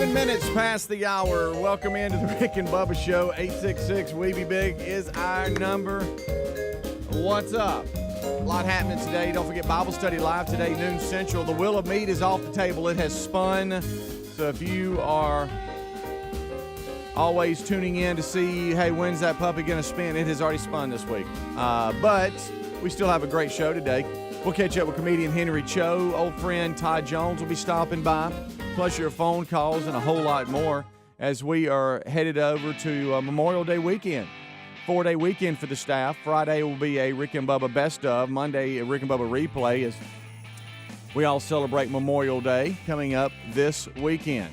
7 minutes past the hour. Welcome into the Rick and Bubba Show. 866-WEBE-BIG is our number. What's up? A lot happening today. Don't forget Bible study live today, noon central. The wheel of meat is off the table. It has spun. So if you are always tuning in to see, hey, when's that puppy going to spin? It has already spun this week. But we still have a great show today. We'll catch up with comedian Henry Cho. Old friend Todd Jones will be stopping by. Plus your phone calls and a whole lot more as we are headed over to Memorial Day weekend. 4-day weekend for the staff. Friday will be a Rick and Bubba best of. Monday, a Rick and Bubba replay as we all celebrate Memorial Day coming up this weekend.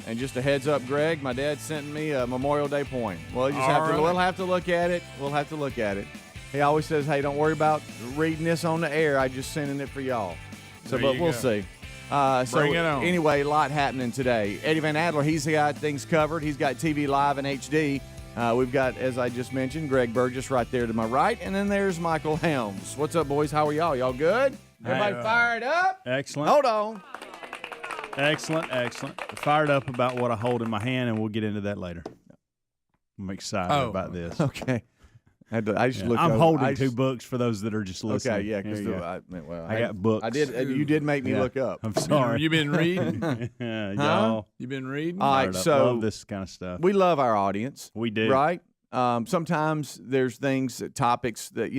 And just a heads up, Greg, my dad sent me a Memorial Day poem. Well, we'll have to look at it. We'll have to look at it. He always says, hey, don't worry about reading this on the air. I just sending it for y'all. So, but we'll see. Bring it on. Anyway, a lot happening today. Eddie Van Adler, he's got things covered. He's got TV live in HD. We've got, as I just mentioned, Greg Burgess right there to my right. And then there's Michael Helms. What's up, boys? How are y'all? Y'all good? Everybody fired up? Excellent. Hold on. Excellent. Fired up about what I hold in my hand, and we'll get into that later. I'm excited about this. Okay. I just looked I'm over. holding two books for those that are just listening. Okay, yeah, because I got books. I did. You did make me look up. I'm sorry. You been reading? Y'all. You been reading? All right, so love this kind of stuff. We love our audience. We do, right? Sometimes there's things, topics that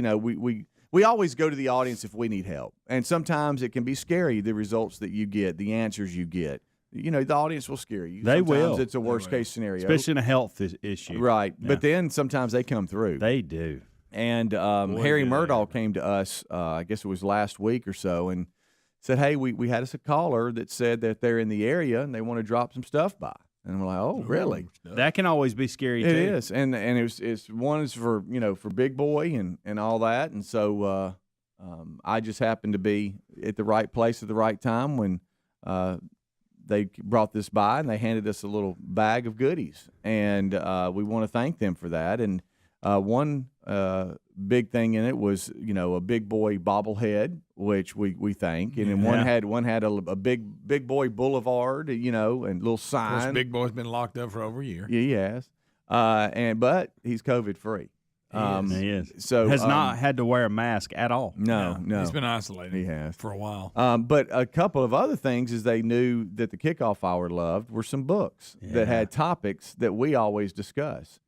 we always go to the audience if we need help, and sometimes it can be scary. The results that you get, the answers you get. The audience will scare you. They sometimes will. It's a worst-case scenario. Especially in a health issue. Right. Yeah. But then sometimes they come through. They do. And Harry Murdahl came to us, I guess it was last week or so, and said, hey, we had us a caller that said that they're in the area and they want to drop some stuff by. And we're like, oh, really? That can always be scary, too. It is. And it's one is for, for Big Boy and all that. And so I just happened to be at the right place at the right time when they brought this by, and they handed us a little bag of goodies, and we want to thank them for that. And one big thing in it was, a Big Boy bobblehead, which we thank, and then one had a big Boy Boulevard, and little sign. Of course, Big Boy's been locked up for over a year. Yeah, he has, but he's COVID free. He is. So has not had to wear a mask at all. No. He's been isolated. He has for a while. But a couple of other things is they knew that the Kickoff Hour loved were some books that had topics that we always discuss,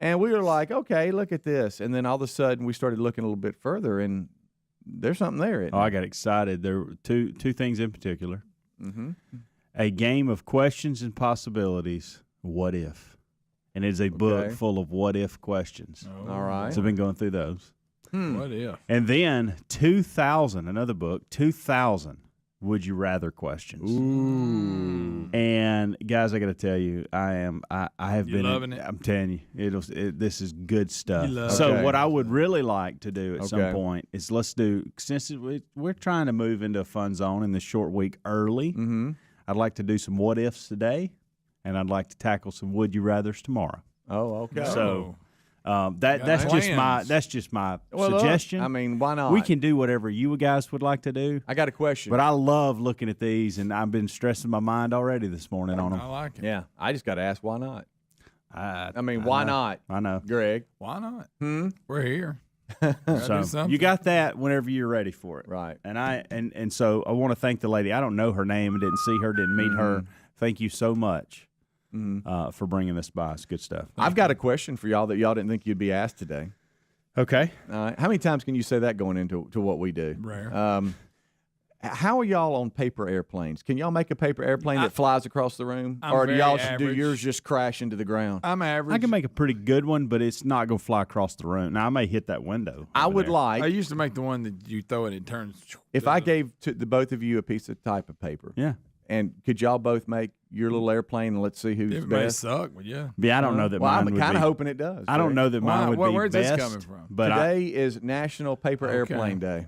and we were like, okay, look at this, and then all of a sudden we started looking a little bit further, and there's something there. Isn't I got excited. There were two things in particular. Mm-hmm. A game of questions and possibilities. What if? And it is a book full of what-if questions. Oh. All right. So I've been going through those. What if? And then 2,000, another book, 2,000 would you rather questions. Ooh. And guys, I got to tell you, I have been loving it. I'm telling you, this is good stuff. You love So what I would really like to do at some point is let's do, since we're trying to move into a fun zone in this short week early. Mm-hmm. I'd like to do some what ifs today. And I'd like to tackle some would you rathers tomorrow. Oh, okay. So that's just my suggestion. Look, I mean, why not? We can do whatever you guys would like to do. I got a question. But I love looking at these, and I've been stressing my mind already this morning on them. I like it. Yeah, I just got to ask why not. Why not? I know, Greg. Why not? We're here. So you got that whenever you're ready for it, right? And so I want to thank the lady. I don't know her name and didn't see her, didn't meet her. Thank you so much. For bringing this by. It's good stuff. I've got a question for y'all that y'all didn't think you'd be asked today. Okay. How many times can you say that going into what we do? Rare. How are y'all on paper airplanes? Can y'all make a paper airplane that flies across the room? I'm or do y'all average. do yours just crash into the ground? I'm average. I can make a pretty good one, but it's not going to fly across the room. Now, I may hit that window. I would like. I used to make the one that you throw it and it turns. If I gave to the both of you a piece of type of paper. Yeah. And could y'all both make your little airplane and let's see who's it may best? suck, but yeah. Yeah, I don't know that mine would be. I'm kind of hoping it does. I don't know that mine would be where's best. this coming from? But today is National Paper Airplane Day.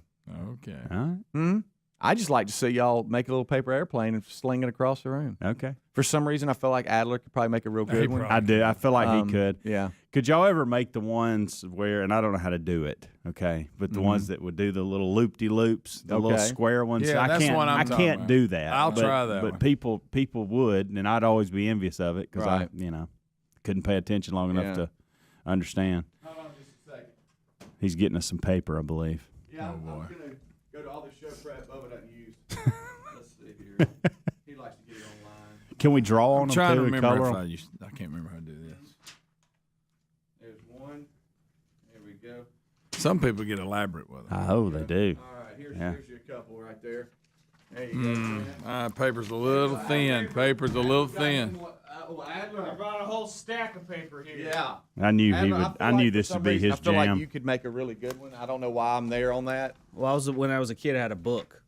Okay. All right. I just like to see y'all make a little paper airplane and sling it across the room. Okay. For some reason, I feel like Adler could probably make a real good one. I do. I feel like he could. Yeah. Could y'all ever make the ones where, and I don't know how to do it, okay, but the ones that would do the little loop-de-loops, the little square ones? Yeah, that's the one I'm I talking can't about. do that. I'll but, try that But one. people would, and I'd always be envious of it because Right. I couldn't pay attention long enough to understand. Hold on just a second. He's getting us some paper, I believe. Yeah, I'm boy. going to go to all the show prep Bubba doesn't use. Let's see here. He likes to get it online. Can we draw on I'm them trying to too and remember color if 'em? I can't remember how to do this. There's one. There we go. Some people get elaborate with them. Oh, they do. All right, here's your couple right there. There you go. friend. Paper's a little thin. Paper's a little thin. Adler. I brought a whole stack of paper here. Yeah. I knew he Adler, would. feel I knew like this for would some be reason, his I feel jam. like you could make a really good one. I don't know why I'm there on that. Well, when I was a kid, I had a book.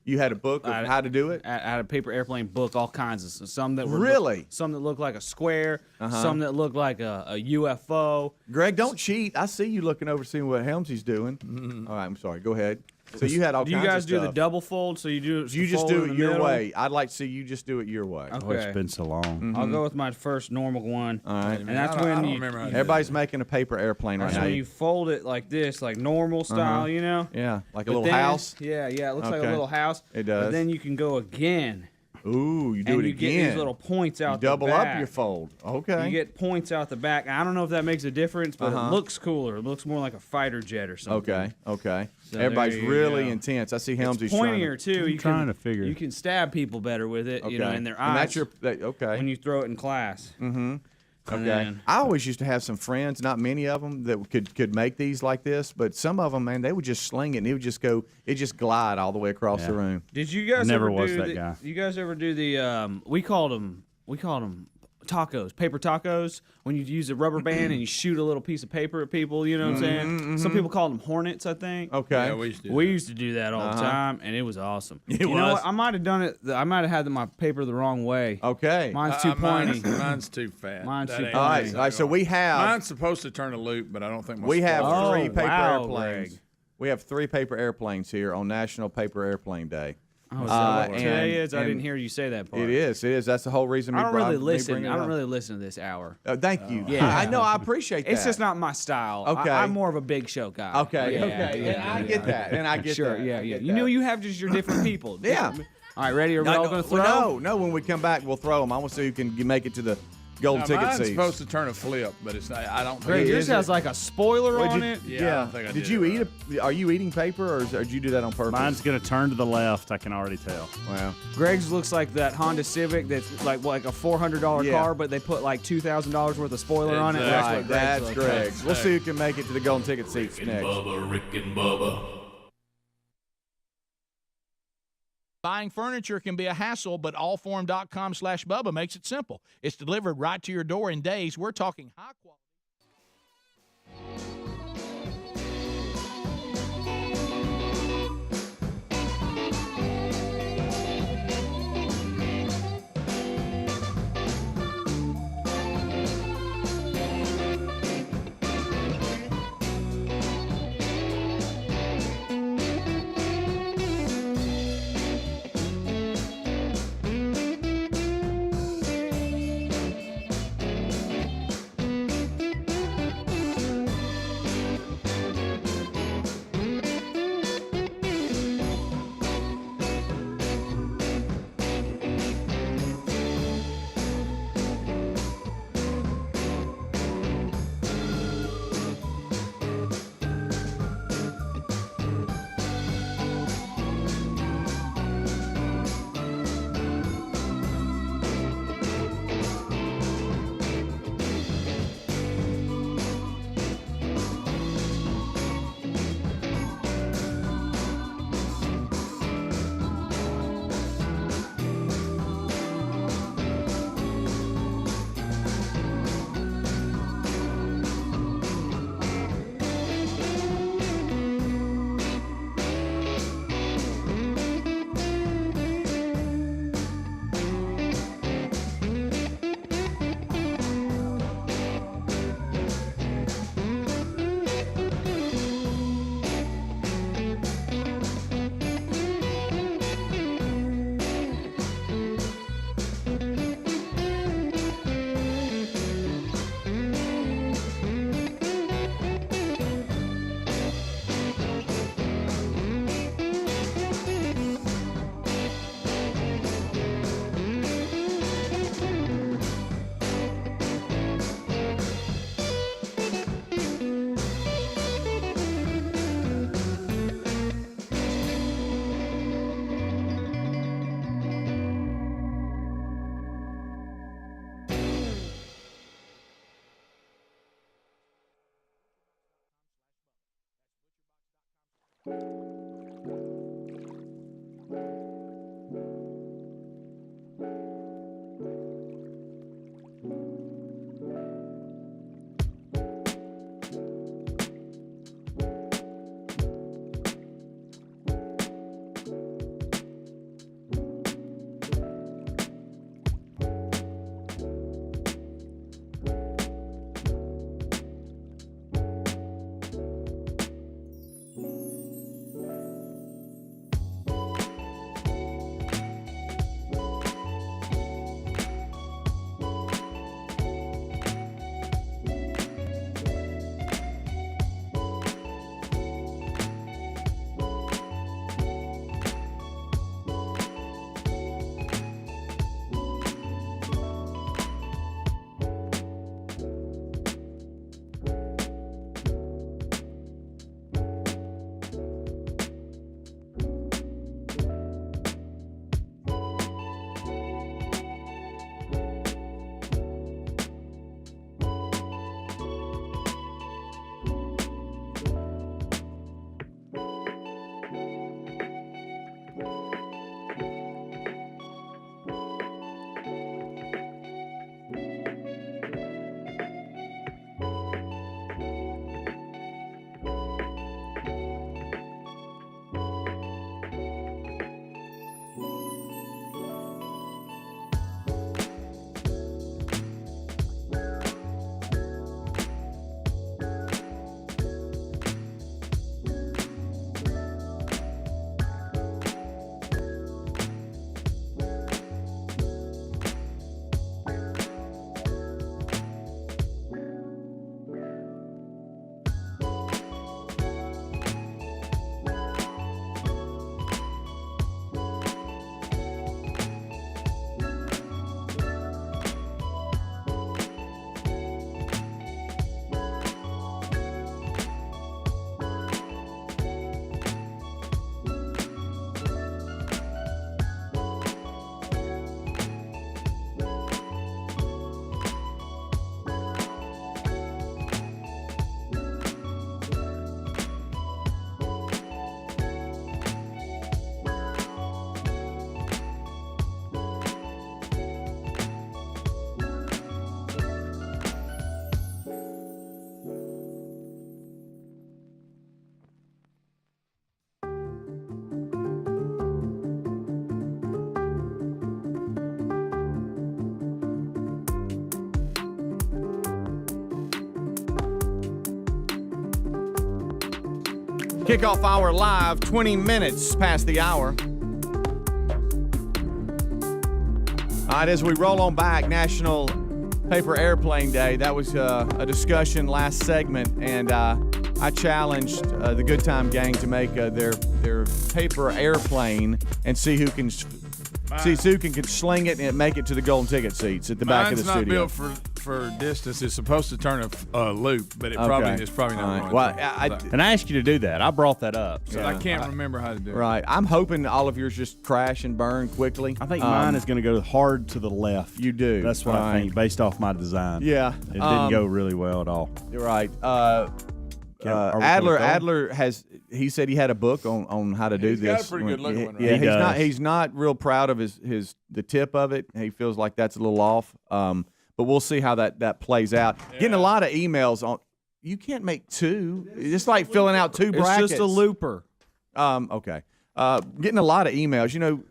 You had a book of how to do it? I had a paper airplane book, all kinds of some that were Really? some that looked like a square, some that looked like a UFO. Greg, don't cheat. I see you looking over seeing what Helmsy's doing. All right, I'm sorry. Go ahead. So you had all Do you kinds guys of do stuff. the double fold? So you do You just fold do in it the your middle? way. I'd like to see you just do it your way. Oh, it's been so long. I'll go with my first normal one. All right. And that's I don't when you remember how to do Everybody's making a paper airplane right that's now. when you fold it like this, like normal style, you know. Yeah, like a But little then- house. Yeah, it looks like a Okay. little house. It does. But then you can go again, Ooh, you do and it you get again. these little points out you double the back. up your fold. Okay. You get points out the back. I don't know if that makes a difference, but it looks cooler. It looks more like a fighter jet or something. Okay. So Everybody's there you really go. intense. I see Helmsy's It's pointier too. You trying can, to figure. You can stab people better with it, you know, in their eyes. And that's okay. when you throw it in class. Okay. then- I always used to have some friends, not many of them, that could make these like this, but some of them, man, they would just sling it and it would just go, it just glide all the way across the room. Did you guys Never ever was do that the, guy. You guys ever do the? We called them tacos, paper tacos. When you use a rubber band and you shoot a little piece of paper at people, you know what I'm saying? Some people call them hornets, I think. Okay. Yeah, we used to do We that. used to do that all the time, and it was awesome. It you know was? what? I might have done it. I might have had my paper the wrong way. Okay. Mine's too pointy. Mine's too fat. Mine's That too ain't all right. pointy. All right. So we have Mine's supposed to turn a loop, but I don't think my we have spoiler- three paper wow, airplanes. Greg. We have 3 paper airplanes here on National Paper Airplane Day. Oh, is that what today and- is? I didn't and hear you say that part. It is. It is. That's the whole reason. I don't really listen. bring it I don't up. really listen to this hour. Thank you. Yeah. I know. I appreciate that. It's just not my style. Okay. I'm more of a big show guy. Okay. Yeah, okay. yeah, and I yeah. get that. And I get Sure. that. Yeah. I Yeah. get You know, that. you have just your different people. Yeah. All right. Ready? Are we all going to throw? No. When we come back, we'll throw them. I want to see who can make it to the golden Now, ticket mine's seats. supposed to turn a flip, but it's not, I don't think Greg, it yours is. has like a spoiler What'd on you- it. Yeah, I don't think I did did you it eat? Are you eating paper, or did you do that on purpose? Mine's gonna turn to the left. I can already tell. Wow. Greg's looks like that Honda Civic that's like a $400 Yeah. car, but they put like $2,000 worth of spoiler on it. That's Right, what Greg's that's looks Greg's. We'll see who can make it to the golden ticket seats next. Rick and Bubba. Buying furniture can be a hassle, but allform.com/Bubba makes it simple. It's delivered right to your door in days. We're talking high quality. Kickoff hour live, 20 minutes past the hour. All right, as we roll on back, National Paper Airplane Day. That was a discussion last segment, and I challenged the Good Time Gang to make their paper airplane and see who can sling it and make it to the golden ticket seats at the back of the studio. Mine's not built for distance. It's supposed to turn a loop, but it's probably not All going right. to. And I asked you to do that. I brought that up. So I can't remember how to do it. Right. I'm hoping all of yours just crash and burn quickly. I think mine is going to go hard to the left. You do. That's what I think, based off my design. Yeah. It didn't go really well at all. You're right. Are we Adler he said he had a book on how to do He's this. got a pretty good looking one, right? Yeah, He he's not real proud of the tip of it. He feels like that's a little off. But we'll see how that plays out. Yeah. Getting a lot of emails on. You can't make two. It's like filling out two brackets. It's just a looper. Okay. Getting a lot of emails. You know,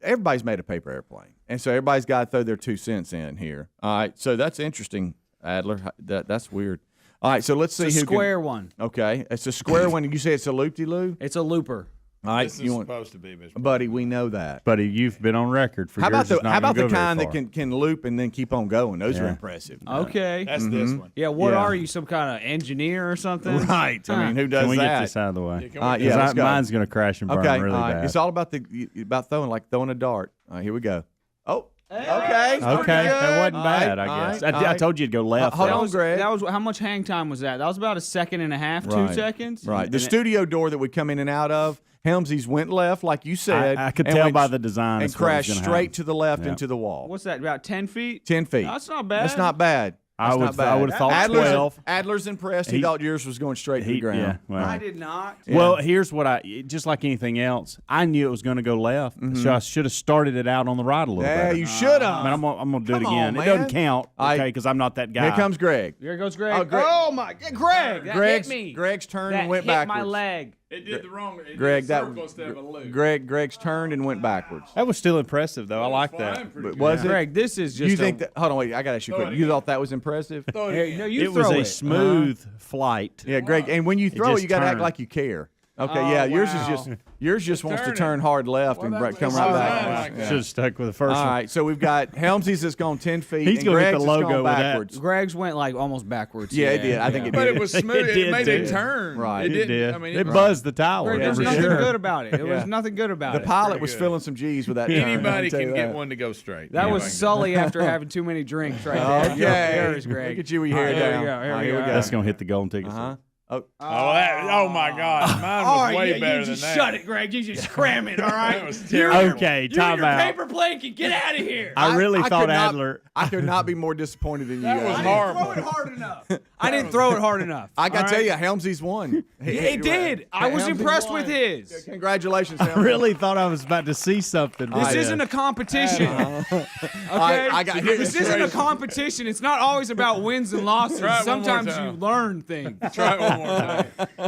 everybody's made a paper airplane, and so everybody's got to throw their 2 cents in here. All right. So that's interesting, Adler. That's weird. All right. So let's see It's a who square one. Okay, it's a square one. You say it's a loop-de-loo? It's a looper. All right, This is supposed to be, Mr. buddy. We know that. Buddy, you've been on record for How about yours. the Not gonna go the very kind that far. can loop and then keep on going? Those are Yeah. impressive. Okay. That's this one. Yeah, what Yeah. are you, some kind of engineer or something? Right. I mean, who does Can we that? get this out of the way? Can we- Yeah, let's go. Mine's going to crash and burn Okay. really all right. bad. It's all about about throwing a dart. All right, here we go. Oh. Okay. Okay, that wasn't bad, I guess. I told you to go left. Hold though. on, Greg. That was how much hang time was that? That was about a second and a half, Right. 2 seconds. Right. The And studio door that we come in and out of, Helmsies went left, like you said. I could and tell went by the design. and that's what was crashed gonna straight happen. to the left Yeah. into the wall. What's that? About 10 feet? 10 feet. That's not bad. That's not bad. I That's would not bad. I would have thought Adler's, 12. Adler's impressed. He He- thought yours was going straight to the ground. Yeah, well. I did not. Well, here's what just like anything else, I knew it was going to go left, so I should have started it out on the right a little Yeah, better. you should have. I mean, I'm gonna do it Come on, again. man. It doesn't count, I- okay, because I'm not that guy. Here comes Greg. Here goes Greg. Oh, Greg. Oh, my God. Greg, that Greg's, hit me. Greg's turned that and went hit backwards. my leg. It did the wrong. It Greg, did that supposed to have a loop. Greg's turned and went backwards. That was still impressive, though. I like flying that. pretty But good. was it? Greg, this is just You think that? Hold on, wait. I got to ask you Throw quick. it You again. thought that was impressive? Throw it Here, again. no, you It was throw a it. smooth flight. Yeah, Greg. And when you throw it, just you got to act turned. like you care. Okay, Oh, yeah. Yours wow. is yours just wants to turn it. turn hard left and that's- come it's right designed back. like that. Should have stuck with the first All one. right, so we've got Helmsies that's gone 10 feet. He's and gonna hit Greg's the has logo gone with that. backwards. Greg's went like almost backwards. Yeah, it did. I think it But did. it was smooth. It It, did, made too. it turn. Right. It It didn't. did. I mean, It buzzed the tower. Greg, Yeah, there's for nothing sure. good about it. There Yeah. was nothing good about The it. pilot was good. filling some G's with that turn. Anybody I'll tell can you get that. one to go straight. That was Anybody can. Sully after having too many drinks right there. Okay. There's Greg. Look at you with your All hair right, down. Here we go. All right, Here we go. That's going to hit the golden ticket. Uh-huh. Oh, Oh my God! Mine All was right, way yeah, better you than just that. shut it, Greg. You just cram it, all right? That was terrible. Okay, You and time your out. paper plane can get out of here. I really could thought not- Adler. I could not be more disappointed in you That was guys. horrible. Throw it hard enough. I didn't throw it hard enough. I got to all tell right? you, Helmsies won. It did. I was Helmsies impressed won. with his. Congratulations, I Helmsies. really thought I was about to see something. This isn't a competition. Okay? I got- This isn't a competition. It's not always about wins and losses. Try it one more Sometimes time. you learn things. Try it one more time.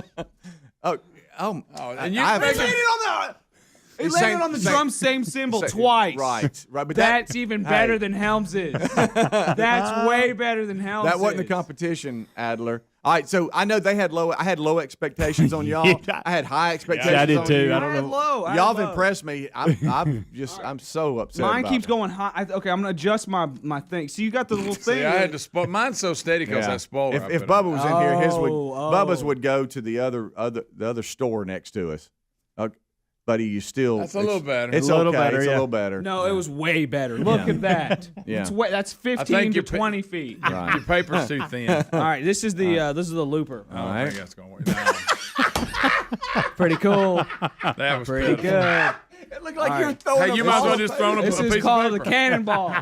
Oh, And you I've- He landed on the, Same- on the same- drum same symbol Say- twice. Right. But That's even better hey. than Helms's. That's way better than Helms's. that wasn't the competition, Adler. All right, so I know I had low expectations on y'all. I had high expectations. I did on too. you. I I don't had know. low. I had Y'all have low. impressed me. I'm so upset. Mine about keeps it. going high. Okay, I'm gonna adjust my thing. See, you got the little thing. See, I had to spoil. Mine's so steady because Yeah. I spoiled it. If Bubba was in here, his would Oh, Bubba's would go to the other store next to us. Buddy, you still That's a little better. It's A little okay. better, It's a yeah. little better. No, it was way better. Look at that. Yeah. That's 15 think to your 20 feet. Right. Your paper's too thin. All right, this is the looper. I don't right. think that's gonna work. No, Pretty cool. that was Pretty pitiful. good. It looked like All you're right. throwing. Hey, you a might as ball well of just paper. throw them This a is piece called of the paper. cannonball.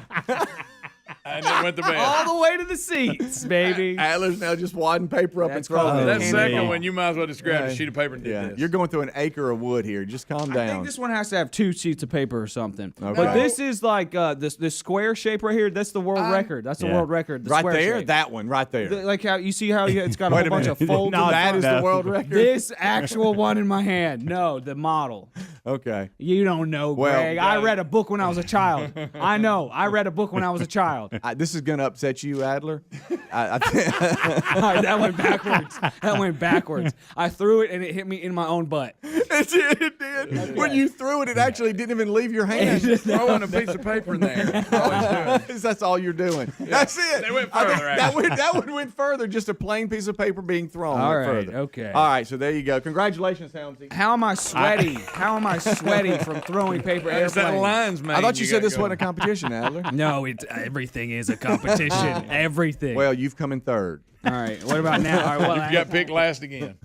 And it went to bed. All the way to the seats, baby. Adler's now just wadding paper up That's and throwing called it. That Okay. second one, you might as well just grab a sheet of paper and do Yeah, this. you're going through an acre of wood here. Just calm I down. think this one has to have 2 sheets of paper or something. Okay. But this is like this square shape right here. That's the world record. That's the Yeah. world record. The right square there, shape. that one right there. Like how you see how it's got a Wait whole a bunch of minute. folds. No, that is no. the world record. This actual one in my hand. No, the model. Okay. You don't know, Well, Greg. I read a book when I was a child. I know. I read a book when I was a child. This is going to upset you, Adler. That went backwards. That went backwards. I threw it and it hit me in my own butt. It did. When you threw it, it actually didn't even leave your hand. Throwing a piece of paper in there. Always doing. That's all you're doing. That's it. They went I think further, that one went further. Just a plain piece of paper being thrown. All went right, further. okay. All right. So there you go. Congratulations, Helmsy. How am I sweaty? How am I sweaty from throwing paper That's that airplanes? lines, man. I thought you said this wasn't a competition, Adler. No, everything is a competition. Everything. Well, you've come in third. All right. What about now? All right, well, You got picked last again.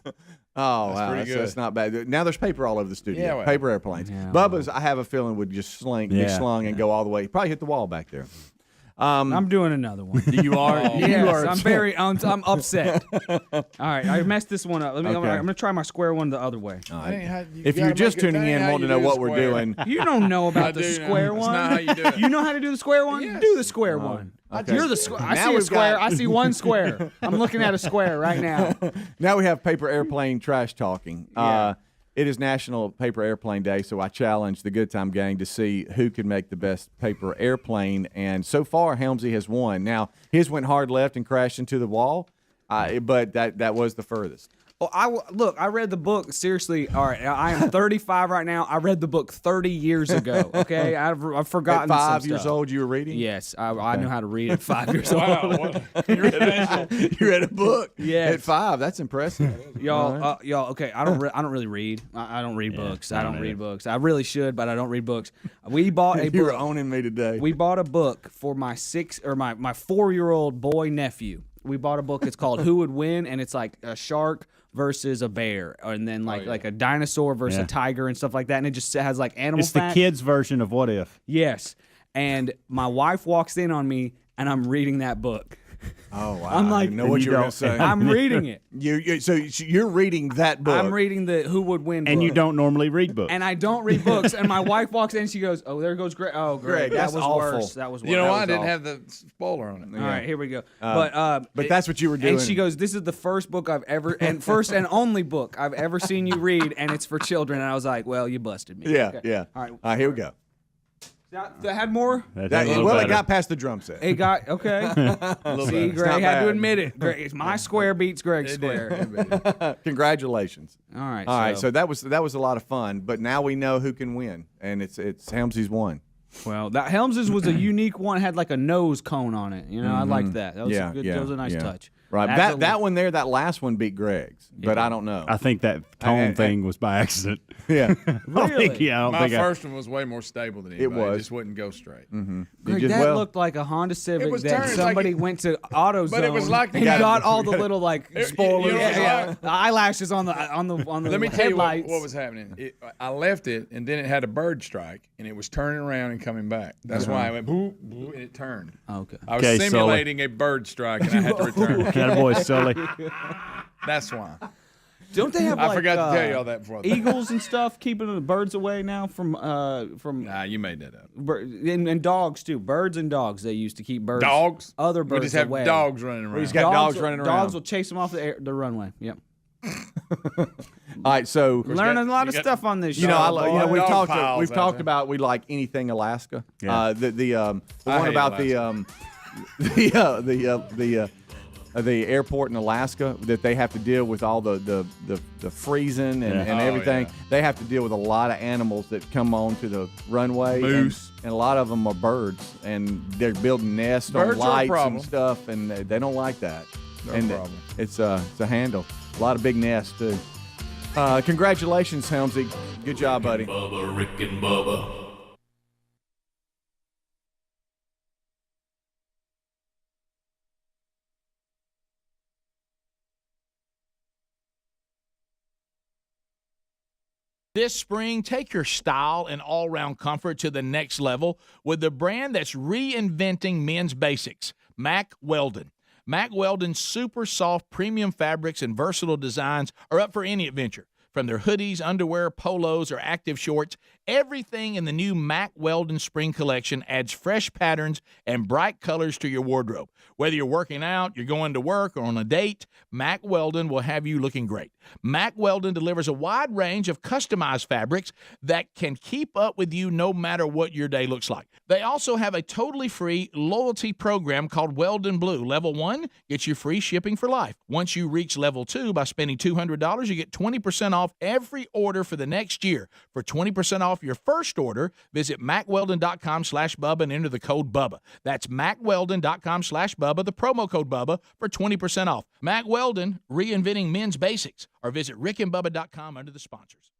Oh, wow. pretty good. That's not bad. Now there's paper all over the studio. Yeah, well. Paper airplanes. Yeah, Bubba's, I have a feeling, would just be Yeah. slung and go all the way. Probably hit the wall back there. I'm doing another one. You are. Yes, I'm upset. All right, I messed this one up. I'm Okay. going to try my square one the other way. If you're just tuning in, wanting to know what we're doing, You don't know I about the do know. square It's one. not how you do it. You know how to do the square one? Yes. Do the square one. okay. You're the square. I Now see a we've square. got- I see one square. I'm looking at a square right now. now we have paper airplane trash talking. It is National Paper Airplane Day, so I challenged the Good Time Gang to see who could make the best paper airplane. And so far, Helmsy has won. Now, his went hard left and crashed into the wall, but that was the furthest. Well, look, I read the book. Seriously, all right, I am 35 right now. I read the book 30 years ago, okay? I've forgotten At some 5 years stuff. old, you were reading? Yes, I knew how to read at 5 years old. Wow. You You read a book Yes. at 5. That's impressive. Y'all, okay. I don't really read. I don't read books. I don't read books. I really should, but I don't read books. We bought a You were book. owning me today. We bought a book for my 4-year-old boy nephew. We bought a book. It's called Who Would Win, and it's like a shark versus a bear, and then like a dinosaur versus a tiger and stuff like that. And it just has like animal It's the facts. kids' version of What If. Yes. And my wife walks in on me, and I'm reading that book. Oh, wow. I'm like- I didn't know what You you were going don't- to say. I'm reading it. So you're reading that book. I'm reading the Who Would Win book. And you don't normally read books. And I don't read books. And my wife walks in and she goes, "Oh, there goes Greg. Oh, Greg, that that's was awful. worse. That was worse." know That why I was didn't awful. have the spoiler on it. All right, here we go. But that's what you were doing. And she goes, "This is the first book I've ever, and first and only book I've ever seen you read, and it's for children." And I was like, "Well, you busted me." Yeah, Okay. yeah. All right. All right, here we go. That had more. That That, did a little well, it better. got past the drum set. It got okay. See, It's Greg not had to bad. admit it. Greg, my square beats Greg's square. Congratulations. All right. All right, so that was a lot of fun, but now we know who can win, and it's Helmsy's won. well, that Helms's was a unique one. Had like a nose cone on it. You know, I liked that. That was Yeah, a good. yeah, That was a nice yeah. touch. Right, That's that one there, that last one beat Greg's, but I don't know. I think that tone thing was by accident. Yeah, I don't think My first one was way more stable than anybody. was. It just wouldn't go straight. Greg, just- that well- looked like a Honda Civic was that turning like somebody it- went to AutoZone. But it was like the and guy- got all the little like spoilers, you know what it's like? the eyelashes on the Let me tell you headlights. what was happening. I left it, and then it had a bird strike, and it was turning around and coming back. That's why I went boop, boop, and it turned. Okay. I was Okay, simulating a bird strike, and I had to return. Attaboy, Sully. That's why. Don't they have I like forgot to tell you all that before. eagles and stuff keeping the birds away now from Nah, you made that up. and dogs too. Birds and dogs they used to keep birds. Dogs? Other birds We just have away. dogs running around. He's got dogs running around. Dogs will chase them off the runway. Yep. All right, so Learning a lot of you got- stuff on this. you know, show, boy. we've Dog talked piles out talked there. about we like anything Alaska. Yeah. The I one hate about the airport in Alaska that they have to deal with all the freezing and Yeah. everything. yeah. They have to deal with a lot of animals that come onto the runway. Moose. And a lot of them are birds, and they're building nests Birds on are a lights problem. and stuff, and they don't like that. They're a and problem. it's a handle. A lot of big nests too. Congratulations, Helmsy. Good job, buddy. Bubba, Rick and Bubba. This spring, take your style and all-round comfort to the next level with the brand that's reinventing men's basics, Mack Weldon. Mack Weldon's super soft premium fabrics and versatile designs are up for any adventure. From their hoodies, underwear, polos, or active shorts, everything in the new Mack Weldon Spring Collection adds fresh patterns and bright colors to your wardrobe. Whether you're working out, you're going to work, or on a date, Mack Weldon will have you looking great. Mack Weldon delivers a wide range of customized fabrics that can keep up with you no matter what your day looks like. They also have a totally free loyalty program called Weldon Blue. Level 1 gets you free shipping for life. Once you reach level 2, by spending $200, you get 20% off every order for the next year. For 20% off your first order, visit MackWeldon.com/Bubba and enter the code Bubba. That's MackWeldon.com/Bubba, the promo code Bubba, for 20% off. Mack Weldon, reinventing men's basics. Or visit rickandbubba.com under the sponsors.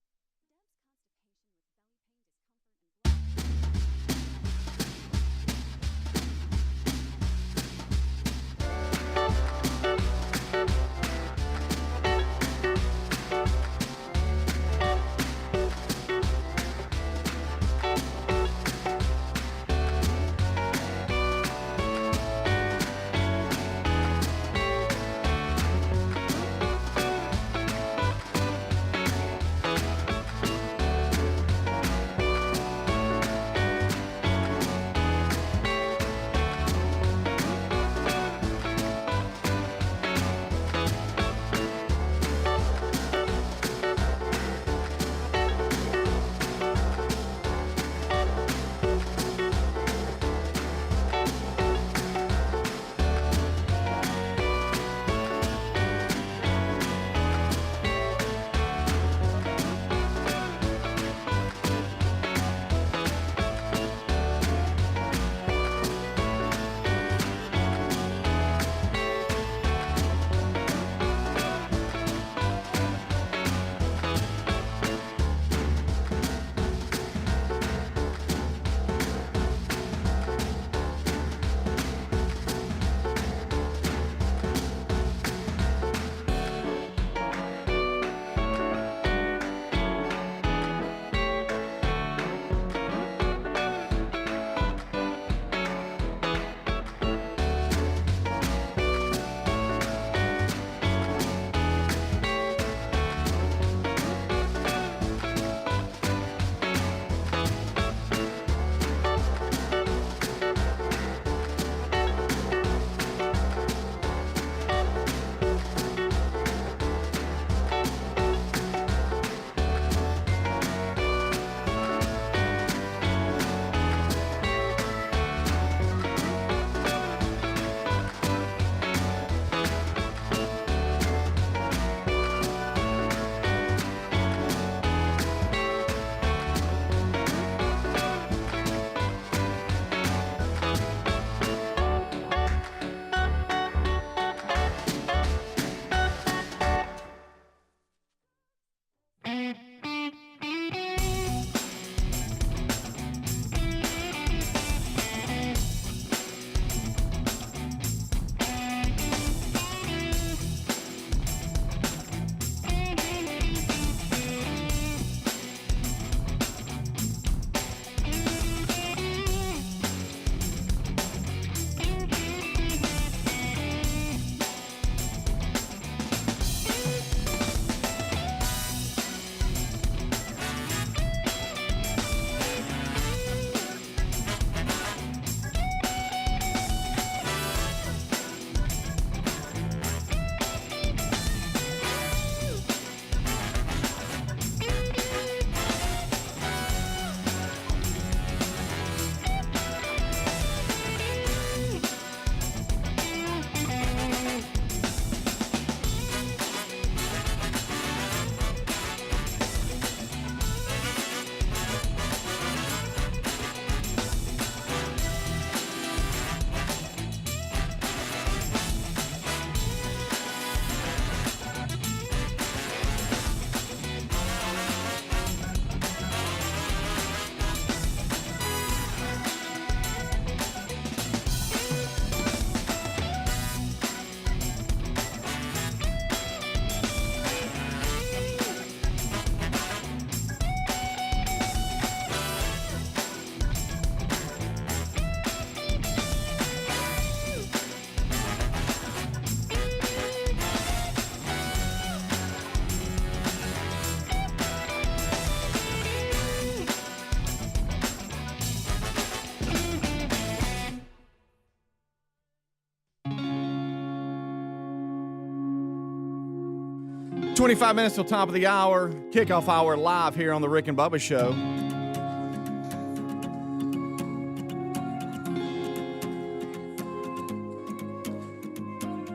25 minutes till top of the hour. Kickoff hour live here on the Rick and Bubba Show.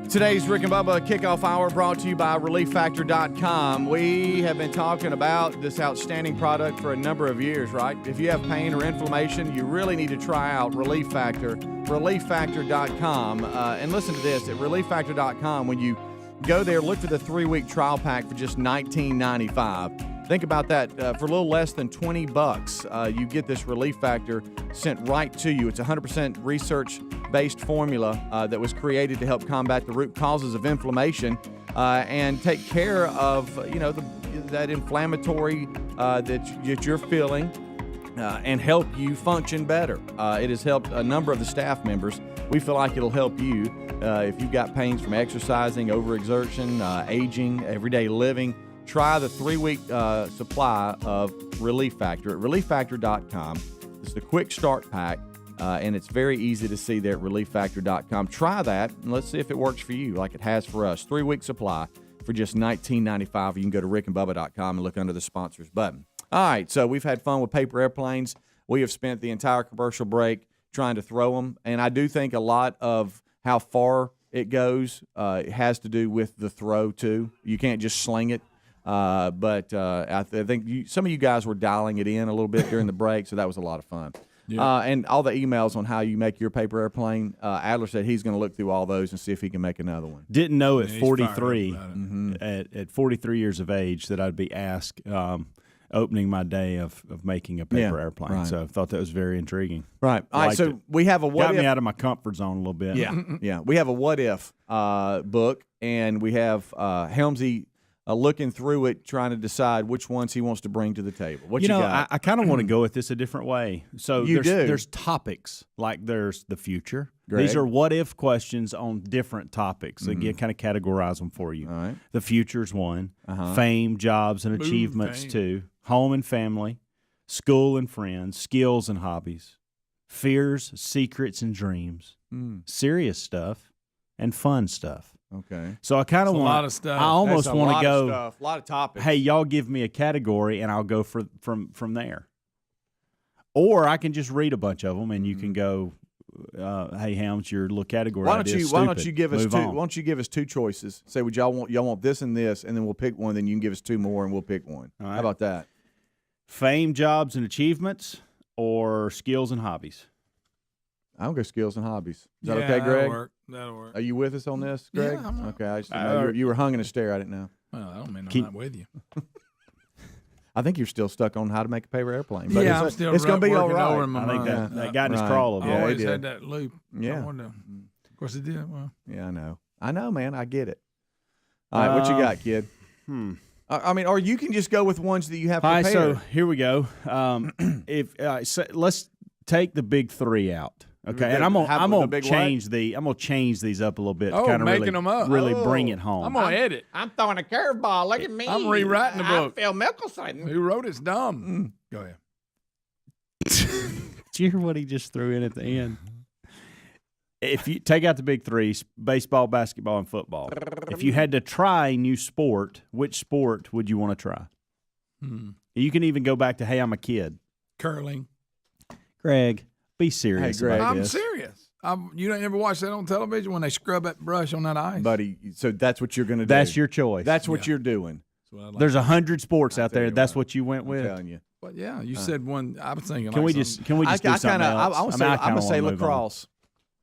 Today's Rick and Bubba Kickoff Hour brought to you by ReliefFactor.com. We have been talking about this outstanding product for a number of years, right? If you have pain or inflammation, you really need to try out Relief Factor, ReliefFactor.com. And listen to this, at ReliefFactor.com, when you go there, look for the 3-week trial pack for just $19.95. Think about that. For a little less than $20, you get this Relief Factor sent right to you. It's 100% research-based formula that was created to help combat the root causes of inflammation and take care of that inflammatory that you're feeling and help you function better. It has helped a number of the staff members. We feel like it'll help you if you've got pains from exercising, overexertion, aging, everyday living. Try the 3-week supply of Relief Factor at ReliefFactor.com. It's the quick start pack, and it's very easy to see there at ReliefFactor.com. Try that, and let's see if it works for you like it has for us. 3-week supply for just $19.95. You can go to rickandbubba.com and look under the sponsors button. All right, so we've had fun with paper airplanes. We have spent the entire commercial break trying to throw them, and I do think a lot of how far it goes has to do with the throw, too. You can't just sling it. But I think some of you guys were dialing it in a little bit during the break, so that was a lot of fun. Yeah. And all the emails on how you make your paper airplane, Adler said he's going to look through all those and see if he can make another one. Didn't know at 43, at 43 years of age, that I'd be asked opening my day of making a paper airplane. Right. So I thought that was very intriguing. Right. All right. So we have a what got if. Me out of my comfort zone a little bit. Yeah. Yeah. We have a what if book, and we have Helmsy looking through it, trying to decide which ones he wants to bring to the table. What you got? I kind of want to go with this a different way. So there's topics, like there's the future. Greg? These are what-if questions on different topics. Again, kind of categorize them for you. All right. The future's one. Fame, jobs, and achievements, two. Home and family. School and friends. Skills and hobbies. Fears, secrets, and dreams. Serious stuff and fun stuff. Okay. So I kind of want a lot of stuff. I almost want to go. A lot of topics. Hey, y'all give me a category, and I'll go from there. Or I can just read a bunch of them, and you can go. Hey, Helms, your little category. Why don't you give us two? Why don't you give us two choices? Say, would y'all want this and this, and then we'll pick one. Then you can give us two more, and we'll pick one. All right. How about that? Fame, jobs, and achievements, or skills and hobbies. I'll go skills and hobbies. Is that okay, Greg? That'll work. Are you with us on this, Greg? Yeah, I'm okay. I just know you were hung in a stare. I didn't know. Well, I don't mean I'm not with you. I think you're still stuck on how to make a paper airplane. But I'm still it's going to be all right. Over in my I think mind. that got in his crawl a bit. I always had that loop. Yeah. Of course it did. Well. Yeah, I know, man. I get it. All right, what you got, kid? I mean, or you can just go with ones that you have prepared. All right, so here we go. Let's take the big three out. Okay, and I'm gonna change these up a little bit to kind of making them up. Really bring it home. I'm gonna edit. I'm throwing a curveball. Look at me. I'm rewriting the book. Phil Mickelson. Who wrote it's dumb. Go ahead. Did you hear what he just threw in at the end? If you take out the big threes, baseball, basketball, and football, if you had to try a new sport, which sport would you want to try? You can even go back to, hey, I'm a kid. Curling. Greg, be serious. Hey, Greg. about I'm this. serious. You don't ever watch that on television when they scrub that brush on that ice? Buddy, so that's what you're going to do. That's your choice. That's what you're doing. There's 100 sports out there. That's what you went with. I'm telling you. But yeah, you said one. I was thinking. Can we just do something else? I'm going to say lacrosse.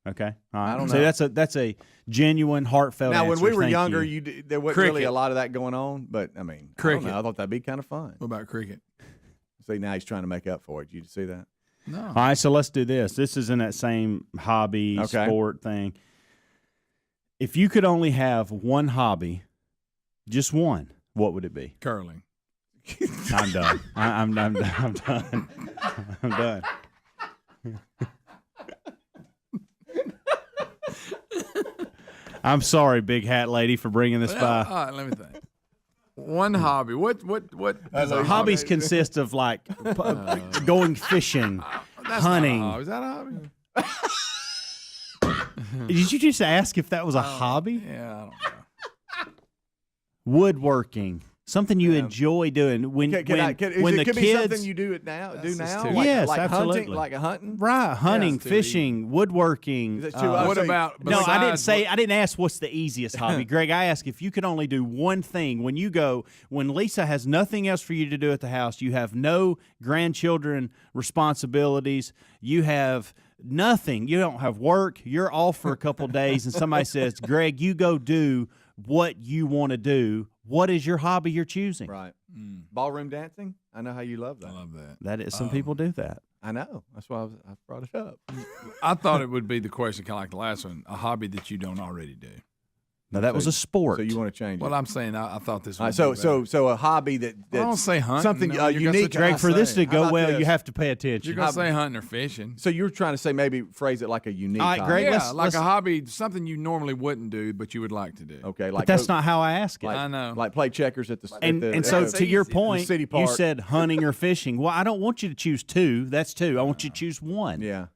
Okay. All right. I don't know. So that's a genuine, heartfelt Now, answer. when we were Thank younger, you. there wasn't really a lot of that going on. But, I mean, cricket. I don't know. I thought that'd be kind of fun. What about cricket? See, now he's trying to make up for it. Did you see that? No. All right, so let's do this. This is in that same hobby, sport thing. If you could only have one hobby, just one, what would it be? Curling. I'm done. I'm done. I'm done. I'm sorry, big hat lady, for bringing this by. All right, let me think. One hobby. What? Hobbies consist of like going fishing, hunting. Is that a hobby? Did you just ask if that was a hobby? Yeah, I don't know. woodworking, something you enjoy doing. When It the could be kids, something you do it now. just Now, too- like, Yes, like absolutely. hunting, like a hunting. right? Hunting, it's too fishing, woodworking. Is that too- What so- about? No, I didn't besides say. I didn't ask what's the easiest hobby, Greg. I asked if you could only do one thing when you go. When Lisa has nothing else for you to do at the house, you have no grandchildren responsibilities. You have nothing. You don't have work. You're off for a couple days, and somebody says, "Greg, you go do what you want to do." What is your hobby you're choosing? Right. Ballroom dancing. I know how you love that. I love that. That is. Some people do that. I know. That's why I brought it up. I thought it would be the question, kind of like the last one, a hobby that you don't already do. Now that was a sport. So you want to change Well, it? I'm saying I thought this. All Would right, be better. so a hobby that I don't that's say hunting. something no, you're unique. Gonna, Greg, for this to How go about well, this? you have to pay you're attention. gonna say hunting or fishing. So you're trying to say maybe phrase it like a unique. All right, hobby. Greg, Yeah, let's- like let's- a hobby, something you normally wouldn't do, but you would like to do. Okay, like But that's not how I ask it. Like, I know. like play checkers at the And at the, and so at the- to your easy. point, city you park. said hunting or fishing. Well, I don't want you to choose two. That's two. I want you to choose one. yeah.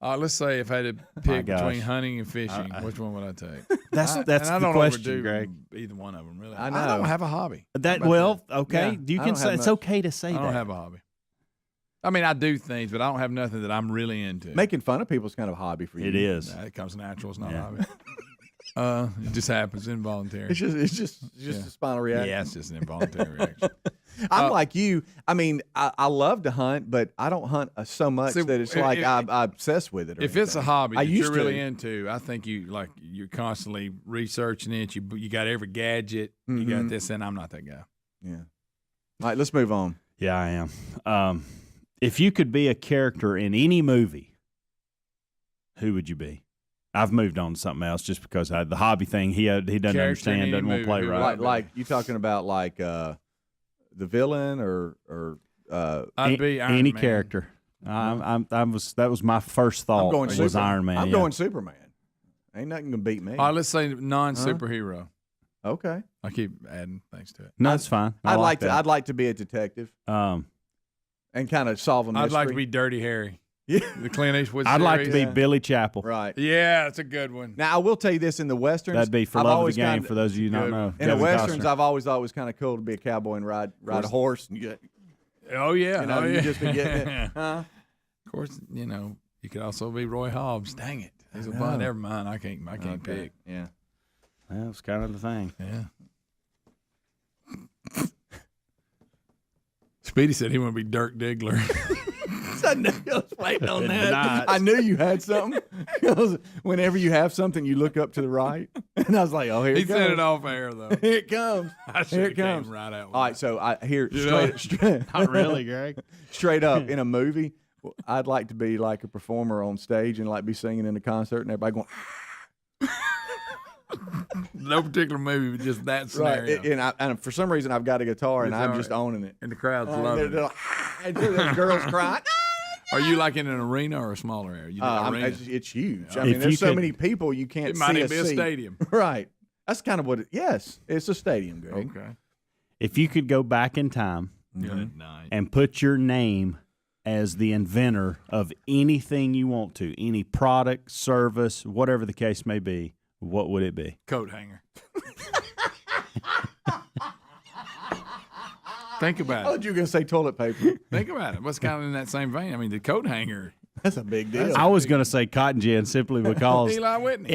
Let's say if I had to pick gosh. between hunting and fishing, which one would I take? That's I the don't question, overdo Greg. either one of them, really. I I know. don't have a hobby. That How about well, that? okay. Yeah, You I can don't say have it's much. okay to say I don't that. have a hobby. I mean, I do things, but I don't have nothing that I'm really into. Making fun of people is kind of a hobby for you. It is. It comes natural. It's not Yeah. a hobby. It just happens involuntary. It's just a spinal reaction. Yeah, it's just an involuntary reaction. I'm like you. I mean, I love to hunt, but I don't hunt so much See, that it's if- like if- I'm obsessed with it. Or If it's a anything. hobby I that used you're really to. into, I think you're constantly researching it. You got every gadget. You Mhm. got this, and I'm not that guy. Yeah. All right, let's move on. Yeah, I am. If you could be a character in any movie, who would you be? I've moved on to something else just because the hobby thing he doesn't Character in understand, any doesn't want to movie, play who right. Like you talking about like the villain or I'd be Iron Any Man. character. That was my first thought. I'm going was Super- Iron Man. I'm yeah. going Superman. Ain't nothing gonna beat me. All right, let's say non-superhero. Okay. I keep adding things to it. No, it's fine. I'd like to. that. I'd like to be a detective and kind of solve a mystery. I'd like to be Dirty Harry. Yeah. The Clint Eastwood I'd like to be series. Billy Chapel. Right. Yeah, that's a good one. Now I will tell you this: in the westerns, That'd be for I've love of the always game. kinda- For those of you who don't Good know, one. In the Kevin westerns, Costner. I've always thought it was kind of cool to be a cowboy and ride a horse. And Oh yeah, you know, oh, you yeah. just be getting it. Huh? Of course, you could also be Roy Hobbs. Dang it, he's a know. bun. Never mind. I can't Okay. pick. Yeah. That was kind of the thing. Yeah. Speedy said he want to be Dirk Diggler. I knew I was waiting on that. Not. I knew you had something. 'Cause whenever you have something, you look up to the right, and I was like, "Oh, here he it said it comes. off air though. Here it comes. I Here it should have comes. came right out. With All right, that. so I here You know? straight Not really, Greg. straight up in a movie. I'd like to be like a performer on stage and like be singing in a concert, and everybody going No particular movie, but just that scenario. right. And for some reason, I've got a guitar, and I'm Guitar. just owning it. And the crowd's And loving they're it. like, and the girls crying. Are you like in an arena or a smaller area? You arena. It's huge. I If mean, you there's so could- many people you can't It see might a even be a seat. stadium. Right. That's kind of what it. Yes, it's a stadium, Greg. Okay. If you could go back in time Good night. and put your name as the inventor of anything you want to, any product, service, whatever the case may be, what would it be? Coat hanger. Think I about thought it. you were gonna say toilet paper. Think about it. What's kind of in that same vein? I mean, the coat hanger. That's a big deal. I was going to say cotton gin simply because Eli Whitney.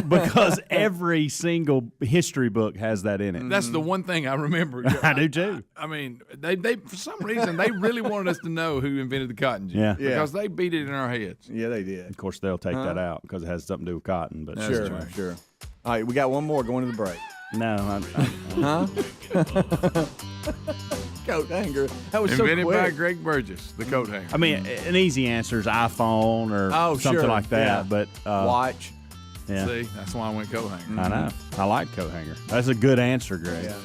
because every single history book has that in it. That's the one thing I remember. I do too. I mean, they for some reason they really wanted us to know who invented the cotton gin. Yeah. Yeah. Because they beat it in our heads. Yeah, they did. Of course, they'll take that out because it has something to do with cotton. But That's Sure, true. sure. All right, we got one more going to the break. no, Huh? Coat hanger. That was Invented so by quick. Greg Burgess, the coat hanger. I mean, an easy answer is iPhone or Oh, something sure. like that. Yeah. But Watch. yeah, See, that's why I went coat hanger. I know. I like coat hanger. That's a good answer, Greg. Yeah.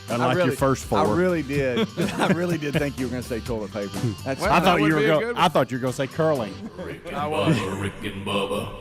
Unlike your first four. I really did. I really did think you were going to say toilet paper. That's Well, I that thought would you were be a going. good I thought you were going to say curling. I was. Rick and Bubba.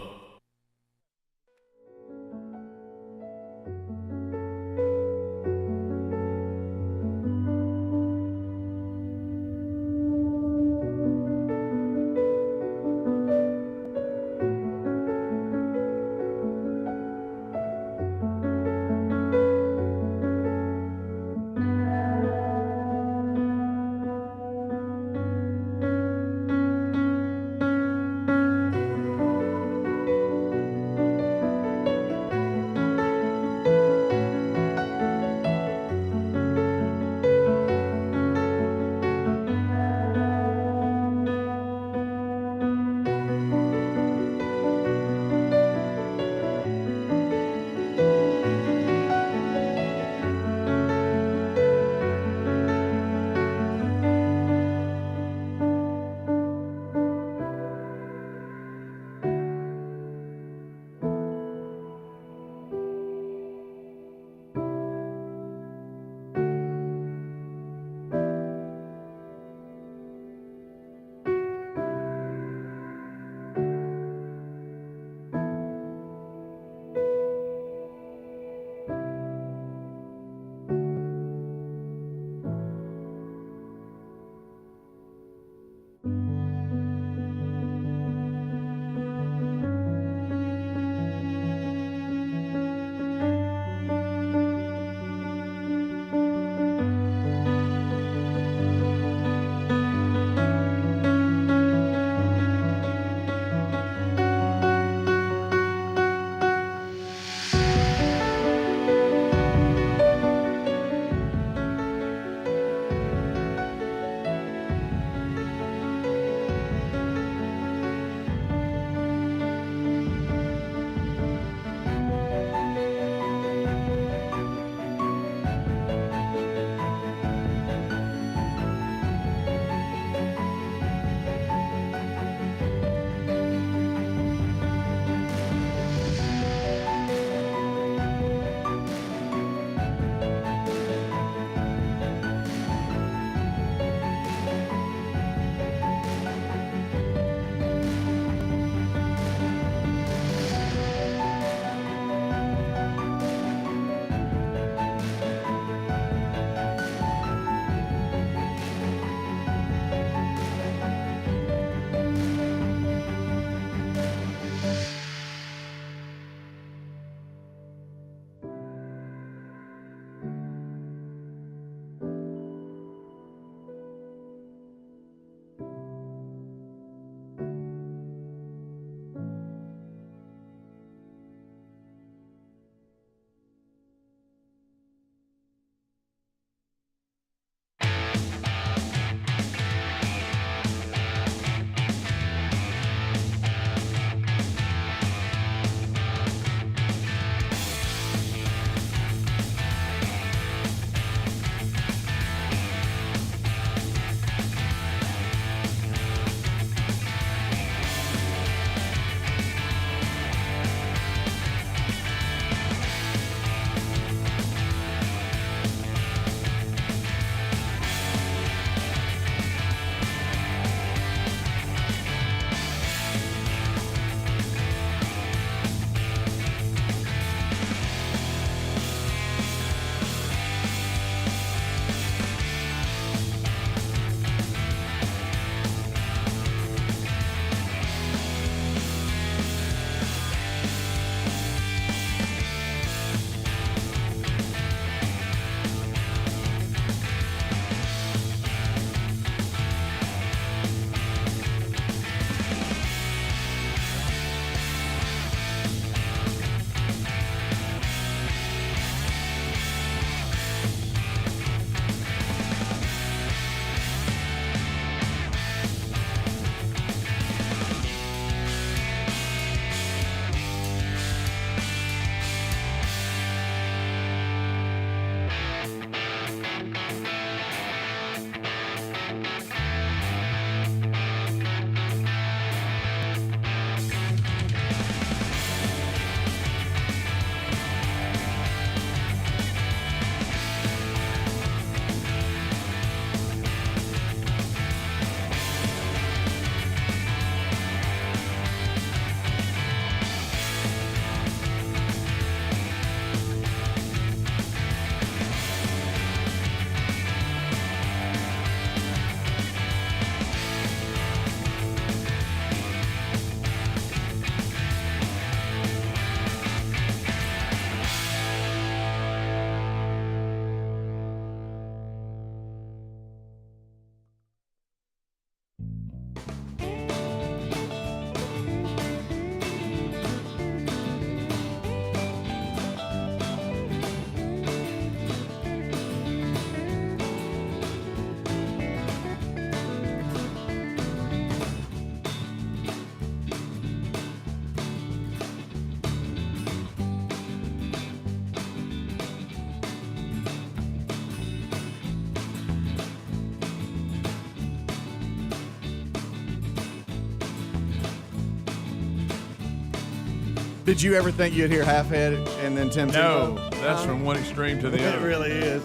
Did you ever think you'd hear half-headed and then Tim No, Tebow? that's from one extreme to the It other. really is.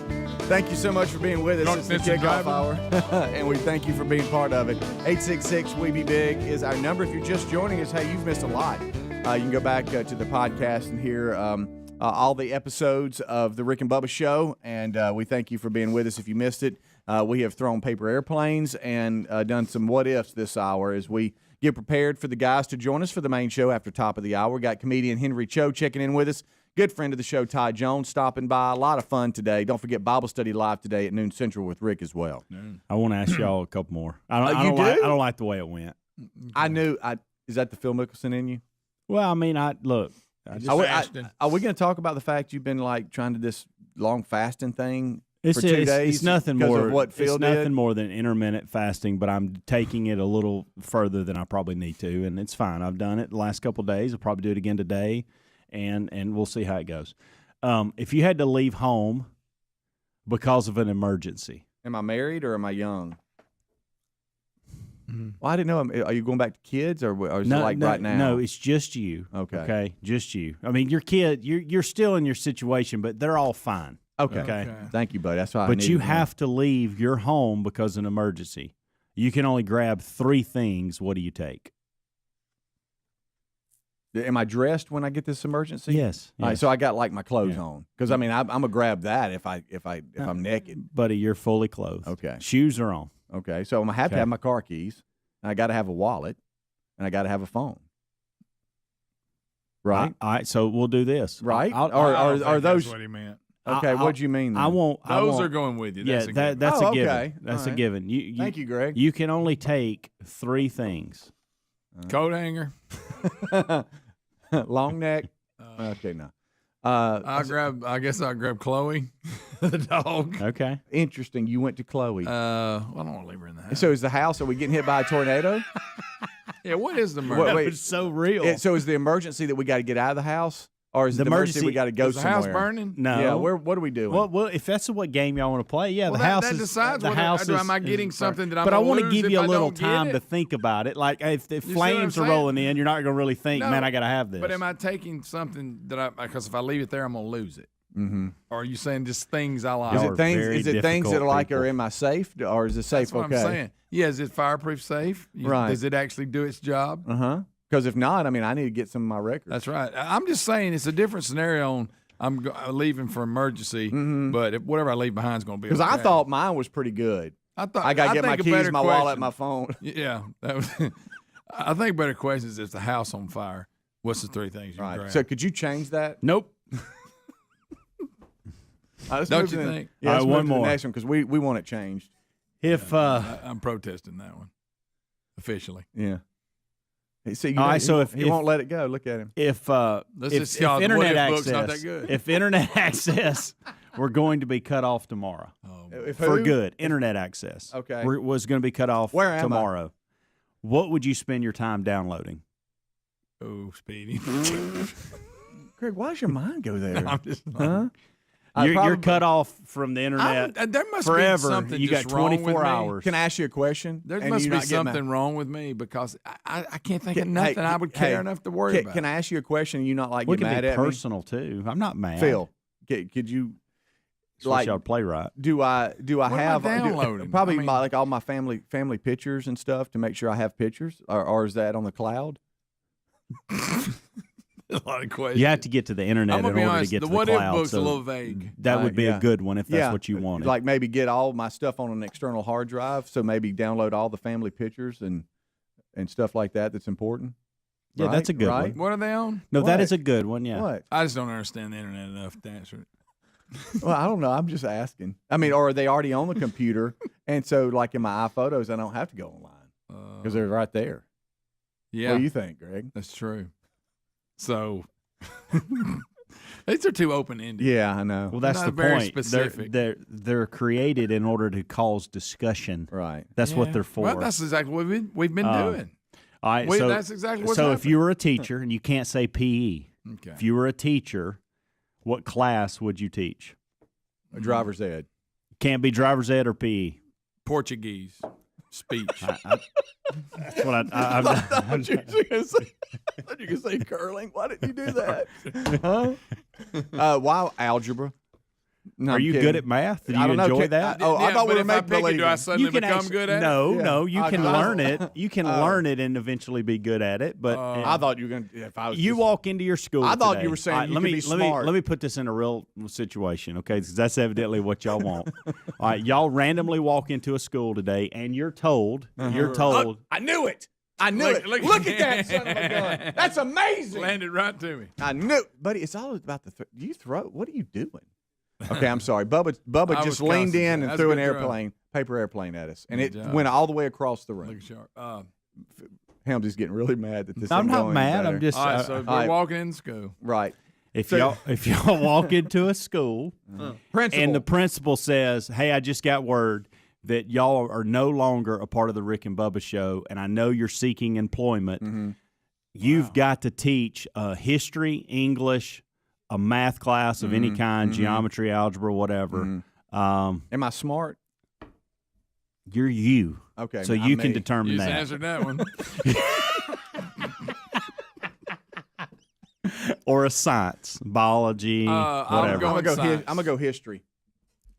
Thank you so much for being with us. Drunk It's the Vincent kickoff driving. hour, and we thank you for being part of it. 866-WE-BE-BIG is our number. If you're just joining us, hey, you've missed a lot. You can go back to the podcast and hear all the episodes of the Rick and Bubba Show, and we thank you for being with us. If you missed it, we have thrown paper airplanes and done some what-ifs this hour as we get prepared for the guys to join us for the main show after top of the hour. We got comedian Henry Cho checking in with us. Good friend of the show, Todd Jones, stopping by. A lot of fun today. Don't forget Bible study live today at noon Central with Rick as well. I want to ask y'all a couple more. I don't like the way it went. I knew. Is that the Phil Mickelson in you? Well, I mean, Are we going to talk about the fact you've been like trying to this long fasting thing for 2 days? It's nothing because more. Of what Phil it's did? nothing more than intermittent fasting, but I'm taking it a little further than I probably need to, and it's fine. I've done it the last couple of days. I'll probably do it again today, and we'll see how it goes. If you had to leave home because of an emergency, Am I married or am I young? Well, I didn't know. Are you going back to kids or is it like right now? No, it's just you. Okay. Okay, just you. I mean, your kid, you're still in your situation, but they're all fine. Okay. Okay. Thank you, buddy. That's why I But needed you to know. have to leave your home because of an emergency. You can only grab 3 things. What do you take? Am I dressed when I get this emergency? Yes. All right, yes. so I got like my clothes Yeah. on because I mean I'm gonna grab that if I'm naked. Buddy, you're fully clothed. Okay. Shoes are on. Okay, so I'm gonna have to Okay. have my car keys, and I got to have a wallet, and I got to have a phone. Right. All right, so we'll do this. Right? I'll- Or I don't think are those That's what he meant. okay? I'll- What'd you mean? Then? I won't. Those are going with you. That's a given. that's Oh, a given. okay. That's All a right. given. You, Thank you, Greg. You can only take 3 things. Coat hanger. Long neck. Okay, no. I guess I'll grab Chloe, the dog. Okay. Interesting. You went to Chloe. I don't want to leave her in the house. So is the house? Are we getting hit by a tornado? Yeah, what is the Wait, murder? wait. It's so real. So is the emergency that we got to get out of the house, or is The the emergency we emergency- got to go Is the somewhere? house burning? no. Yeah. What are we doing? Well, if that's what game y'all want to play, yeah, Well, the house that is. decides the whether house am I is- getting is- something that I'm But I gonna want to lose give if you a I little don't get time it? to think about it. Like if see what I'm flames are saying? rolling in, you're not going to really think, No, man, I got to have this. But am I taking something that because if I leave it there, I'm gonna lose it? Mm-hmm. Or are you saying just things I like? Is Y'all it are things? very Is it things that difficult are like people. are in my safe, or is the safe That's what okay? I'm saying. Yeah, is it fireproof safe? Right. Does it actually do its job? Because if not, I mean, I need to get some of my records. That's right. I'm just saying it's a different scenario on I'm leaving for emergency, but whatever I leave behind is going to be Because okay. I thought mine was pretty good. I thought I got to get my think a keys, better my wallet, question- my phone. Yeah, that was. I think better question is if the house on fire. What's the 3 things you Right. grab? So could you change that? Nope. Let's Don't move you to the- think? Yeah, All let's right, move one to the more. next one because we want it changed. If I'm protesting that one officially. Yeah. Hey, see, All right, so if- he won't let it go, look at him. if Let's if, just if y'all, the internet what if book's access, not that good. if internet access were going to be cut off tomorrow If for who? good, internet access, Okay. was going to be cut off Where am I? tomorrow. What would you spend your time downloading? Oh, Speedy. Greg, why does your mind go there? I'm just. Huh? You're cut off from the internet There must forever. be something You got just wrong with 24 me. hours. Can I ask you a question? There And must you be not get mad? something wrong with me because I can't think of Hey, nothing I would care hey, enough to worry about. Can I ask you a question and you not like We get can mad be at me? personal too. I'm not mad. Phil, could you Just wish like y'all play right. do I am I have downloading? probably I mean- like all my family pictures and stuff to make sure I have pictures or is that on the cloud? a lot of questions. You have to get to the internet I'm in gonna be order honest. to get The to the what if cloud. book's so a little vague. that would be yeah. a good one if that's Yeah, what you wanted. Like maybe get all my stuff on an external hard drive, so maybe download all the family pictures and stuff like that that's important. Yeah, that's a good right? one. What are they on? No, What? that is a good one. Yeah. What? I just don't understand the internet enough to answer it. Well, I don't know. I'm just asking. I mean, or are they already on the computer? And so, like in my iPhotos, I don't have to go online because they're right there. Yeah, What do you think, Greg? that's true. So these are too open ended. Yeah, I know. Well, that's Not the very point. specific. They're created in order to cause discussion. Right. That's what they're for. Well, that's exactly what we've been doing. All right. That's exactly what's so if happening. you were a teacher and you can't say PE, Okay. if you were a teacher, what class would you teach? A driver's ed. Can't be driver's ed or PE. Portuguese. speech. That's what I thought you were going to say curling. Why didn't you do that? Huh? Why algebra? No, Are I'm you kidding. good at math? Do you I don't know. enjoy that? I thought we but were if I making pick it, believe. do I suddenly become actually- good at it? no, Yeah. no. You can I- learn it. You can learn it and eventually be good at it. But I thought you were going to. If I was you just- walk into your school. I thought today. you were saying All right, you let could me, be let smart. Me, let me put this in a real situation, okay? Because that's evidently what y'all want. All right, y'all randomly walk into a school today, and you're told, I knew it. I knew it. Look at that son of a gun. That's amazing. Landed right to me. I knew, buddy. It's all about the. Do you throw? What are you doing? Okay, I'm sorry. Bubba I just was leaned in concentrating. and That's threw a an good throw. paper airplane at us, and it Good job. went all the way across the Look room. at sharp. Helmsy's getting really mad that this. I'm ain't not going mad. better. I'm just All right, so all we're right. walking in school. right. if y'all walk into a school Principal. and the principal says, "Hey, I just got word that y'all are no longer a part of the Rick and Bubba show, and I know you're seeking employment. You've got to teach history, English, a math class of any kind, geometry, algebra, whatever. Am I smart? You're you, Okay. so I'm you can me. determine You just that. answered that one. Or a science, biology, I'm whatever. I'm going gonna go. science. I'm gonna go history.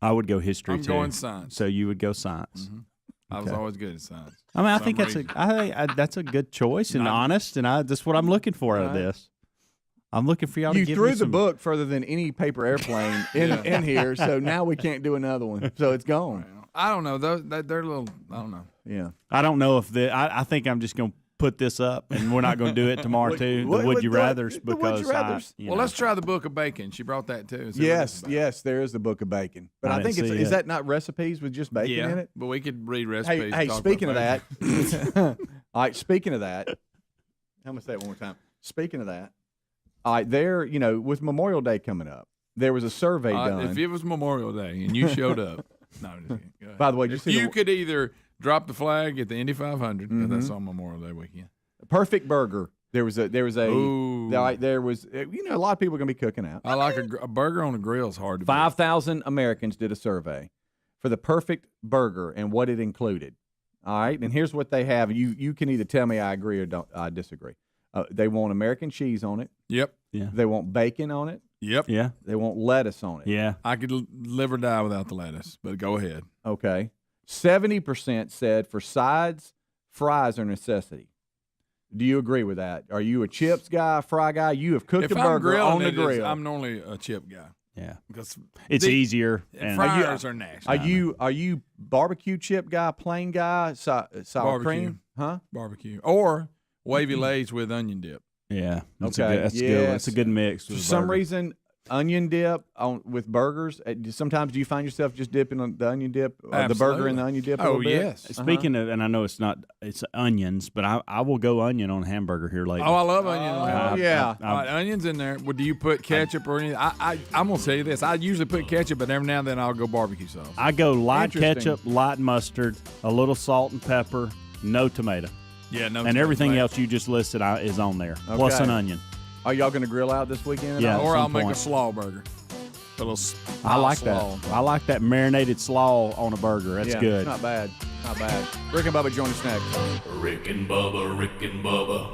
I would go history I'm too. going science. So you would go science. I was always good at science. I mean, I Some think reason. that's a good choice and Not- honest, and that's what I'm looking for out of this. I'm looking for y'all to You give threw me the some, book further than any paper airplane in here, so now we can't do another one. So it's gone. I don't know. They're a little. I don't know. Yeah. I don't know if I think I'm just going to put this up, and we're not going to do it tomorrow too. what- The would you what- rather's the would because you rathers? Well, let's try the Book of Bacon. She brought that too. See what Yes, it's about. yes, there is the book of bacon, but I I, think didn't it's see is it. that not recipes with just bacon Yeah, in it? but we could read recipes. Hey, and hey, talk speaking of about that, bacon. all right. Speaking of that, I'm gonna say it one more time. Speaking of that, all right, there, with Memorial Day coming up, there was a survey done. If it was Memorial Day and you showed up, no, I'm just kidding. Go ahead. By the way, did you if see you the- could either drop the flag at the Indy 500, 'cause that's on Memorial Day weekend. Perfect burger. There was a Ooh. there was a lot of people are gonna be cooking out. I like a burger on a grill is hard to beat. 5,000 Americans did a survey for the perfect burger and what it included. All right, and here's what they have. You can either tell me I agree or I disagree. They want American cheese on it. Yep. They want bacon on it. Yep. Yeah, They want lettuce on it. yeah. I could live or die without the lettuce, but go ahead. Okay. 70% said for sides, fries are necessity. Do you agree with that? Are you a chips guy, fry guy? You have cooked If a I'm burger grilling on the it, it's- grill. I'm normally a chip guy Yeah, because it's easier. And fryers are nasty. Are you barbecue chip guy, plain guy, sour Barbecue. cream? Huh? Barbecue or wavy lays with onion dip. yeah, that's Okay, that's good. yes. That's a good mix. For with a some burger. reason, onion dip with burgers. Sometimes do you find yourself just dipping on the onion dip, the burger in the onion dip? A Oh, little bit? yes. Speaking of, and I know it's onions, but I will go onion on a hamburger here later. Oh, I love onion. Oh, yeah. All right, onions in there. Well, do you put ketchup or anything? I'm gonna tell you this. I usually put ketchup, but every now and then I'll go barbecue sauce. I go light Interesting. ketchup, light mustard, a little salt and pepper, no tomato, Yeah, no. and everything else you just listed is on there, plus Okay. an onion. Are y'all going to grill out this weekend? at Yeah. all? Or at I'll some make a point. slaw burger. A little. I like slaw. that. I like that marinated slaw on a burger. That's Yeah, good. It's not bad. Not bad. Rick and Bubba join us next. Rick and Bubba, Rick and Bubba.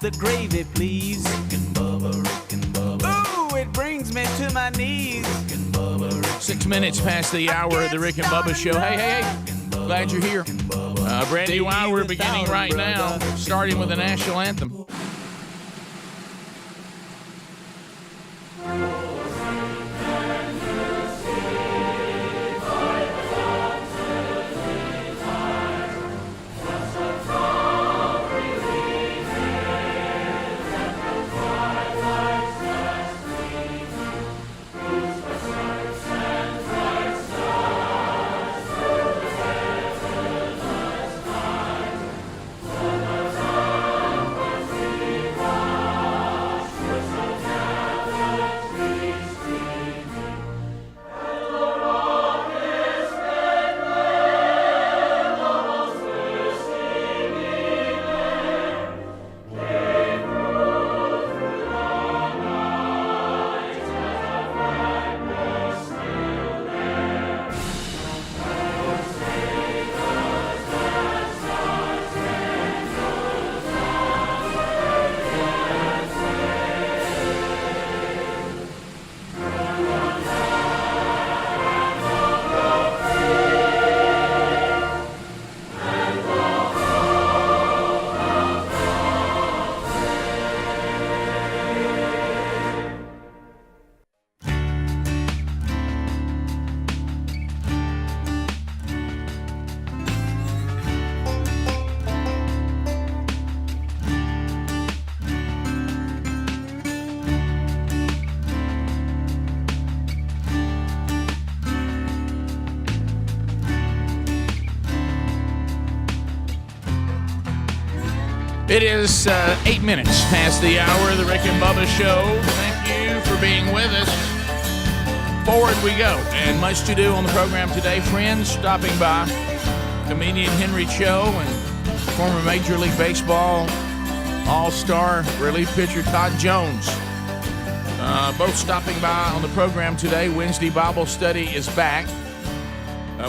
the gravy, please. Rick and Bubba, Rick and Bubba. Ooh, it brings me to my knees. Rick and Bubba, Rick 6 minutes past the hour of the Rick and Bubba Show. Hey. Glad you're here. Brand new hour beginning right now, starting with the national anthem. It is 8 minutes past the hour of the Rick and Bubba Show. Thank you for being with us. Forward we go. And much to do on the program today. Friends stopping by. Comedian Henry Cho and former Major League Baseball All-Star relief pitcher Todd Jones. Both stopping by on the program today. Wednesday Bible study is back.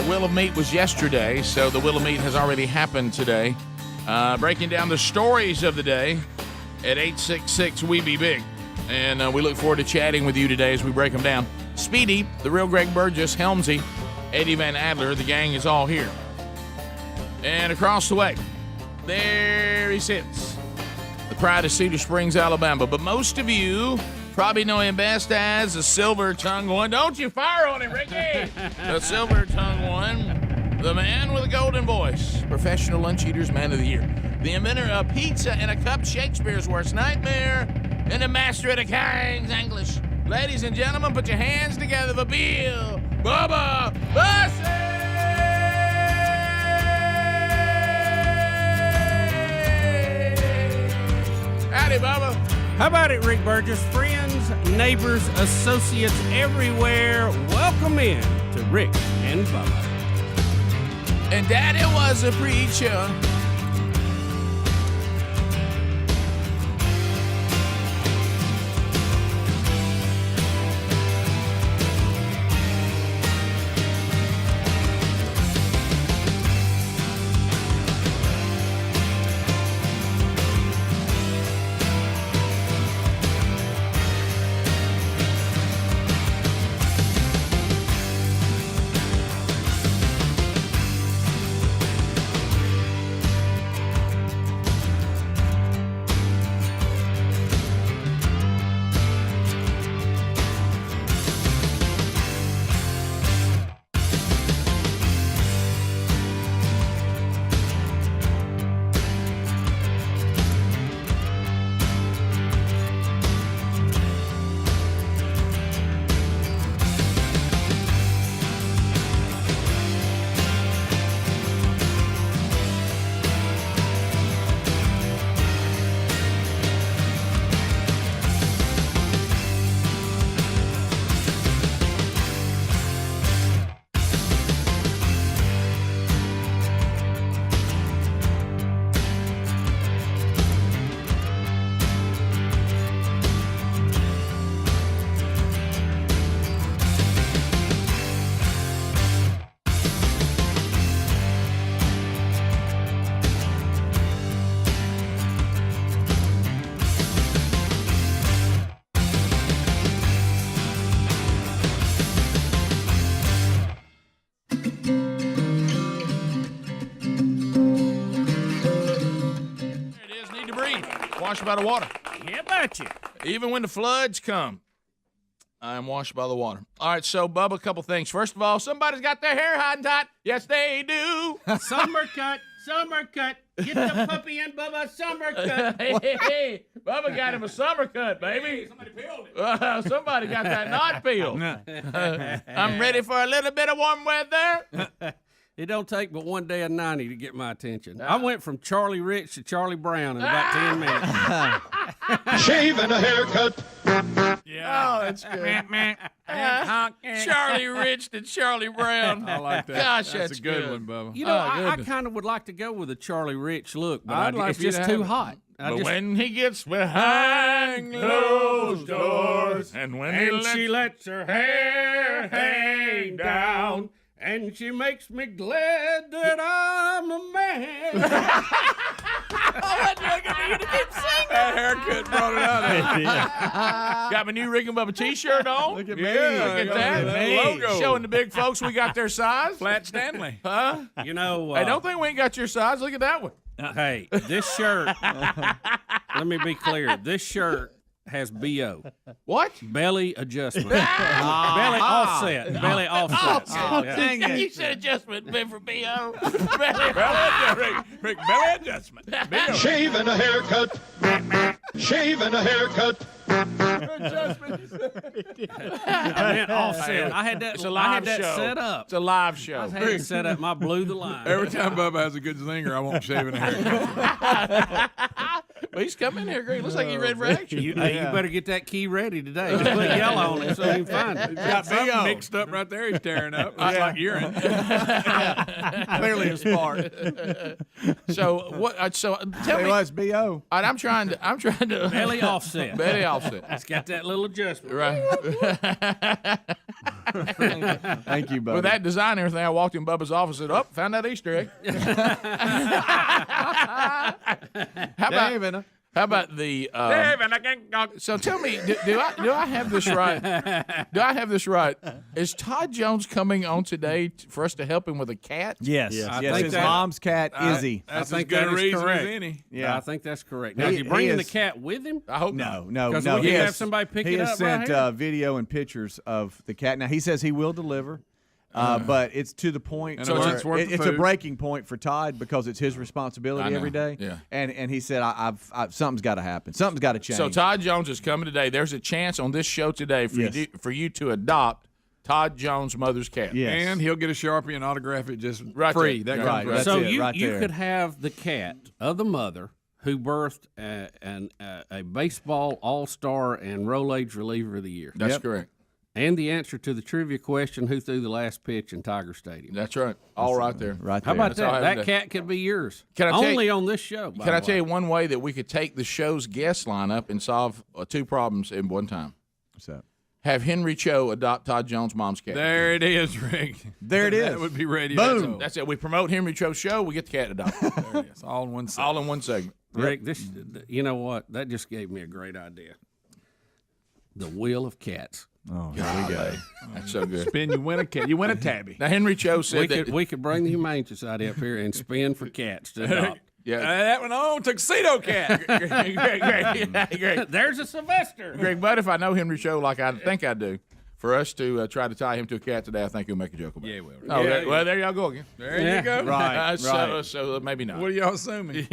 Will of Meat was yesterday, so the Will of Meat has already happened today. Breaking down the stories of the day at 866 We Be Big. And we look forward to chatting with you today as we break them down. Speedy, the real Greg Burgess, Helmsy, Eddie Van Adler, the gang is all here. And across the way, there he sits, the pride of Cedar Springs, Alabama. But most of you probably know him best as the silver-tongued one. Don't you fire on him, Ricky! The silver-tongued one. The man with a golden voice, professional lunch eaters, man of the year, the inventor of pizza and a cup, Shakespeare's worst nightmare, and the master of the King's English. Ladies and gentlemen, put your hands together for Bill Bubba Bussey! Howdy, Bubba. How about it, Rick Burgess? Friends, neighbors, associates everywhere, welcome in to Rick and Bubba. And Daddy was a preacher. washed by the water. Yeah, betcha. Even when the floods come, I am washed by the water. All right, so, Bubba, a couple things. First of all, somebody's got their hair hot and tight. Yes, they do. Summer cut. Get the puppy in, Bubba. Summer cut. Hey, Bubba got him a summer cut, baby. Somebody peeled it. Somebody got that not peeled. I'm ready for a little bit of warm weather. It don't take but one day of 90 to get my attention. I went from Charlie Rich to Charlie Brown in about 10 minutes. Shave and a haircut. Yeah. Oh, that's good. Charlie Rich to Charlie Brown. I like that. Gosh, that's a good one, Bubba. You know, I kind of would like to go with a Charlie Rich look, but like it's you to just have too it. hot. But when he gets behind closed doors, and when she lets her hair hang down, and she makes me glad that I'm a man. That haircut brought it out. Got my new Rick and Bubba T-shirt on. Look at me. Look at that. Logo. Showing the big folks we got their size. Flat Stanley. Huh? You know, Hey, don't think we ain't got your size. Look at that one. hey, this shirt, let me be clear. This shirt has BO. What? Belly adjustment. Belly offset. Belly offset. Oh, Yeah. dang it. You said adjustment been for B.O. Rick, belly adjustment. Shave and a haircut. Shave and a haircut. I meant offset. I had that. It's a I had live that show. set up. It's a live show. I had it set up. I blew the line. Every time Bubba has a good zinger, I won't shave and a haircut. Well, he's coming here, Greg. Looks like he's ready for action. You better get that key ready today. Just put yellow on it so you can find it. Got something mixed up right there. He's tearing up. It's like urine. Clearly a spark. So what? So tell me. It's B.O. All right, I'm trying to Belly offset. belly offset. It's got that little adjustment. Right. Thank you, Bubba. With that design and everything, I walked in Bubba's office and said, "Oh, found that Easter egg." How about the? So tell me, do I have this right? Do I have this right? Is Todd Jones coming on today for us to help him with a cat? Yes. Yes, think his that- mom's cat, Izzy. That's I think as good that a is reason correct. as any. Yeah, I think that's correct. Now, He- is he bringing he the is- cat with him? I hope No. Because no. we can he have has- somebody pick he it has up sent right here. video and pictures of the cat. Now he says he will deliver, but it's to the point. And where it's worth the it's a food. breaking point for Todd because it's his responsibility I know, every day. yeah. And he said, "I've something's got to happen. Something's got to change." So Todd Jones is coming today. There's a chance on this show today for Yes. for you to adopt Todd Jones' mother's cat. Yes. And he'll get a Sharpie and autograph it just Right free. there. That Right. comes right. That's So it, you right there. could have the cat of the mother who birthed a baseball all-star and roll-age reliever of the year. That's correct. And the answer to the trivia question, who threw the last pitch in Tiger Stadium. That's right. All right there. right How there. about That's all I that? have That today. cat could be yours. Can I tell you- Only on this show. Can I tell you one way that we could take the show's guest lineup and solve two problems in one time? What's that? Have Henry Cho adopt Todd Jones' mom's cat. There it is, Rick. There it is. That would be radio. Boom. That's it. We promote Henry Cho's show. We get the cat adopted. There it is. All in one All in one segment. Rick, this, you know what? That just gave me a great idea. The Wheel of Cats. Oh, here we go. That's so good. Spin, you win a cat. You win a tabby. Now Henry Cho said that. We could bring the Humane Society up here and spin for cats to adopt. Yeah. That one on tuxedo cat. Greg, There's a Sylvester. Greg, but if I know Henry Cho like I think I do, for us to try to tie him to a cat today, I think he'll make a joke about it. Yeah, well, Oh, yeah, well, there y'all go again. there Yeah. you go. Right. So maybe not. What are y'all assuming?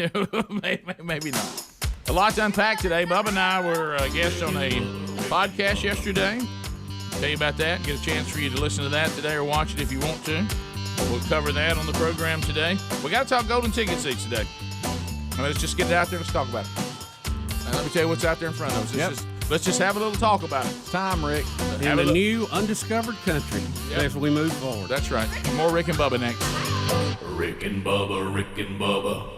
Maybe not. A lot to unpack today. Bubba and I were guests on a podcast yesterday. Tell you about that. Get a chance for you to listen to that today or watch it if you want to. We'll cover that on the program today. We got to talk golden ticket seats today. Let's just get it out there. Let's talk about it. And let me tell you what's out there in front of us. Let's just have a little talk about it. Time, Rick. In the new undiscovered country as we move forward. That's right. More Rick and Bubba next. Rick and Bubba, Rick and Bubba.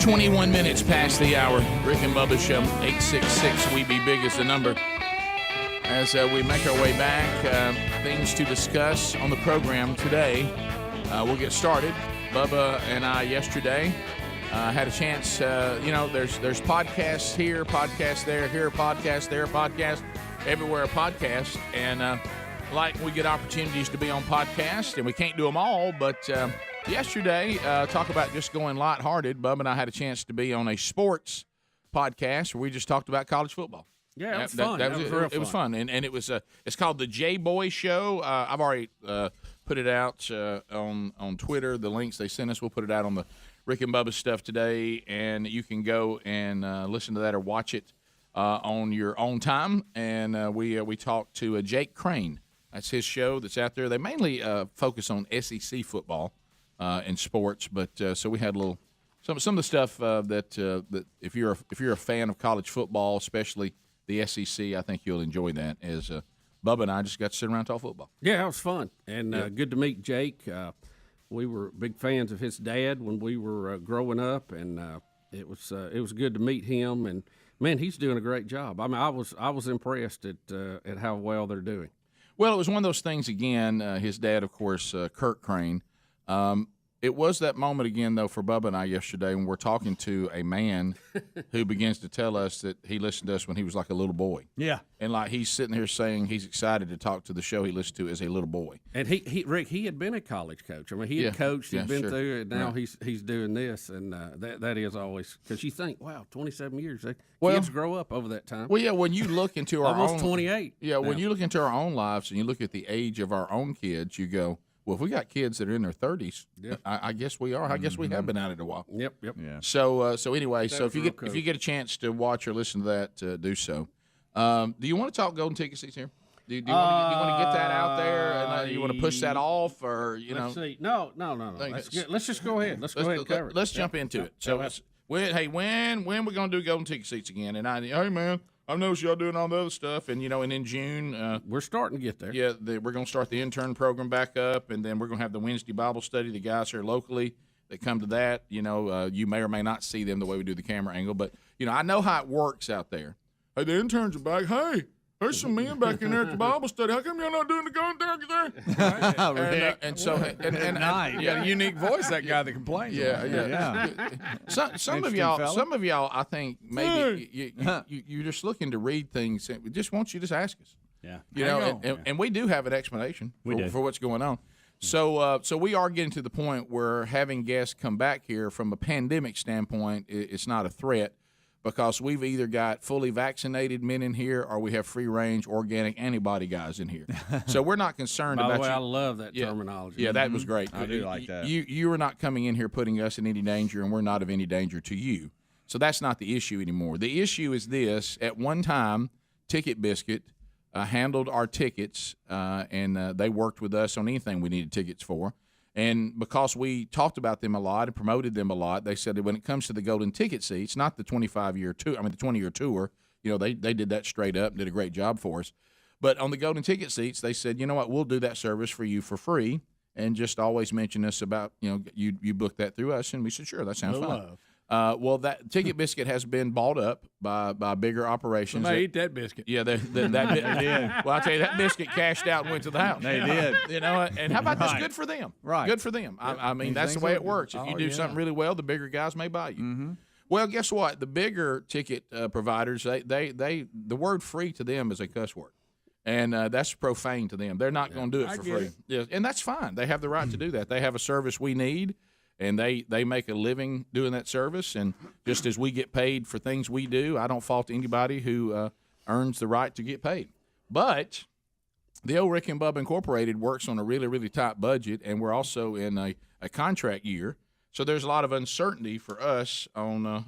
21 minutes past the hour. Rick and Bubba Show, 866 We Be Big is the number. As we make our way back, things to discuss on the program today. We'll get started. Bubba and I yesterday had a chance, there's podcasts here, podcasts there, here, podcast, there, podcast, everywhere a podcast. And like we get opportunities to be on podcasts, and we can't do them all, but yesterday, talk about just going lighthearted. Bubba and I had a chance to be on a sports podcast where we just talked about college football. Yeah, it was fun. It was fun, and it was it's called the J Boy Show. I've already put it out on Twitter. The links they sent us, we'll put it out on the Rick and Bubba stuff today, and you can go and listen to that or watch it on your own time. And we talked to Jake Crane. That's his show that's out there. They mainly focus on SEC football and sports, but so we had a little some of the stuff that if you're a fan of college football, especially the SEC, I think you'll enjoy that. As Bubba and I just got to sit around and talk football. Yeah, it was fun, and good to meet Jake. We were big fans of his dad when we were growing up, and it was good to meet him. And man, he's doing a great job. I mean, I was impressed at how well they're doing. Well, it was one of those things again. His dad, of course, Kurt Crane. It was that moment again, though, for Bubba and I yesterday when we're talking to a man who begins to tell us that he listened to us when he was like a little boy. Yeah. And like he's sitting here saying he's excited to talk to the show he listened to as a little boy. And Rick, he had been a college coach. I mean, he had coached, he'd been through it, and now he's doing this, and that is always because you think, wow, 27 years. Kids grow up over that time. Well, yeah, when you look into our almost 28. Yeah, when you look into our own lives and you look at the age of our own kids, you go, well, if we got kids that are in their 30s, I guess we are. I guess we have been at it a while. Yep. Yeah. So anyway, so if you get a chance to watch or listen to that, do so. Do you want to talk golden ticket seats here? Do you want to get that out there, and you want to push that off, or Let's see. No. Let's just go ahead. Let's go ahead and cover it. Let's jump into it. So, when we gonna do golden ticket seats again? And hey man, I noticed y'all doing all the other stuff, and and in June we're starting to get there. Yeah, we're gonna start the intern program back up, and then we're gonna have the Wednesday Bible study. The guys here locally that come to that, you may or may not see them the way we do the camera angle, but I know how it works out there. Hey, the interns are back. Hey, there's some men back in there at the Bible study. How come y'all not doing the golden ticket there? And nice. You got a unique voice, that guy that complains. Yeah. Some of y'all, I think maybe you're just looking to read things. We just want you to ask us. Yeah. And we do have an explanation for what's going on. So we are getting to the point where having guests come back here from a pandemic standpoint, it's not a threat. Because we've either got fully vaccinated men in here or we have free-range organic antibody guys in here. So we're not concerned about By the way, I love that terminology. Yeah, that was great. I do like that. You are not coming in here putting us in any danger, and we're not of any danger to you. So that's not the issue anymore. The issue is this. At one time, Ticket Biscuit handled our tickets, and they worked with us on anything we needed tickets for. And because we talked about them a lot and promoted them a lot, they said that when it comes to the golden ticket seats, not the 25-year tour, the 20-year tour, they did that straight up and did a great job for us. But on the golden ticket seats, they said, you know what, we'll do that service for you for free, and just always mention us about, you booked that through us. And we said, sure, that sounds fine. Well, that Ticket Biscuit has been bought up by bigger operations. Somebody eat that biscuit. Yeah, they did. Well, I'll tell you, that biscuit cashed out and went to the house. They did. And how about this? Good for them. Right. Good for them. I mean, that's the way it works. If you do something really well, the bigger guys may buy you. Mm-hmm. Well, guess what? The bigger ticket providers, the word free to them is a cuss word. And that's profane to them. They're not going to do it for free. Yeah, and that's fine. They have the right to do that. They have a service we need. And they make a living doing that service. And just as we get paid for things we do, I don't fault anybody who earns the right to get paid. But the old Rick and Bubba Incorporated works on a really, really tight budget, and we're also in a contract year. So there's a lot of uncertainty for us on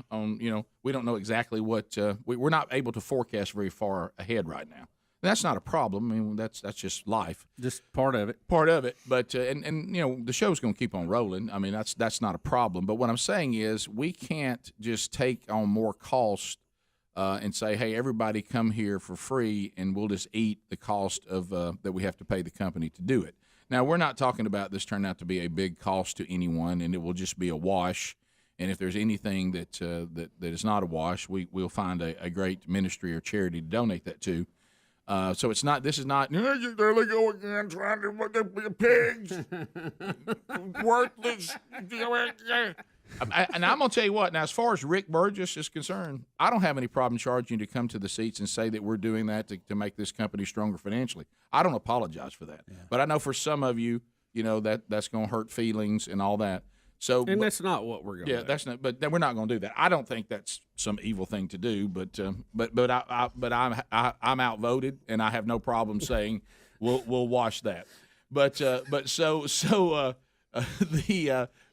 we don't know exactly what we're not able to forecast very far ahead right now. That's not a problem. I mean, that's just life. Just part of it. Part of it. But and the show's going to keep on rolling. I mean, that's not a problem. But what I'm saying is we can't just take on more cost and say, hey, everybody come here for free, and we'll just eat the cost of that we have to pay the company to do it. Now, we're not talking about this turning out to be a big cost to anyone, and it will just be a wash. And if there's anything that is not a wash, we'll find a great ministry or charity to donate that to. So it's not. This is not. There they go again, trying to be pigs, worthless. And I'm gonna tell you what. Now, as far as Rick Burgess is concerned, I don't have any problem charging you to come to the seats and say that we're doing that to make this company stronger financially. I don't apologize for that. Yeah. But I know for some of you, that's going to hurt feelings and all that. So, that's not what we're going to do. Yeah, that's not. But we're not going to do that. I don't think that's some evil thing to do. But I'm outvoted, and I have no problem saying we'll wash that.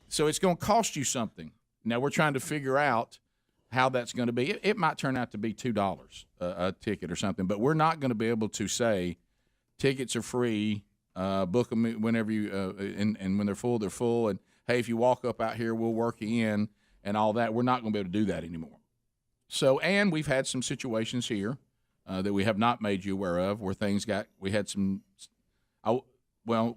So it's going to cost you something. Now we're trying to figure out how that's going to be. It might turn out to be $2 a ticket or something, but we're not going to be able to say tickets are free. Book them whenever you and when they're full, they're full. And hey, if you walk up out here, we'll work you in and all that. We're not going to be able to do that anymore. So, and we've had some situations here that we have not made you aware of where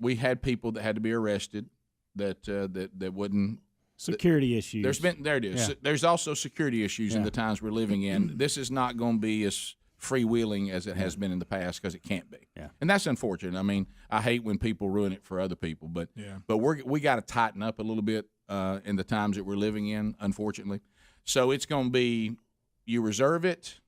we had people that had to be arrested that wouldn't. Security issues. There it is. Yeah. There's also security issues in the times we're living in. This is not going to be as freewheeling as it has been in the past because it can't be. Yeah. And that's unfortunate. I mean, I hate when people ruin it for other people, but we got to tighten up a little bit in the times that we're living in, unfortunately. So it's going to be, you reserve it.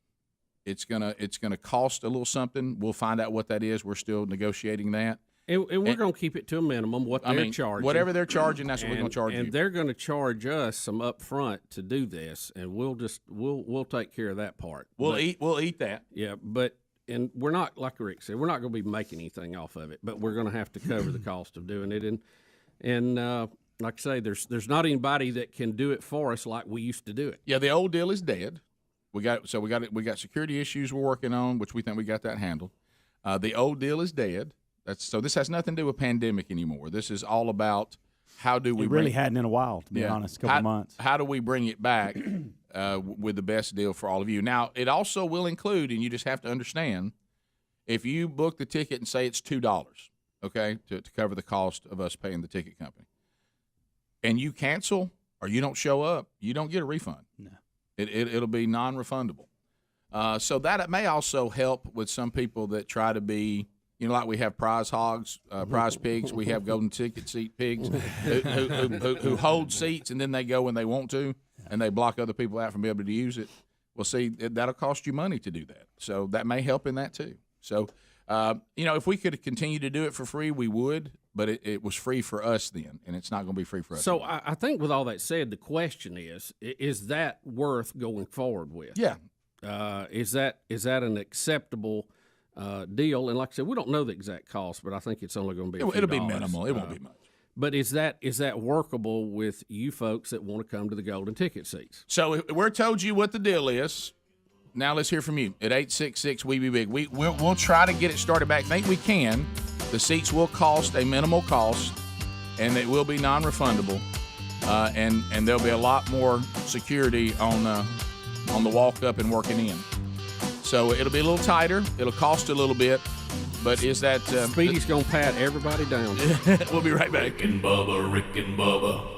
It's gonna cost a little something. We'll find out what that is. We're still negotiating that. And we're going to keep it to a minimum, they're charging. Whatever they're charging, that's what we're going to charge you. And they're going to charge us some upfront to do this, and we'll take care of that part. We'll eat that. Yeah, and we're not, like Rick said, we're not going to be making anything off of it, but we're going to have to cover the cost of doing it. And like I say, there's not anybody that can do it for us like we used to do it. Yeah, the old deal is dead. We got security issues we're working on, which we think we got that handled. The old deal is dead. So this has nothing to do with pandemic anymore. This is all about how do we hadn't in a while, to be honest, a couple months. How do we bring it back with the best deal for all of you? Now, it also will include, and you just have to understand, if you book the ticket and say it's $2, okay, to cover the cost of us paying the ticket company, and you cancel or you don't show up, you don't get a refund. No. It'll be non-refundable. So that may also help with some people that try to be, like we have prize hogs, prize pigs. We have golden ticket seat pigs who hold seats and then they go when they want to, and they block other people out from being able to use it. Well, see, that'll cost you money to do that. So that may help in that too. So, if we could continue to do it for free, we would. But it was free for us then, and it's not going to be free for us. So I think with all that said, the question is that worth going forward with? Yeah. Is that an acceptable deal? And like I said, we don't know the exact cost, but I think it's only going to be it'll be minimal. It won't be much. But is that workable with you folks that want to come to the golden ticket seats? So we're told you what the deal is. Now let's hear from you at 866-WE-BE-BIG. We'll try to get it started back. I think we can. The seats will cost a minimal cost, and it will be non-refundable. And there'll be a lot more security on the walk up and working in. So it'll be a little tighter. It'll cost a little bit, but is that Speedy's gonna pat everybody down? We'll be right back. Rick and Bubba.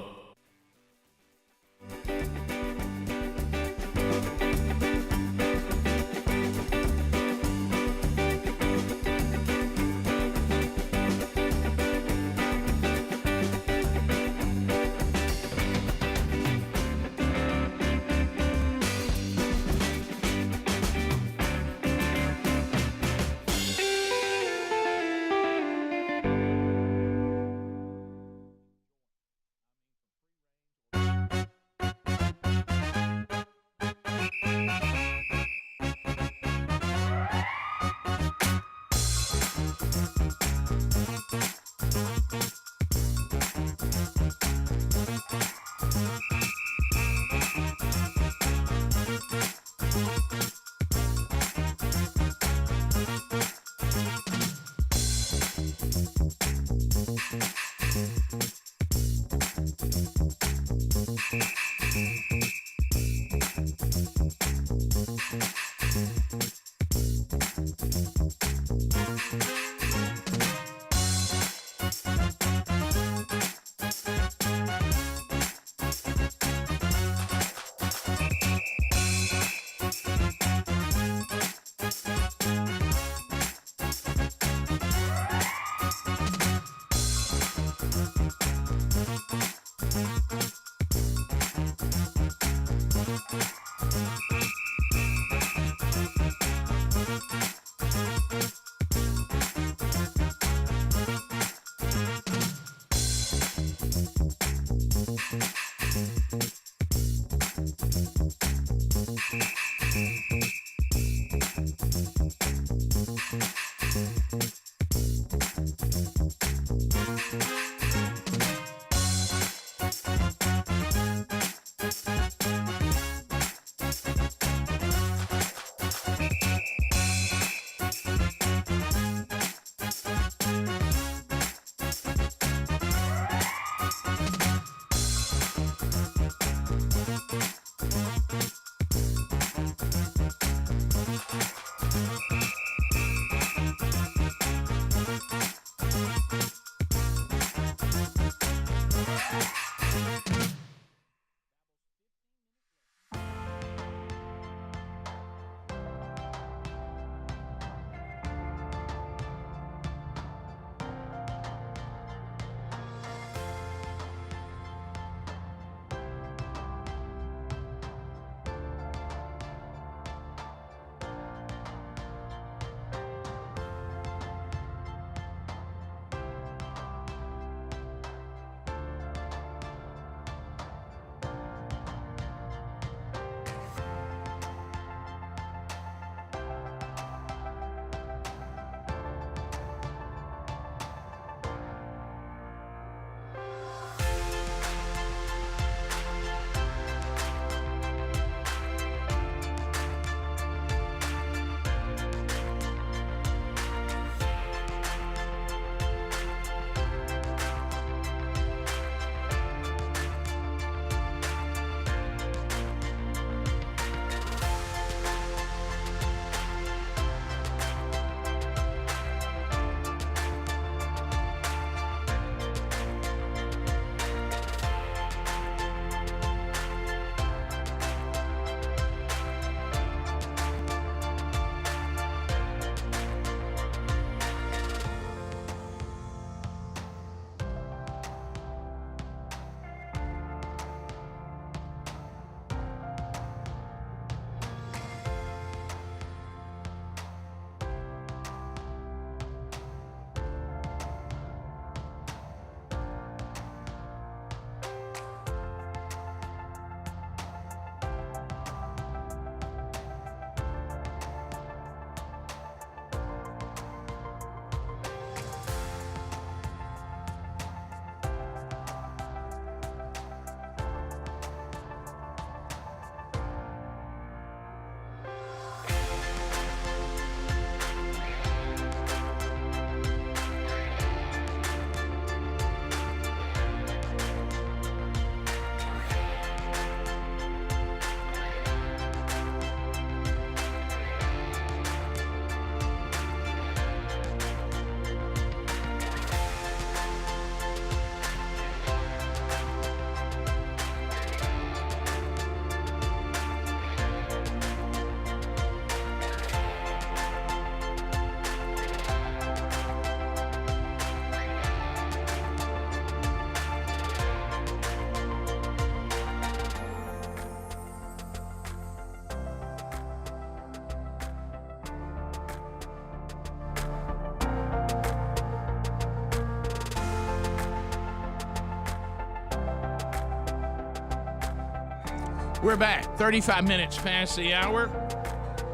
We're back. 35 minutes past the hour.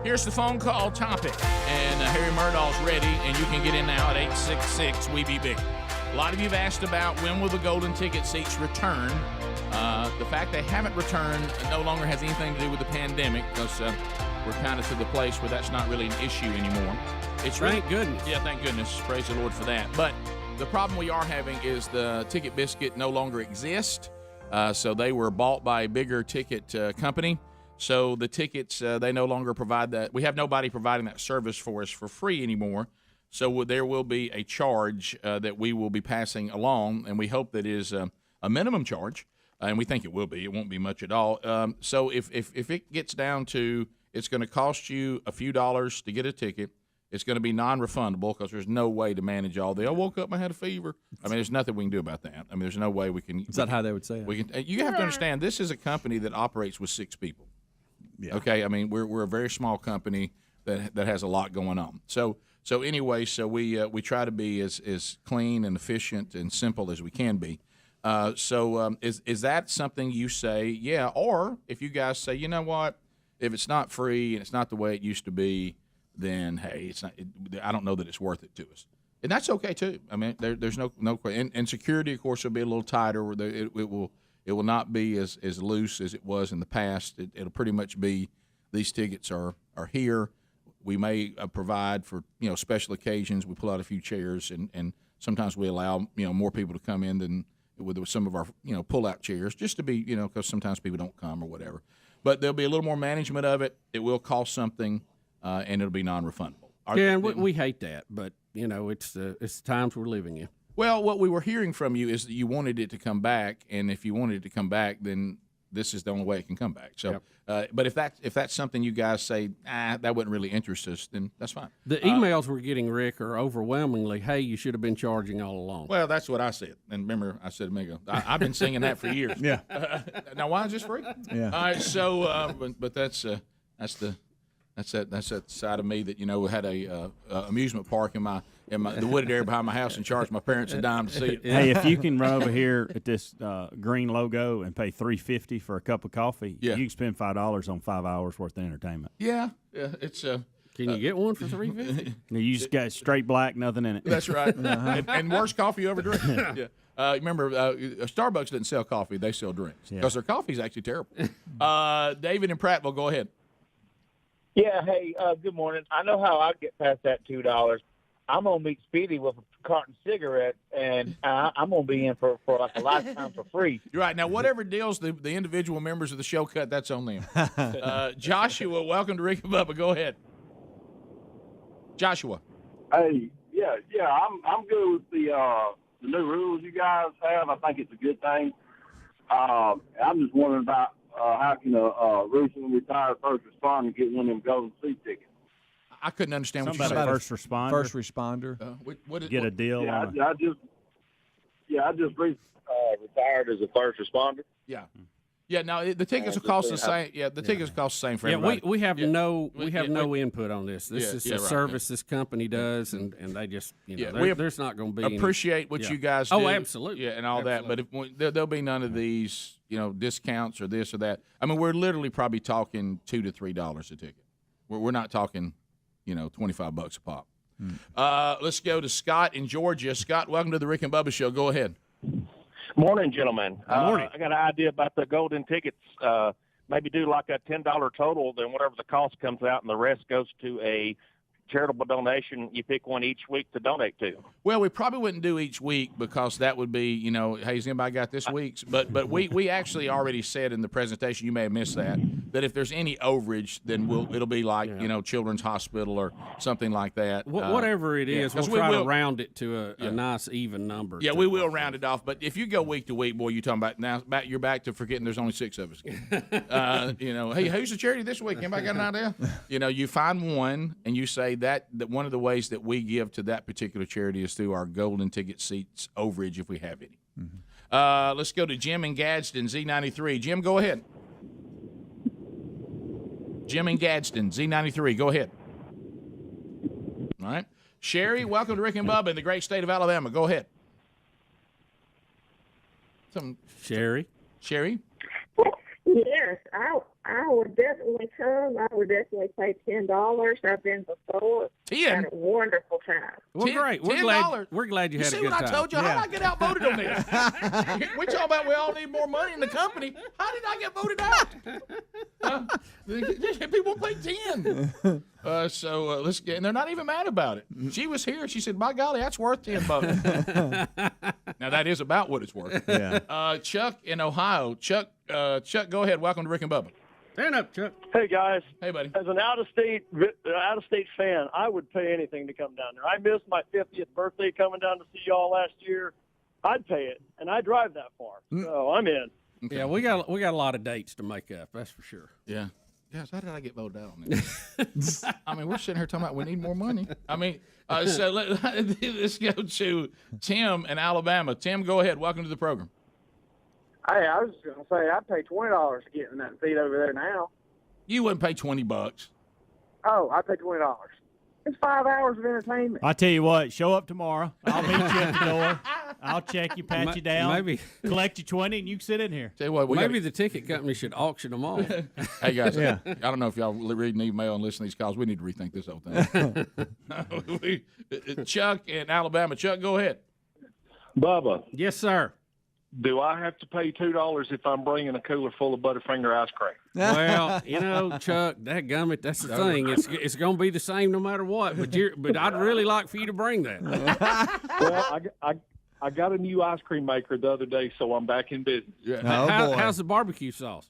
Here's the phone call topic. And Harry Murdahl's ready, and you can get in now at 866-WE-BE-BIG. A lot of you have asked about when will the golden ticket seats return. The fact they haven't returned no longer has anything to do with the pandemic, because we're kind of to the place where that's not really an issue anymore. Thank goodness. Yeah, thank goodness. Praise the Lord for that. But the problem we are having is the Ticket Biscuit no longer exists. So they were bought by a bigger ticket company. So the tickets, they no longer provide that. We have nobody providing that service for us for free anymore. So there will be a charge that we will be passing along, and we hope that is a minimum charge, and we think it will be. It won't be much at all. So if it gets down to it's going to cost you a few dollars to get a ticket, it's going to be non-refundable because there's no way to manage all the, I woke up and I had a fever. I mean, there's nothing we can do about that. I mean, there's no way we can. Is that how they would say it? We can. You have to understand, this is a company that operates with 6 people. Yeah. Okay, I mean, we're a very small company that has a lot going on. So anyway, we try to be as clean and efficient and simple as we can be. Is that something you say, yeah, or if you guys say, you know what, if it's not free and it's not the way it used to be, then hey, it's not. I don't know that it's worth it to us, and that's okay too. I mean, there's no question. And security, of course, will be a little tighter. It will not be as loose as it was in the past. It'll pretty much be these tickets are here. We may provide for special occasions. We pull out a few chairs, and sometimes we allow more people to come in than with some of our pull out chairs, just to be because sometimes people don't come or whatever. But there'll be a little more management of it. It will cost something. And it'll be non-refundable. Yeah, and we hate that, but it's the times we're living in. Well, what we were hearing from you is that you wanted it to come back, and if you wanted it to come back, then this is the only way it can come back. So, Yep. But if that's something you guys say, that wouldn't really interest us, then that's fine. The emails we're getting, Rick, are overwhelmingly, hey, you should have been charging all along. Well, that's what I said. And remember, I said a minute ago, I've been singing that for years. Yeah. Now, why is this free? Yeah. All right, so, but that's that side of me that had a amusement park in the wooded area behind my house and charged my parents a dime to see it. Hey, if you can run over here at this green logo and pay $3.50 for a cup of coffee, you can spend $5 on 5 hours worth of entertainment. Yeah, it's Can you get one for $3.50? You just got straight black, nothing in it. That's right, and worst coffee you ever drink. Yeah. Remember, Starbucks doesn't sell coffee; they sell drinks because their coffee's actually terrible. David in Prattville, go ahead. Yeah, hey, good morning. I know how I get past that $2. I'm going to meet Speedy with a carton of cigarettes, and I'm going to be in for like a lifetime for free. You're right. Now, whatever deals the individual members of the show cut, that's on them. Joshua, welcome to Rick and Bubba. Go ahead. Joshua. Hey, I'm good with the new rules you guys have. I think it's a good thing. I'm just wondering about how can a recently retired first responder get one of them golden seat tickets? I couldn't understand Something what you said. about a first responder. First responder. Get a deal Yeah, on I just retired as a first responder. Yeah. Yeah, no, the tickets will cost the same. Yeah, the tickets cost the same for everybody. we have no input on this. This is a service this company does, and they just there's not going to be appreciate what you guys do. Oh, absolutely. Yeah, and all that. But there'll be none of these discounts or this or that. I mean, we're literally probably talking $2 to $3 a ticket. We're not talking $25 a pop. Let's go to Scott in Georgia. Scott, welcome to the Rick and Bubba Show. Go ahead. Morning, gentlemen. Morning. I got an idea about the golden tickets. Maybe do like a $10 total, then whatever the cost comes out, and the rest goes to a charitable donation. You pick one each week to donate to. Well, we probably wouldn't do each week because that would be, hey, has anybody got this week's? But we actually already said in the presentation, you may have missed that if there's any overage, then it'll be like, Children's Hospital or something like that. Whatever it is, we'll try to round it to a nice even number. Yeah, we will round it off. But if you go week to week, boy, you're talking about now. You're back to forgetting there's only 6 of us. Hey, who's the charity this week? Anybody got an idea? You find one and you say that one of the ways that we give to that particular charity is through our golden ticket seats overage if we have any. Mm-hmm. Let's go to Jim in Gadsden, Z93. Jim, go ahead. Jim in Gadsden, Z93. Go ahead. All right. Sherry, welcome to Rick and Bubba in the great state of Alabama. Go ahead. Sherry? Sherry? Yes, I would definitely come. I would definitely pay $10. I've been before. 10? Had a wonderful time. Well, great. We're glad. We're glad you had a good time. See what I told you? How did I get outvoted on this? We're talking about we all need more money in the company. How did I get voted out? People pay 10. So let's get. And they're not even mad about it. She was here. She said, "My golly, that's worth $10." Now that is about what it's worth. Yeah. Chuck in Ohio. Chuck, go ahead. Welcome to Rick and Bubba. Stand up, Chuck. Hey guys. Hey, buddy. As an out-of-state fan, I would pay anything to come down there. I missed my 50th birthday coming down to see y'all last year. I'd pay it, and I drive that far, so I'm in. Okay. Yeah, we got a lot of dates to make up. That's for sure. Yeah. Guys, how did I get voted out on this? I mean, we're sitting here talking about we need more money. I mean, so let's go to Tim in Alabama. Tim, go ahead. Welcome to the program. Hey, I was just going to say, I'd pay $20 to get in that seat over there now. You wouldn't pay $20. Oh, I'd pay $20. It's 5 hours of entertainment. I tell you what, show up tomorrow. I'll meet you at the door. I'll check you, pat you down, maybe collect you 20, and you can sit in here. Tell you what, maybe the ticket company should auction them off. Hey guys, I don't know if y'all read an email and listen to these calls. We need to rethink this whole thing. Chuck in Alabama. Chuck, go ahead. Bubba. Yes, sir. Do I have to pay $2 if I'm bringing a cooler full of Butterfinger ice cream? Well, Chuck, dadgummit, that's the thing. It's going to be the same no matter what. But I'd really like for you to bring that. Well, I got a new ice cream maker the other day, so I'm back in business. Yeah. How's the barbecue sauce?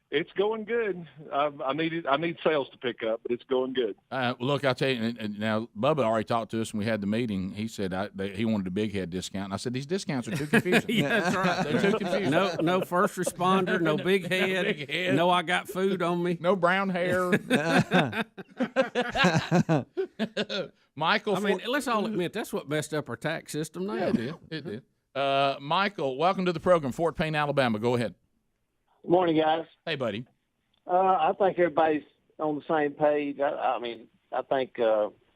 It's going good. I need sales to pick up, but it's going good. Look, I'll tell you, and now Bubba already talked to us when we had the meeting. He said he wanted a big head discount. And I said, these discounts are too confusing. Yeah, that's right. They're too confusing. No first responder, no big head, no I got food on me. No brown hair. Michael. I mean, let's all admit, that's what messed up our tax system now. Yeah, it did. Michael, welcome to the program. Fort Payne, Alabama. Go ahead. Good morning, guys. Hey, buddy. I think everybody's on the same page. I mean, I think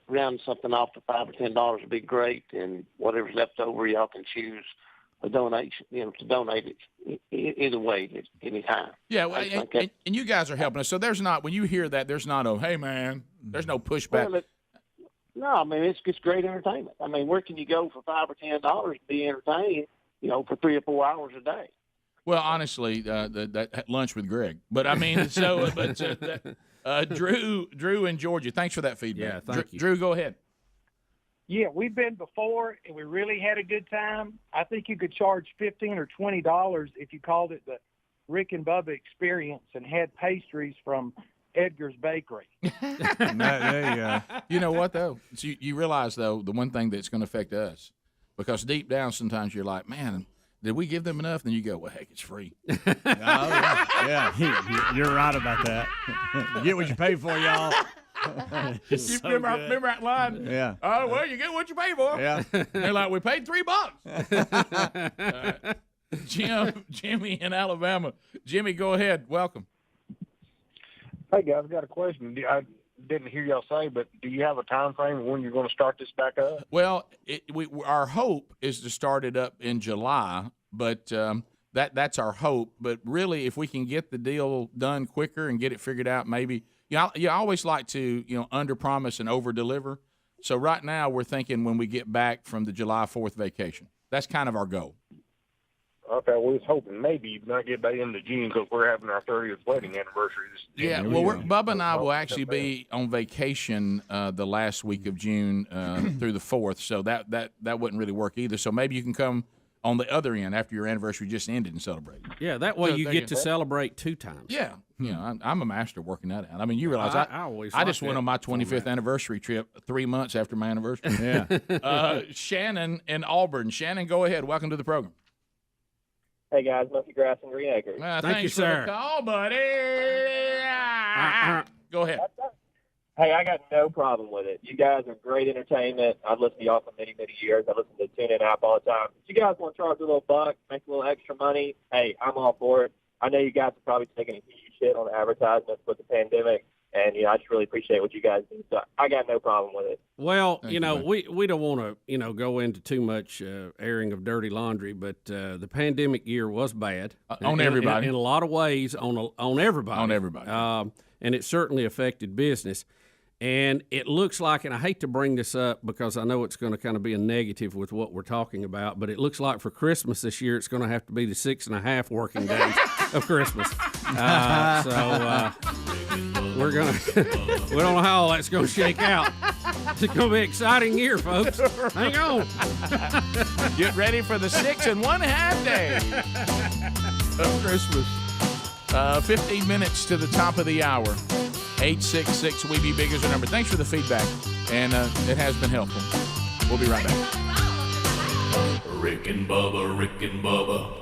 rounding something off to $5 or $10 would be great, and whatever's left over, y'all can choose a donation. To donate it either way, anytime. Yeah, well, and you guys are helping us. So there's not, when you hear that, there's not a, hey man, there's no pushback. Well, no, I mean it's great entertainment. I mean, where can you go for $5 or $10 to be entertained? For 3 or 4 hours a day. Well, honestly, that lunch with Greg. But I mean, Drew in Georgia. Thanks for that feedback. Yeah, thank you. Drew, go ahead. Yeah, we've been before, and we really had a good time. I think you could charge $15 or $20 if you called it the Rick and Bubba Experience and had pastries from Edgar's Bakery. There you go. You know what, though? So you realize, though, the one thing that's going to affect us, because deep down sometimes you're like, man, did we give them enough? Then you go, well, heck, it's free. Yeah, you're right about that. You get what you pay for, y'all. Remember that line? Yeah. Oh, well, you get what you pay for. Yeah. They're like, we paid $3. Jimmy in Alabama. Jimmy, go ahead. Welcome. Hey, guys, I got a question. I didn't hear y'all say, but do you have a time frame of when you're going to start this back up? Well, our hope is to start it up in July, but that's our hope. But really, if we can get the deal done quicker and get it figured out, maybe you always like to under promise and over deliver. So right now we're thinking when we get back from the July 4th vacation, that's kind of our goal. Okay, we was hoping maybe you might get back into June because we're having our 30th wedding anniversary. Yeah, well, Bubba and I will actually be on vacation the last week of June through the 4th, so that wouldn't really work either. So maybe you can come on the other end after your anniversary just ended and celebrate. Yeah, that way you get to celebrate 2 times. Yeah, I'm a master working that out. I mean, you realize I just went on my 25th anniversary trip 3 months after my anniversary. Yeah. Shannon in Auburn. Shannon, go ahead. Welcome to the program. Hey, guys, Muffy Grass and Green Acres. Thank you, sir. For the call, buddy. Go ahead. Hey, I got no problem with it. You guys are great entertainment. I've listened to y'all for many, many years. I listen to the TuneIn app all the time. If you guys want to charge a little buck, make a little extra money, hey, I'm all for it. I know you guys are probably taking a huge hit on advertisements with the pandemic, and I just really appreciate what you guys do. So I got no problem with it. Well, we don't want to go into too much airing of dirty laundry, but the pandemic year was bad on everybody in a lot of ways on everybody. On everybody, and it certainly affected business. And it looks like, and I hate to bring this up because I know it's going to kind of be a negative with what we're talking about, but it looks like for Christmas this year, it's going to have to be the 6.5 working days of Christmas. We're going to, we don't know how all that's going to shake out. It's going to be an exciting year, folks. Hang on. Get ready for the 6.5 day of Christmas. 15 minutes to the top of the hour. 866 We Be Big is our number. Thanks for the feedback, and it has been helpful. We'll be right back. Rick and Bubba, Rick and Bubba.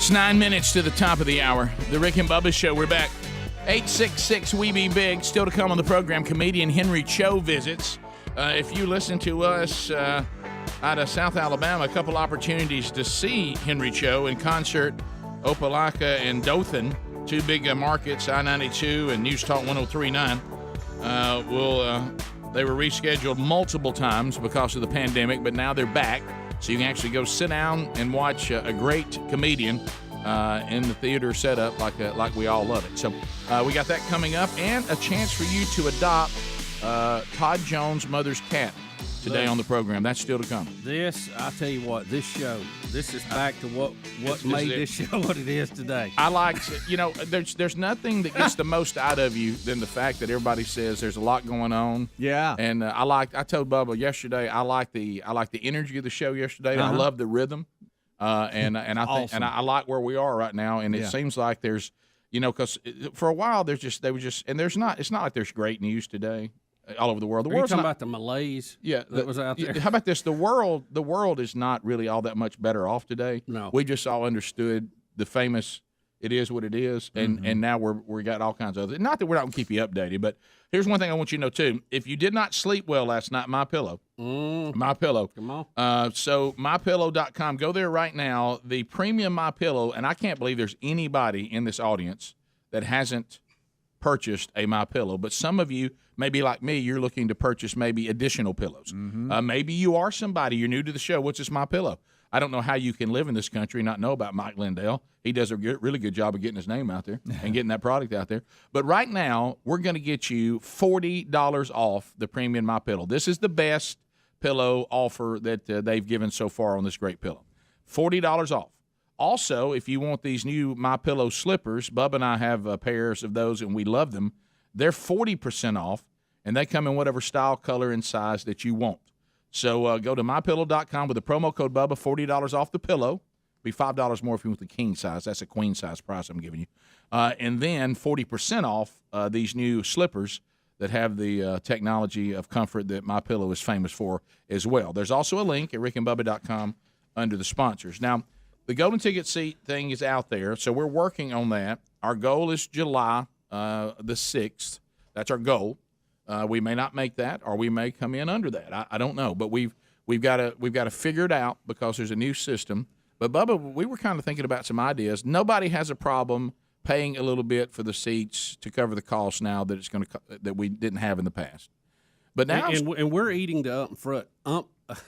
It's 9 minutes to the top of the hour. The Rick and Bubba Show. We're back. 866-WE-BE-BIG. Still to come on the program, comedian Henry Cho visits. If you listen to us out of South Alabama, a couple opportunities to see Henry Cho in concert, Opelika and Dothan, two big markets, I-92 and News Talk 103.9. They were rescheduled multiple times because of the pandemic, but now they're back. So you can actually go sit down and watch a great comedian in the theater setup like we all love it. So we got that coming up, and a chance for you to adopt Todd Jones' mother's cat today on the program. That's still to come. I tell you what, this is back to what made this show what it is today. I like, there's nothing that gets the most out of you than the fact that everybody says there's a lot going on. Yeah. And I told Bubba yesterday, I like the energy of the show yesterday. I love the rhythm. And I think, awesome. and I like where we are right now. And it seems like there's, because for a while it's not like there's great news today all over the world. Are you talking about the malaise that was out there? How about this? The world is not really all that much better off today. No. We just all understood the famous "it is what it is," and now we got all kinds of other. Not that we're not going to keep you updated, but here's one thing I want you to know too. If you did not sleep well last night, MyPillow. Come on. So MyPillow.com. Go there right now. The premium MyPillow, and I can't believe there's anybody in this audience that hasn't purchased a MyPillow, but some of you, maybe like me, you're looking to purchase maybe additional pillows. Maybe you are somebody, you're new to the show. What's this MyPillow? I don't know how you can live in this country and not know about Mike Lindell. He does a really good job of getting his name out there and getting that product out there. But right now, we're going to get you $40 off the premium MyPillow. This is the best pillow offer that they've given so far on this great pillow. $40 off. Also, if you want these new MyPillow slippers, Bubba and I have pairs of those, and we love them. They're 40% off, and they come in whatever style, color, and size that you want. So go to MyPillow.com with the promo code Bubba, $40 off the pillow. Be $5 more if you want the king size. That's a queen size price I'm giving you. And then 40% off these new slippers that have the technology of comfort that MyPillow is famous for as well. There's also a link at rickandbubba.com under the sponsors. Now, the golden ticket seat thing is out there, so we're working on that. Our goal is July the 6th. That's our goal. We may not make that, or we may come in under that. I don't know, but we've got to figure it out because there's a new system. But Bubba, we were kind of thinking about some ideas. Nobody has a problem paying a little bit for the seats to cover the cost now that we didn't have in the past. But now, and we're eating the upfront.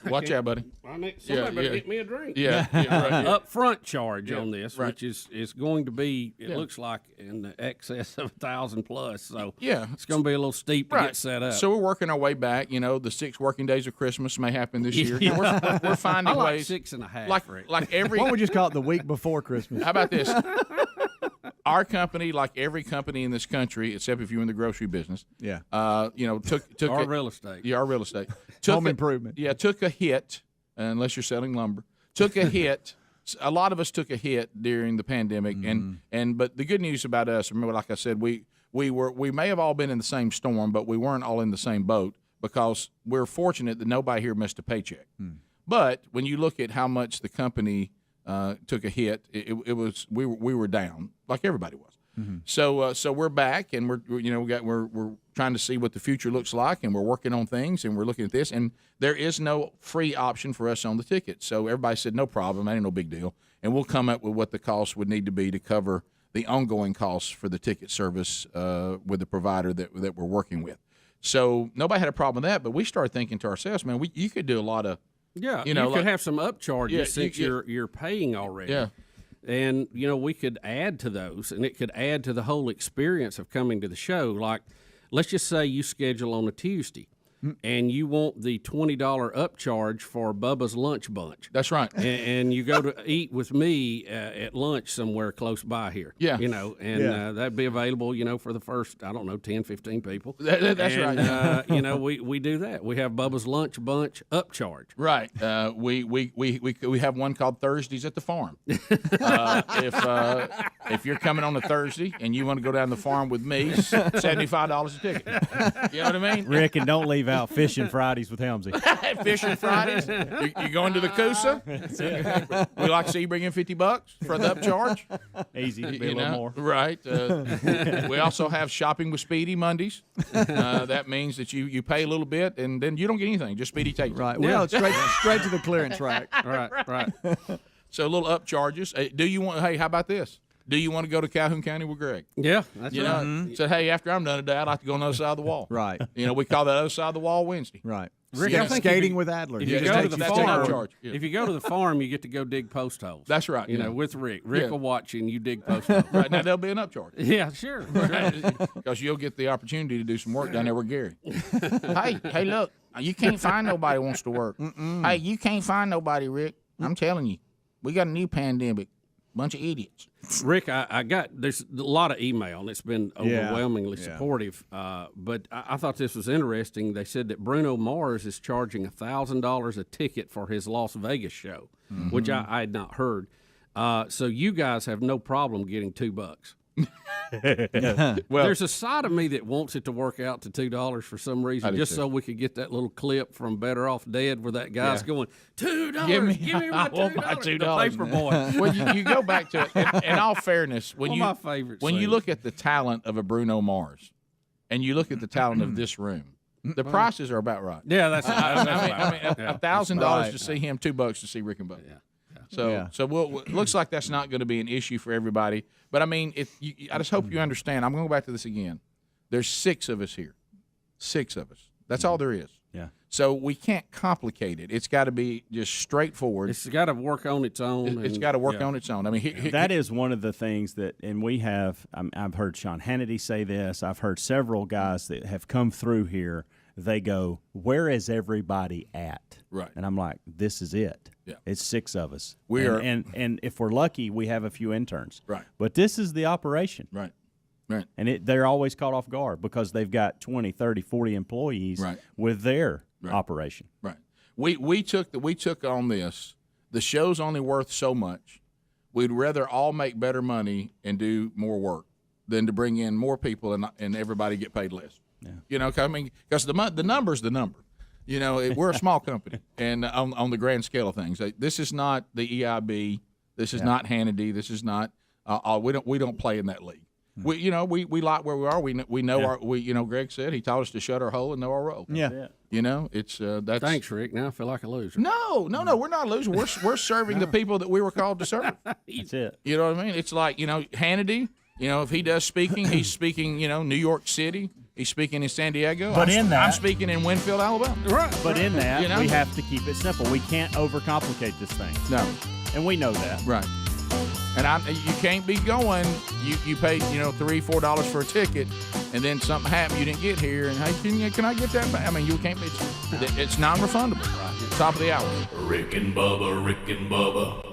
Watch out, buddy. Somebody better get me a drink. Yeah, right, Upfront charge on this, which is going to be, it looks like, in the excess of 1,000 plus. So it's going to be a little steep to get set up. So we're working our way back. The 6 working days of Christmas may happen this year. We're finding I like ways. 6.5. Like every. Why don't we just call it the week before Christmas? How about this? Our company, like every company in this country, except if you're in the grocery business, took our real estate. Yeah, our real estate. Home improvement. Yeah, took a hit, unless you're selling lumber. Took a hit. A lot of us took a hit during the pandemic, but the good news about us, remember, like I said, we may have all been in the same storm, but we weren't all in the same boat because we're fortunate that nobody here missed a paycheck. But when you look at how much the company took a hit, it was we were down like everybody was. So we're back, and we're trying to see what the future looks like, and we're working on things, and we're looking at this, and there is no free option for us on the ticket. So everybody said no problem, ain't no big deal, and we'll come up with what the cost would need to be to cover the ongoing costs for the ticket service with the provider that we're working with. So nobody had a problem with that, but we started thinking to ourselves, man, you could do a lot of you could have some upcharges since you're paying already. Yeah. And, we could add to those, and it could add to the whole experience of coming to the show. Like, let's just say you schedule on a Tuesday, and you want the $20 upcharge for Bubba's lunch bunch. That's right. And you go to eat with me at lunch somewhere close by here. Yeah. That'd be available, for the first, 10, 15 people. That's right. We do that. We have Bubba's lunch bunch upcharge. Right. We have one called Thursdays at the farm. If you're coming on a Thursday and you want to go down the farm with me, $75 a ticket. You know what I mean? Rick, and don't leave out about fishing Fridays with Helmsy. Fishing Fridays. You going to the Coosa? That's it. We like to see you bring in $50 for the upcharge. Easy, be a little more. Right. We also have shopping with Speedy Mondays. That means that you pay a little bit and then you don't get anything. Just Speedy takes it. Right. Well, it's straight to the clearance rack. Right. So a little upcharges. Hey, how about this? Do you want to go to Calhoun County with Greg? Yeah, that's right. Said, hey, after I'm done today, I'd like to go on the other side of the wall. Right. We call that other side of the wall Wednesday. Right. Rick, I think skating with Adler. If you go to the farm, if you go to the farm, you get to go dig post holes. That's right. With Rick. Rick will watch you and you dig post holes. Right now, there'll be an upcharge. Yeah, sure. Because you'll get the opportunity to do some work down there with Gary. hey, look, you can't find nobody who wants to work. Hey, you can't find nobody, Rick. I'm telling you, we got a new pandemic. Bunch of idiots. Rick, there's a lot of email, and it's been overwhelmingly supportive. But I thought this was interesting. They said that Bruno Mars is charging $1,000 a ticket for his Las Vegas show, which I had not heard. So you guys have no problem getting $2. Well, there's a side of me that wants it to work out to $2 for some reason, just so we could get that little clip from Better Off Dead where that guy's going, $2, give me my $2, the paper boy. Well, you go back to it. In all fairness, my favorites. When you look at the talent of a Bruno Mars, and you look at the talent of this room, the prices are about right. Yeah, that's $1,000 to see him, $2 to see Rick and Bubba. Yeah. So looks like that's not going to be an issue for everybody. But I mean, I just hope you understand. I'm going to go back to this again. There's 6 of us here, 6 of us. That's all there is. Yeah. So we can't complicate it. It's got to be just straightforward. It's got to work on its own. It's got to work on its own. I mean, that is one of the things that, and we have. I've heard Sean Hannity say this. I've heard several guys that have come through here. They go, "Where is everybody at?" Right. And I'm like, "This is it. Yeah. It's 6 of us. And if we're lucky, we have a few interns. Right. But this is the operation. Right. And they're always caught off guard because they've got 20, 30, 40 employees with their operation. Right. We took on this. The show's only worth so much. We'd rather all make better money and do more work than to bring in more people and everybody get paid less. Yeah. I mean, because the number's the number. We're a small company, and on the grand scale of things, this is not the EIB. This is not Hannity. This is not. We don't play in that league. We like where we are. We know Greg said he taught us to shut our hole and know our role. Yeah. It's that's. Thanks, Rick. Now I feel like a loser. No, we're not losers. We're serving the people that we were called to serve. That's it. You know what I mean? It's like Hannity. If he does speaking, he's speaking. New York City. He's speaking in San Diego. But I'm speaking in Winfield, Alabama. Right. But in that, we have to keep it simple. We can't overcomplicate this thing. No. And we know that. Right. And you can't be going. You paid $3-4 for a ticket, and then something happened. You didn't get here, and hey, can I get that back? I mean, you can't. It's non-refundable. Right. Top of the hour. Rick and Bubba.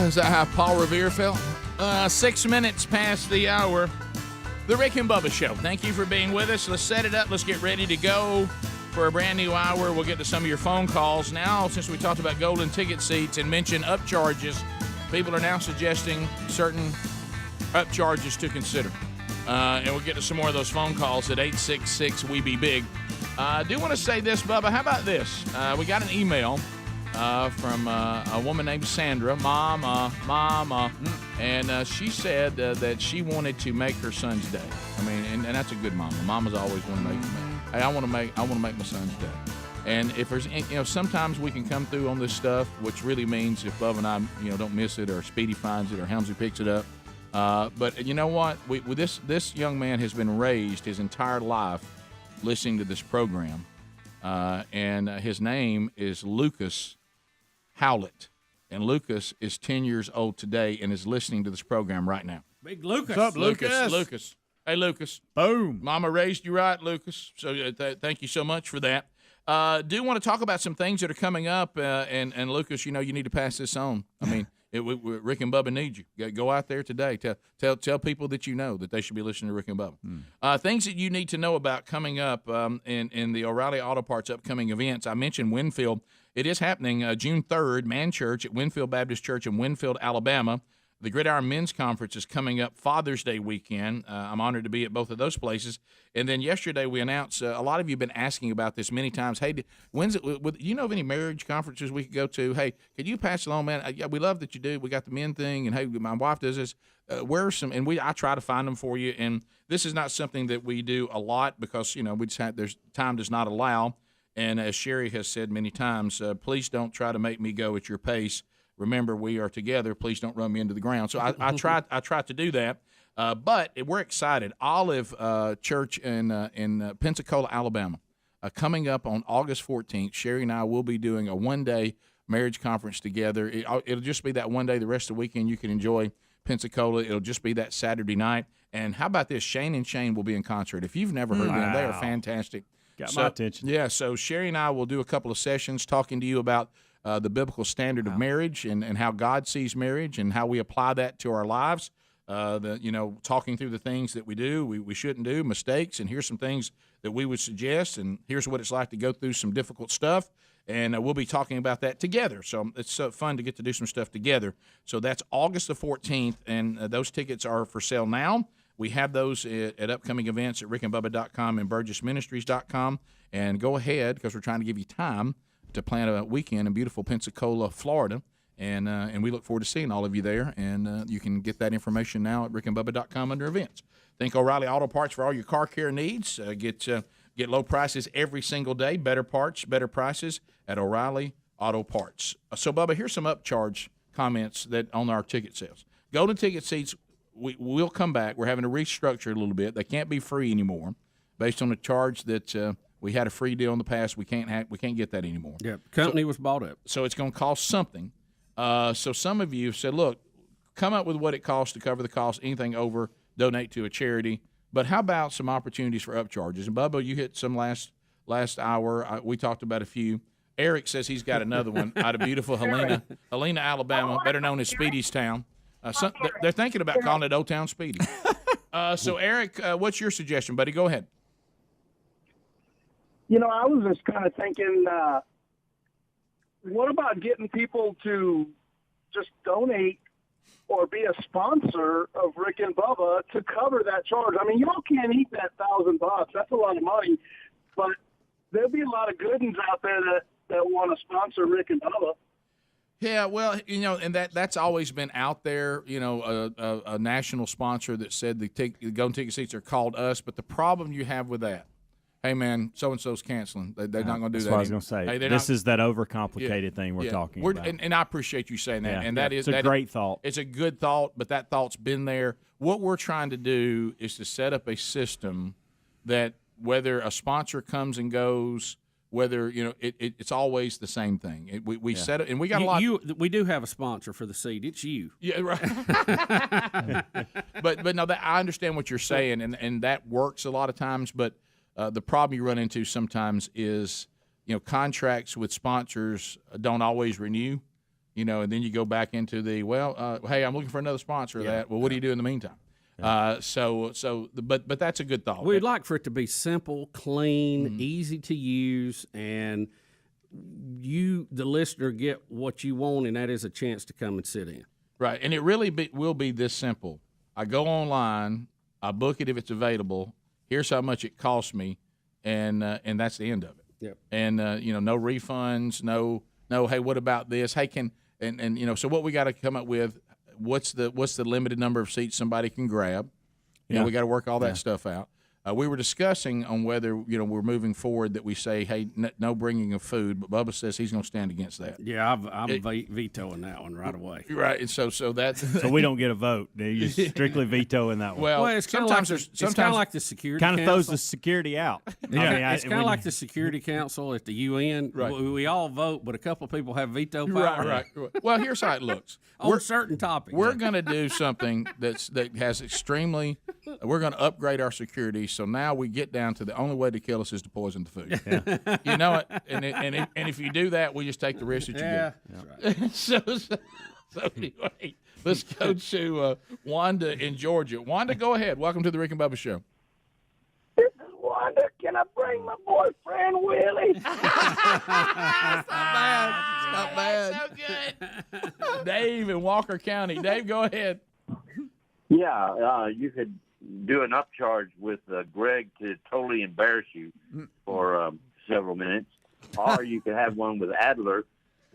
Is that how Paul Revere felt? 6 minutes past the hour. The Rick and Bubba Show. Thank you for being with us. Let's set it up. Let's get ready to go for a brand new hour. We'll get to some of your phone calls. Now, since we talked about golden ticket seats and mentioned upcharges, people are now suggesting certain upcharges to consider. And we'll get to some more of those phone calls at 866-WE-BE-BIG. I do want to say this, Bubba. How about this? We got an email from a woman named Sandra, Mama, and she said that she wanted to make her son's day. I mean, and that's a good mama. Mamas always want to make. Hey, I want to make my son's day. And if there's, sometimes we can come through on this stuff, which really means if Bubba and I, don't miss it, or Speedy finds it, or Helmsy picks it up. But you know what? This young man has been raised his entire life listening to this program, and his name is Lucas Howlett, and Lucas is 10 years old today and is listening to this program right now. Big Lucas. What's up, Lucas? Hey, Lucas. Boom. Mama raised you right, Lucas. So thank you so much for that. Do want to talk about some things that are coming up, and Lucas, you need to pass this on. I mean, Rick and Bubba need you. Go out there today. Tell people that that they should be listening to Rick and Bubba. Things that you need to know about coming up in the O'Reilly Auto Parts upcoming events. I mentioned Winfield. It is happening June 3rd, Man Church at Winfield Baptist Church in Winfield, Alabama. The Gridiron Men's Conference is coming up Father's Day weekend. I'm honored to be at both of those places. And then yesterday we announced, a lot of you have been asking about this many times. Hey, when's it? You know of any marriage conferences we could go to? Hey, could you pass it along, man? We love that you do. We got the men thing, and hey, my wife does this. Where are some? And I try to find them for you. And this is not something that we do a lot because we just there's time does not allow. And as Sherry has said many times, please don't try to make me go at your pace. Remember, we are together. Please don't run me into the ground. So I try to do that. But we're excited. Olive Church in Pensacola, Alabama, coming up on August 14th. Sherry and I will be doing a one-day marriage conference together. It'll just be that one day. The rest of the weekend you can enjoy Pensacola. It'll just be that Saturday night. And how about this? Shane and Shane will be in concert. If you've never heard them, they are fantastic. Got my attention. Yeah, so Sherry and I will do a couple of sessions talking to you about the biblical standard of marriage and how God sees marriage and how we apply that to our lives. Talking through the things that we do, we shouldn't do, mistakes, and here's some things that we would suggest, and here's what it's like to go through some difficult stuff. And we'll be talking about that together. So it's fun to get to do some stuff together. So that's August the 14th, and those tickets are for sale now. We have those at upcoming events at rickandbubba.com and burgessministries.com. And go ahead, because we're trying to give you time to plan a weekend in beautiful Pensacola, Florida. And we look forward to seeing all of you there. And you can get that information now at rickandbubba.com under events. Think O'Reilly Auto Parts for all your car care needs. Get low prices every single day, better parts, better prices at O'Reilly Auto Parts. So, Bubba, here's some upcharge comments that on our ticket sales. Golden ticket seats, we'll come back. We're having to restructure a little bit. They can't be free anymore based on the charge that we had a free deal in the past. We can't get that anymore. Yeah, company was bought up. So it's going to cost something. So some of you said, look, come up with what it costs to cover the cost. Anything over, donate to a charity. But how about some opportunities for upcharges? And, Bubba, you hit some last hour. We talked about a few. Eric says he's got another one out of beautiful Helena, Alabama, better known as Speedy's Town. They're thinking about calling it Old Town Speedy. So, Eric, what's your suggestion, buddy? Go ahead. I was just kind of thinking, what about getting people to just donate or be a sponsor of Rick and Bubba to cover that charge? I mean, y'all can't eat that $1,000. That's a lot of money. But there'll be a lot of good ones out there that want to sponsor Rick and Bubba. Yeah, well, and that's always been out there, a national sponsor that said the golden ticket seats are called us. But the problem you have with that, hey, man, so-and-so's canceling. They're not going to do that. That's what I was going to say. Hey, this is that overcomplicated thing we're talking about. And I appreciate you saying that. Yeah. And that is a great thought. It's a good thought, but that thought's been there. What we're trying to do is to set up a system that whether a sponsor comes and goes, whether it's always the same thing. We set it, and we got a lot. We do have a sponsor for the seat. It's you. Yeah, right. but no, I understand what you're saying, and that works a lot of times. But the problem you run into sometimes is contracts with sponsors don't always renew. and then you go back into the hey, I'm looking for another sponsor of that. Well, what do you do in the meantime? But that's a good thought. We'd like for it to be simple, clean, easy to use, and you, the listener, get what you want, and that is a chance to come and sit in. Right, and it really will be this simple. I go online, I book it if it's available. Here's how much it costs me, and that's the end of it. Yep. And no refunds, no. Hey, what about this? Hey, so what we got to come up with? What's the limited number of seats somebody can grab? We got to work all that stuff out. We were discussing on whether we're moving forward that we say, hey, no bringing of food, but Bubba says he's going to stand against that. Yeah, I'm vetoing that one right away. Right, and so that's so we don't get a vote. You strictly vetoing that one. Well, it's kind of like the security. Kind of council. throws the security out. It's kind of like the Security Council at the UN. Right. We all vote, but a couple of people have veto power. Right. Well, here's how it looks. On certain topics. We're going to do something that has extremely. We're going to upgrade our security. So now we get down to the only way to kill us is to poison the food. Yeah. You know it, and if you do that, we just take the risk that you get. That's right. So anyway, let's go to Wanda in Georgia. Wanda, go ahead. Welcome to the Rick and Bubba Show. This is Wanda. Can I bring my boyfriend Willie? It's not bad. So good. Dave in Walker County. Dave, go ahead. Yeah, you could do an upcharge with Greg to totally embarrass you for several minutes, or you could have one with Adler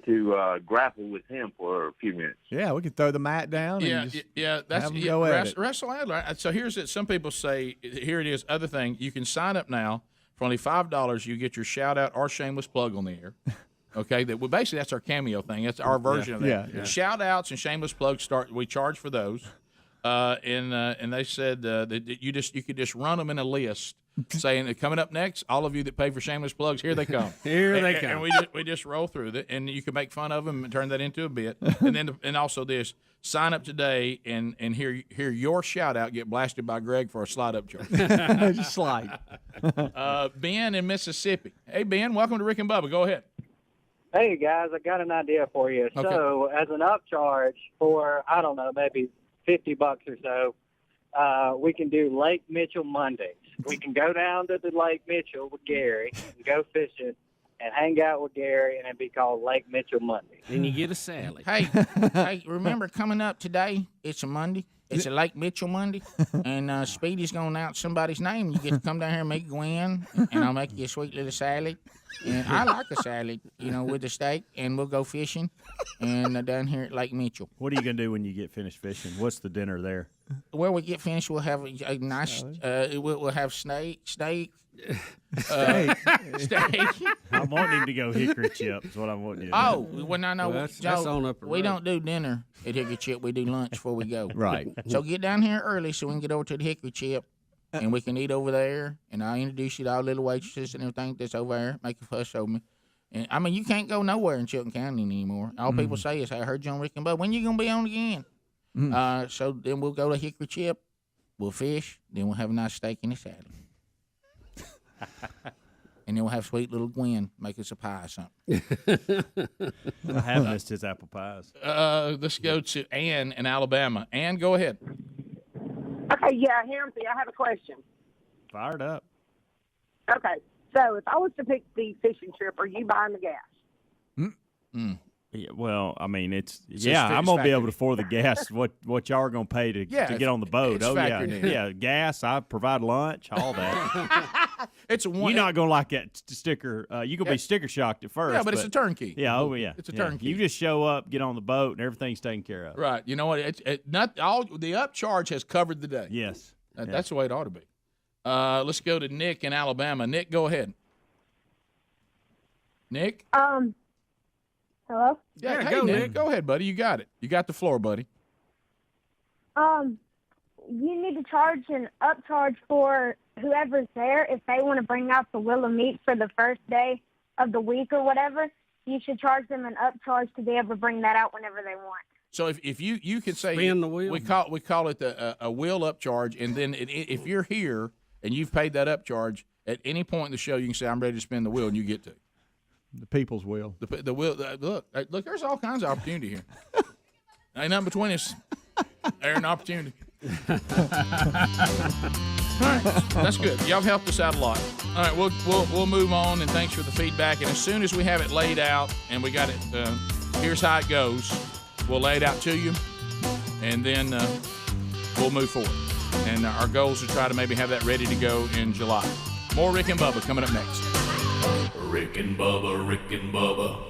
to grapple with him for a few minutes. Yeah, we could throw the mat down. That's go at it. Wrestle Adler. So here's it. Some people say, here it is. Other thing, you can sign up now for only $5. You get your shout out or shameless plug on the air. Okay, basically that's our cameo thing. That's our version of that. Yeah. Shout outs and shameless plugs we charge for those. And they said that you could just run them in a list, saying coming up next, all of you that pay for shameless plugs, here they come. Here they come. And we just roll through it, and you can make fun of them and turn that into a bit. And then and also this, sign up today and hear your shout out get blasted by Greg for a slide up charge. Just slide. Ben in Mississippi. Hey Ben, welcome to Rick and Bubba. Go ahead. Hey guys, I got an idea for you. Okay. So as an upcharge for, I don't know, maybe $50 or so, we can do Lake Mitchell Mondays. We can go down to the Lake Mitchell with Gary and go fishing and hang out with Gary, and it'd be called Lake Mitchell Mondays. And you get a Sally. Hey, remember coming up today? It's a Monday. It's a Lake Mitchell Monday, and Speedy's going to announce somebody's name. You get to come down here and meet Gwen, and I'll make you a sweet little salad. And I like a salad, with the steak, and we'll go fishing, and down here at Lake Mitchell. What are you going to do when you get finished fishing? What's the dinner there? Where we get finished, we'll have a nice, we'll have steak. Steak. I'm wanting him to go hickory chip. Is what I'm wanting you to do. Oh, well, no, that's Joe, on up the we road. don't do dinner at Hickory Chip. We do lunch before we go. Right. So get down here early so we can get over to the Hickory Chip, and we can eat over there, and I'll introduce you to all the little waitresses and everything that's over there. Make a fuss over me. And, I mean, you can't go nowhere in Chilton County anymore. All people say is, hey, I heard you on Rick and Bubba. When you going to be on again? So then we'll go to Hickory Chip. We'll fish. Then we'll have a nice steak and a salad. And then we'll have sweet little Gwen make us a pie or something. I have missed his apple pies. Let's go to Ann in Alabama. Ann, go ahead. Okay, yeah, Hamsey, I have a question. Fired up. Okay, so if I was to pick the fishing trip, are you buying the gas? Yeah, well, I mean, It's I'm going to be able factored to afford the gas, what y'all are going to pay to get on the boat. it's Oh, yeah. factored in. Yeah, gas, I provide lunch, all that. It's You're not going to like that sticker. You're going to be sticker shocked at first. Yeah, but it's a turnkey. Yeah, oh, yeah. It's a yeah. turnkey. You just show up, get on the boat, and everything's taken care of. Right. You know what? Not all the upcharge has covered the day. Yes. That's the way it ought to be. Let's go to Nick in Alabama. Nick, go ahead. Nick? Hello? Yeah, hey, go, Nick. Nick. Go ahead, buddy. You got it. You got the floor, buddy. You need to charge an upcharge for whoever's there if they want to bring out the wheel of meat for the first day of the week or whatever. You should charge them an upcharge to be able to bring that out whenever they want. So if you could say Spin the wheel. we call it a wheel upcharge, and then if you're here and you've paid that upcharge at any point in the show, you can say I'm ready to spin the wheel, and you get to. The people's will. The will. Look. There's all kinds of opportunity here. Ain't nothing between us. There's an opportunity. All right, that's good. Y'all have helped us out a lot. All right, we'll move on, and thanks for the feedback. And as soon as we have it laid out and we got it, here's how it goes. We'll lay it out to you, and then we'll move forward. And our goal is to try to maybe have that ready to go in July. More Rick and Bubba coming up next. Rick and Bubba, Rick and Bubba.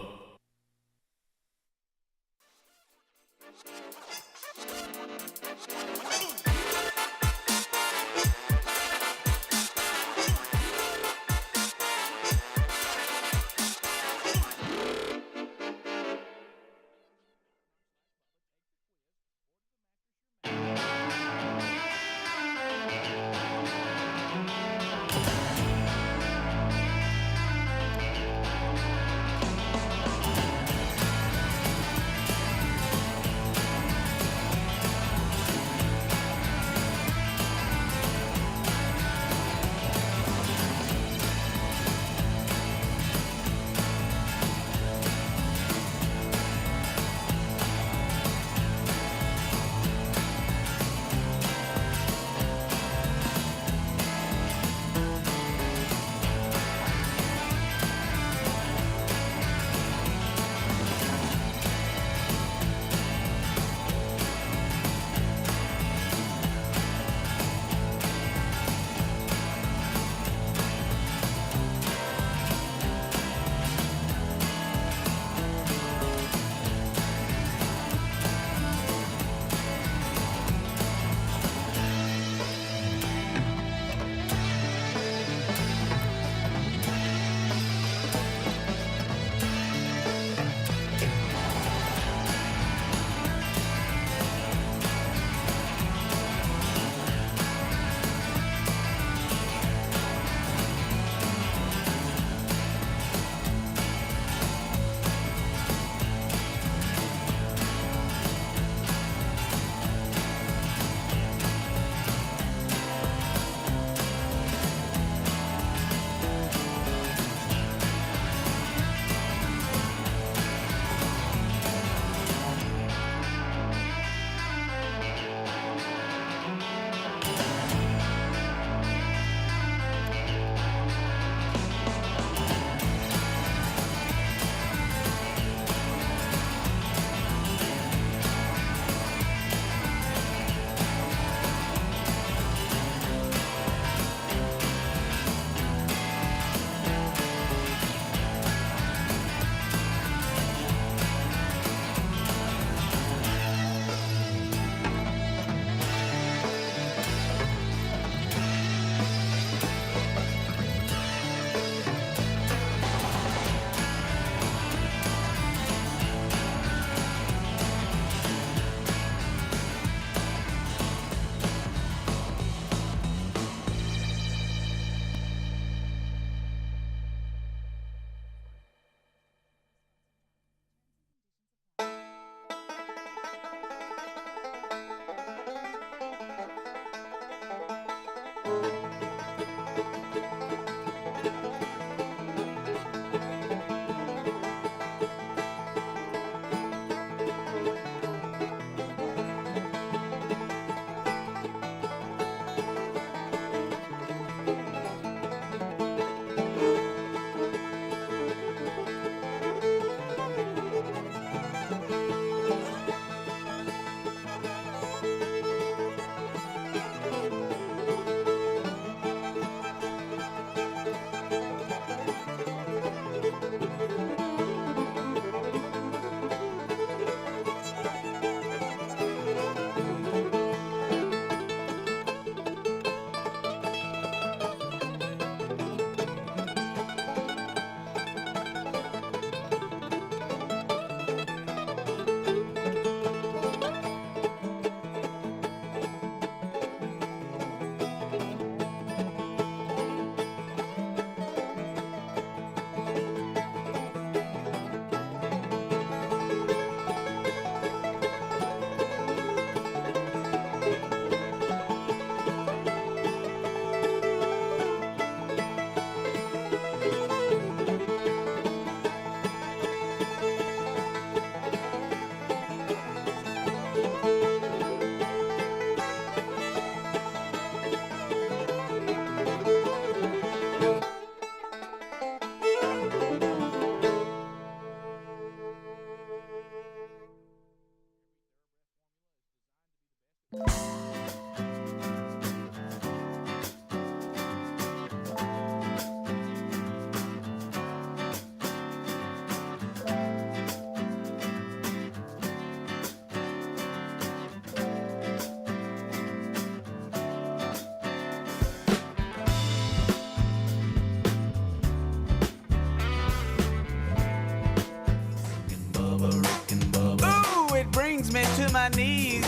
my knees.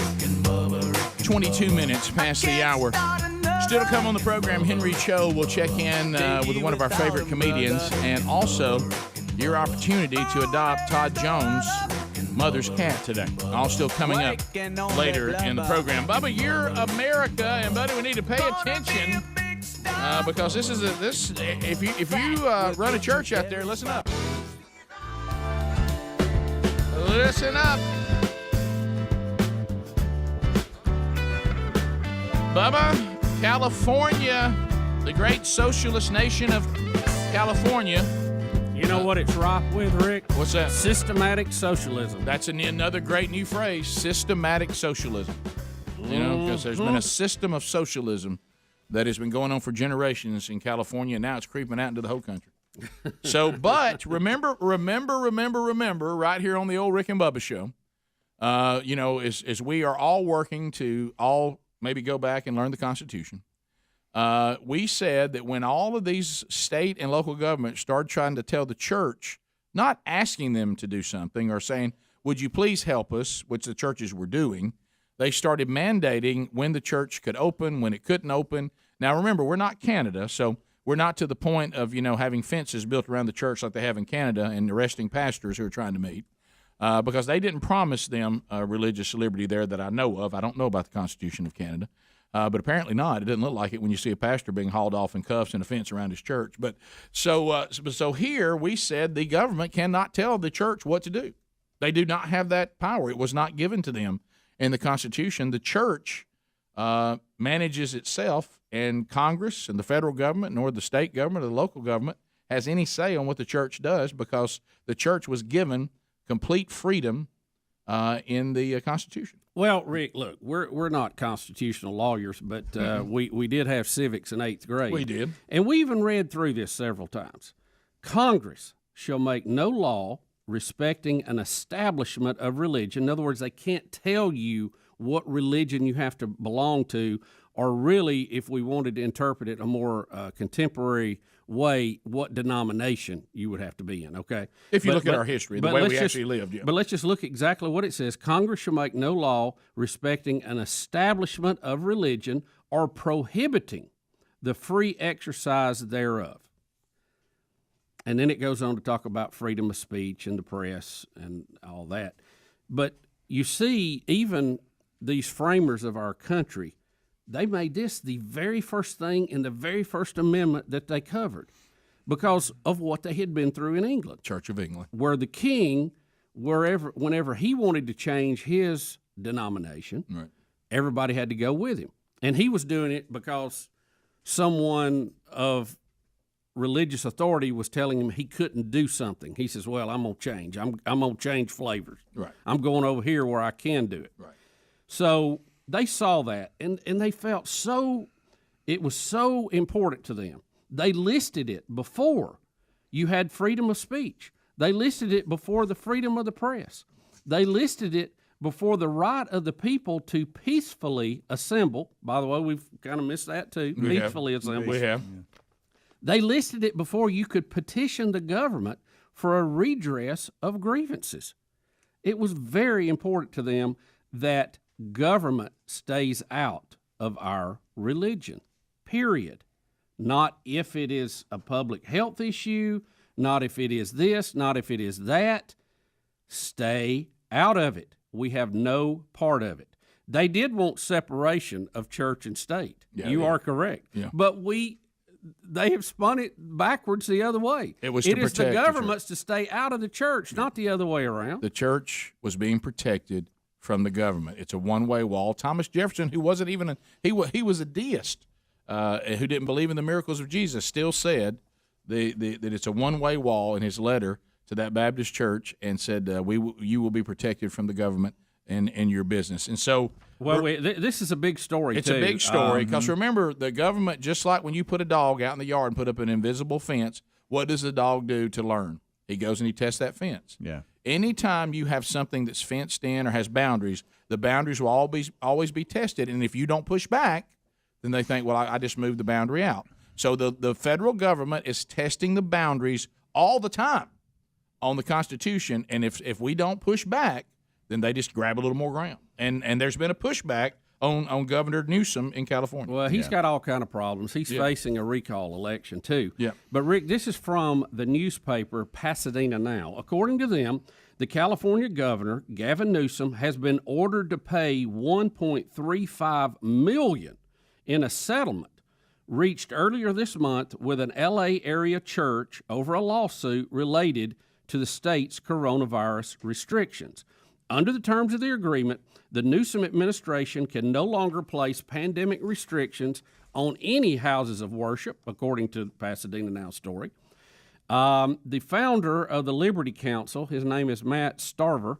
22 minutes past the hour. Still to come on the program, Henry Cho will check in with one of our favorite comedians, and also your opportunity to adopt Todd Jones' mother's cat today. All still coming up later in the program. Bubba, you're America, and buddy, we need to pay attention because this is if you run a church out there, listen up. Listen up. Bubba, California, the great socialist nation of California. You know what it's ripe with, Rick? What's that? Systematic socialism. That's another great new phrase, systematic socialism. You know, because there's been a system of socialism that has been going on for generations in California, and now it's creeping out into the whole country. So, but remember, right here on the old Rick and Bubba show, you know, as we are all working to all maybe go back and learn the Constitution, we said that when all of these state and local governments started trying to tell the church, not asking them to do something or saying, would you please help us, which the churches were doing, they started mandating when the church could open, when it couldn't open. Now, remember, we're not Canada, so we're not to the point of, you know, having fences built around the church like they have in Canada and arresting pastors who are trying to meet. Because they didn't promise them religious liberty there that I know of. I don't know about the Constitution of Canada, but apparently not. It doesn't look like it when you see a pastor being hauled off in cuffs and a fence around his church. But so here we said the government cannot tell the church what to do. They do not have that power. It was not given to them in the Constitution. The church manages itself, and Congress and the federal government, nor the state government or the local government has any say on what the church does because the church was given complete freedom in the Constitution. Well, Rick, look, we're not constitutional lawyers, but we did have civics in 8th grade. We did. And we even read through this several times. Congress shall make no law respecting an establishment of religion. In other words, they can't tell you what religion you have to belong to, or really, if we wanted to interpret it a more contemporary way, what denomination you would have to be in, okay? If you look at our history, the way we actually lived, yeah. But let's just look exactly what it says. Congress shall make no law respecting an establishment of religion or prohibiting the free exercise thereof. And then it goes on to talk about freedom of speech and the press and all that. But you see, even these framers of our country, they made this the very first thing in the very first amendment that they covered because of what they had been through in England. Church of England. Where the king, whenever he wanted to change his denomination, right, everybody had to go with him. And he was doing it because someone of religious authority was telling him he couldn't do something. He says, well, I'm going to change. I'm going to change flavors. Right. I'm going over here where I can do it. Right. So they saw that, and they felt it was so important to them. They listed it before you had freedom of speech. They listed it before the freedom of the press. They listed it before the right of the people to peacefully assemble. By the way, we've kind of missed that too. Peacefully assemble. We have. Yeah. They listed it before you could petition the government for a redress of grievances. It was very important to them that government stays out of our religion, period. Not if it is a public health issue, not if it is this, not if it is that. Stay out of it. We have no part of it. They did want separation of church and state. Yeah, you are correct. Yeah. But they have spun it backwards the other way. It is the government's to stay out of the church, not the other way around. The church was being protected from the government. It's a one-way wall. Thomas Jefferson, who wasn't even he was a deist, who didn't believe in the miracles of Jesus, still said that it's a one-way wall in his letter to that Baptist church, and said you will be protected from the government and your business. And so, well, this is a big story. It's a big story because remember, the government, just like when you put a dog out in the yard and put up an invisible fence, what does the dog do to learn? He goes and he tests that fence. Yeah. Anytime you have something that's fenced in or has boundaries, the boundaries will always be tested. And if you don't push back, then they think, well, I just moved the boundary out. So the federal government is testing the boundaries all the time on the Constitution. And if we don't push back, then they just grab a little more ground. And there's been a pushback on Governor Newsom in California. Well, he's got all kind of problems. He's facing a recall election, too. Yeah. But, Rick, this is from the newspaper Pasadena Now. According to them, the California governor, Gavin Newsom, has been ordered to pay $1.35 million in a settlement reached earlier this month with an L.A. area church over a lawsuit related to the state's coronavirus restrictions. Under the terms of the agreement, the Newsom administration can no longer place pandemic restrictions on any houses of worship, according to the Pasadena Now story. The founder of the Liberty Council, his name is Matt Starver,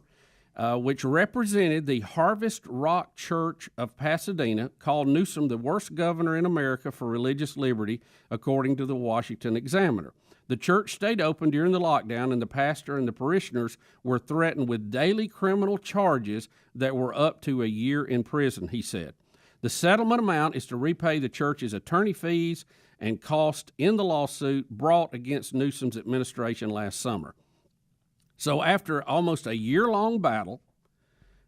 which represented the Harvest Rock Church of Pasadena, called Newsom the worst governor in America for religious liberty, according to the Washington Examiner. The church stayed open during the lockdown, and the pastor and the parishioners were threatened with daily criminal charges that were up to a year in prison, he said. The settlement amount is to repay the church's attorney fees and costs in the lawsuit brought against Newsom's administration last summer. So after almost a year-long battle,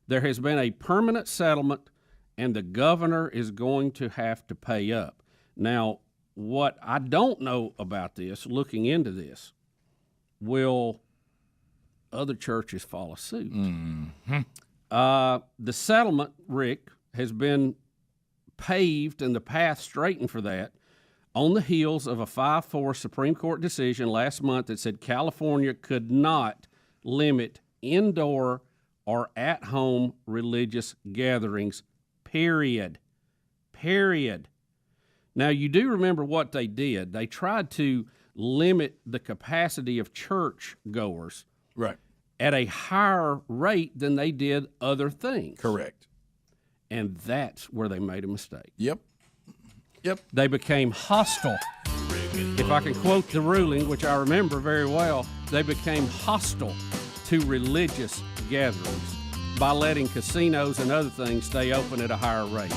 there has been a permanent settlement, and the governor is going to have to pay up. Now, what I don't know about this, looking into this, will other churches follow suit? Mm-hmm. The settlement, Rick, has been paved and the path straightened for that on the heels of a 5-4 Supreme Court decision last month that said California could not limit indoor or at-home religious gatherings, period. Now, you do remember what they did. They tried to limit the capacity of church goers at a higher rate than they did other things. Correct. And that's where they made a mistake. Yep. They became hostile. If I can quote the ruling, which I remember very well, they became hostile to religious gatherings by letting casinos and other things stay open at a higher rate.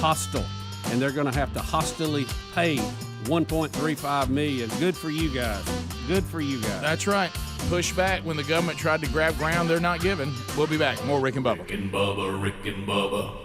Hostile. And they're going to have to hostilely pay $1.35 million. Good for you guys. That's right. Push back when the government tried to grab ground they're not giving. We'll be back. More Rick and Bubba. Rick and Bubba.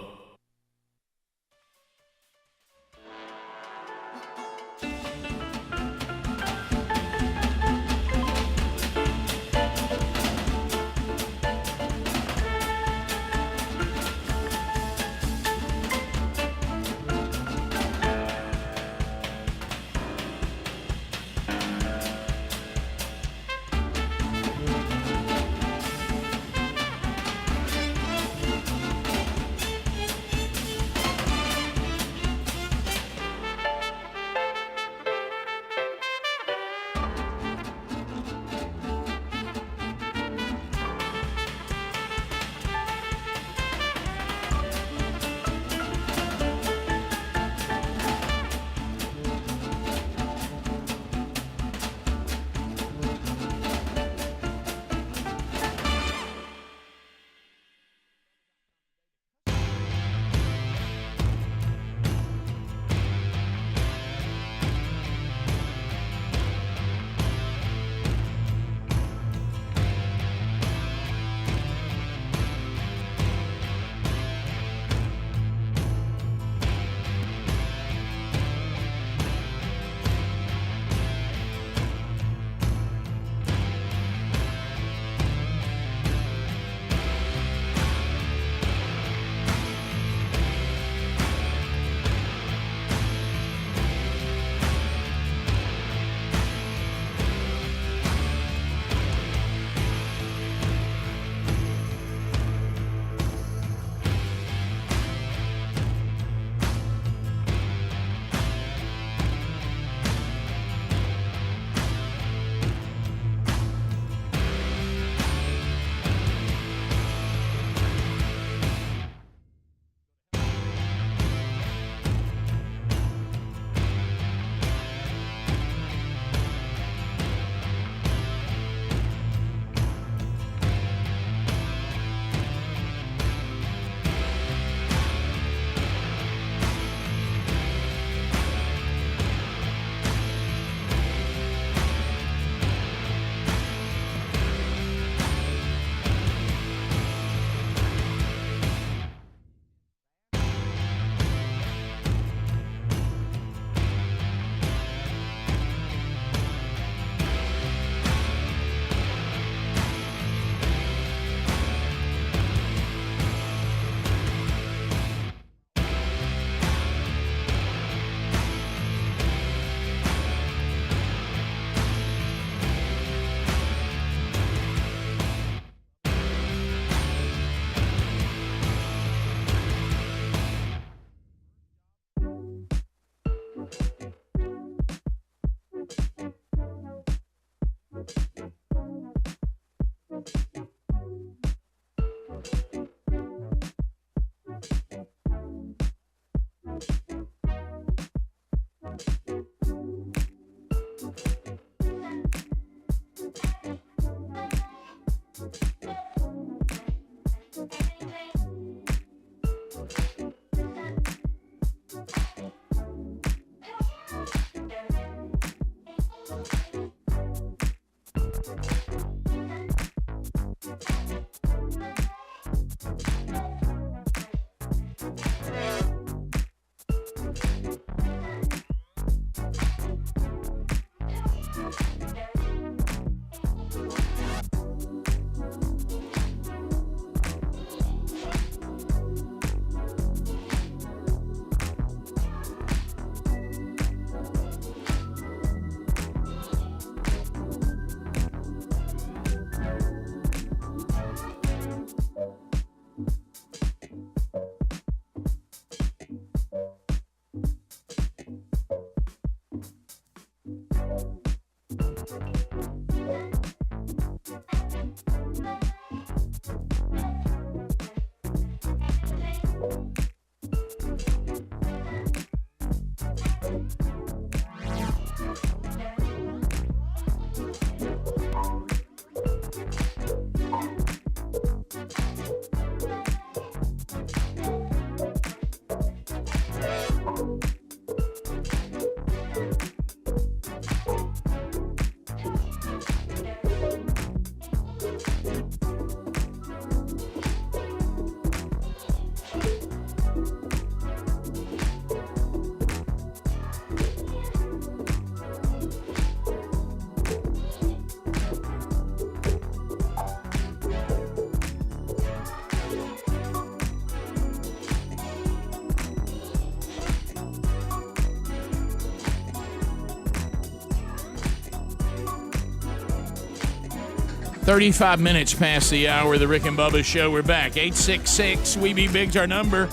35 minutes past the hour of the Rick and Bubba Show. We're back. 866-WE-BE-BIG's our number.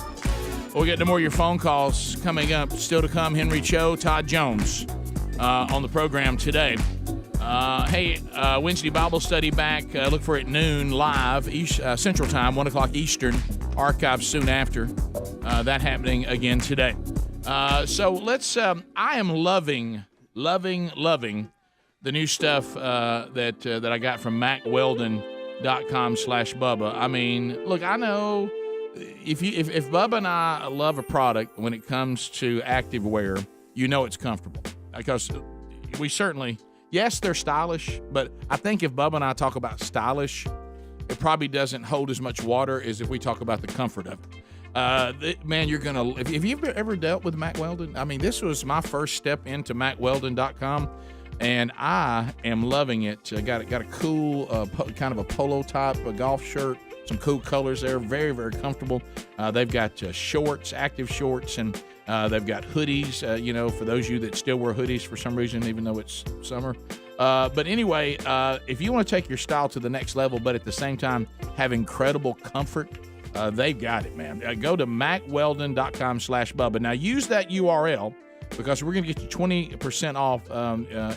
We'll get to more of your phone calls coming up. Still to come, Henry Cho, Todd Jones on the program today. Wednesday Bible study back. Look for it noon live, Central Time, 1 o'clock Eastern. Archives soon after. That happening again today. So let's, I am loving the new stuff that I got from MacWeldon.com/Bubba. I mean, look, I know if Bubba and I love a product when it comes to active wear, you know it's comfortable. Because we certainly, yes, they're stylish, but I think if Bubba and I talk about stylish, it probably doesn't hold as much water as if we talk about the comfort of it. Man, you're going to, if you've ever dealt with Mack Weldon, I mean, this was my first step into MacWeldon.com. And I am loving it. Got a cool kind of a polo type golf shirt. Some cool colors there. Very, very comfortable. They've got shorts, active shorts, and they've got hoodies. For those of you that still wear hoodies for some reason, even though it's summer. But anyway, if you want to take your style to the next level, but at the same time have incredible comfort, they've got it, man. Go to MacWeldon.com/Bubba. Now use that URL. Because we're going to get you 20% off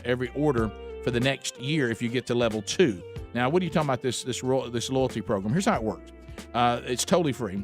every order for the next year if you get to level 2. Now, what are you talking about this loyalty program? Here's how it works. It's totally free.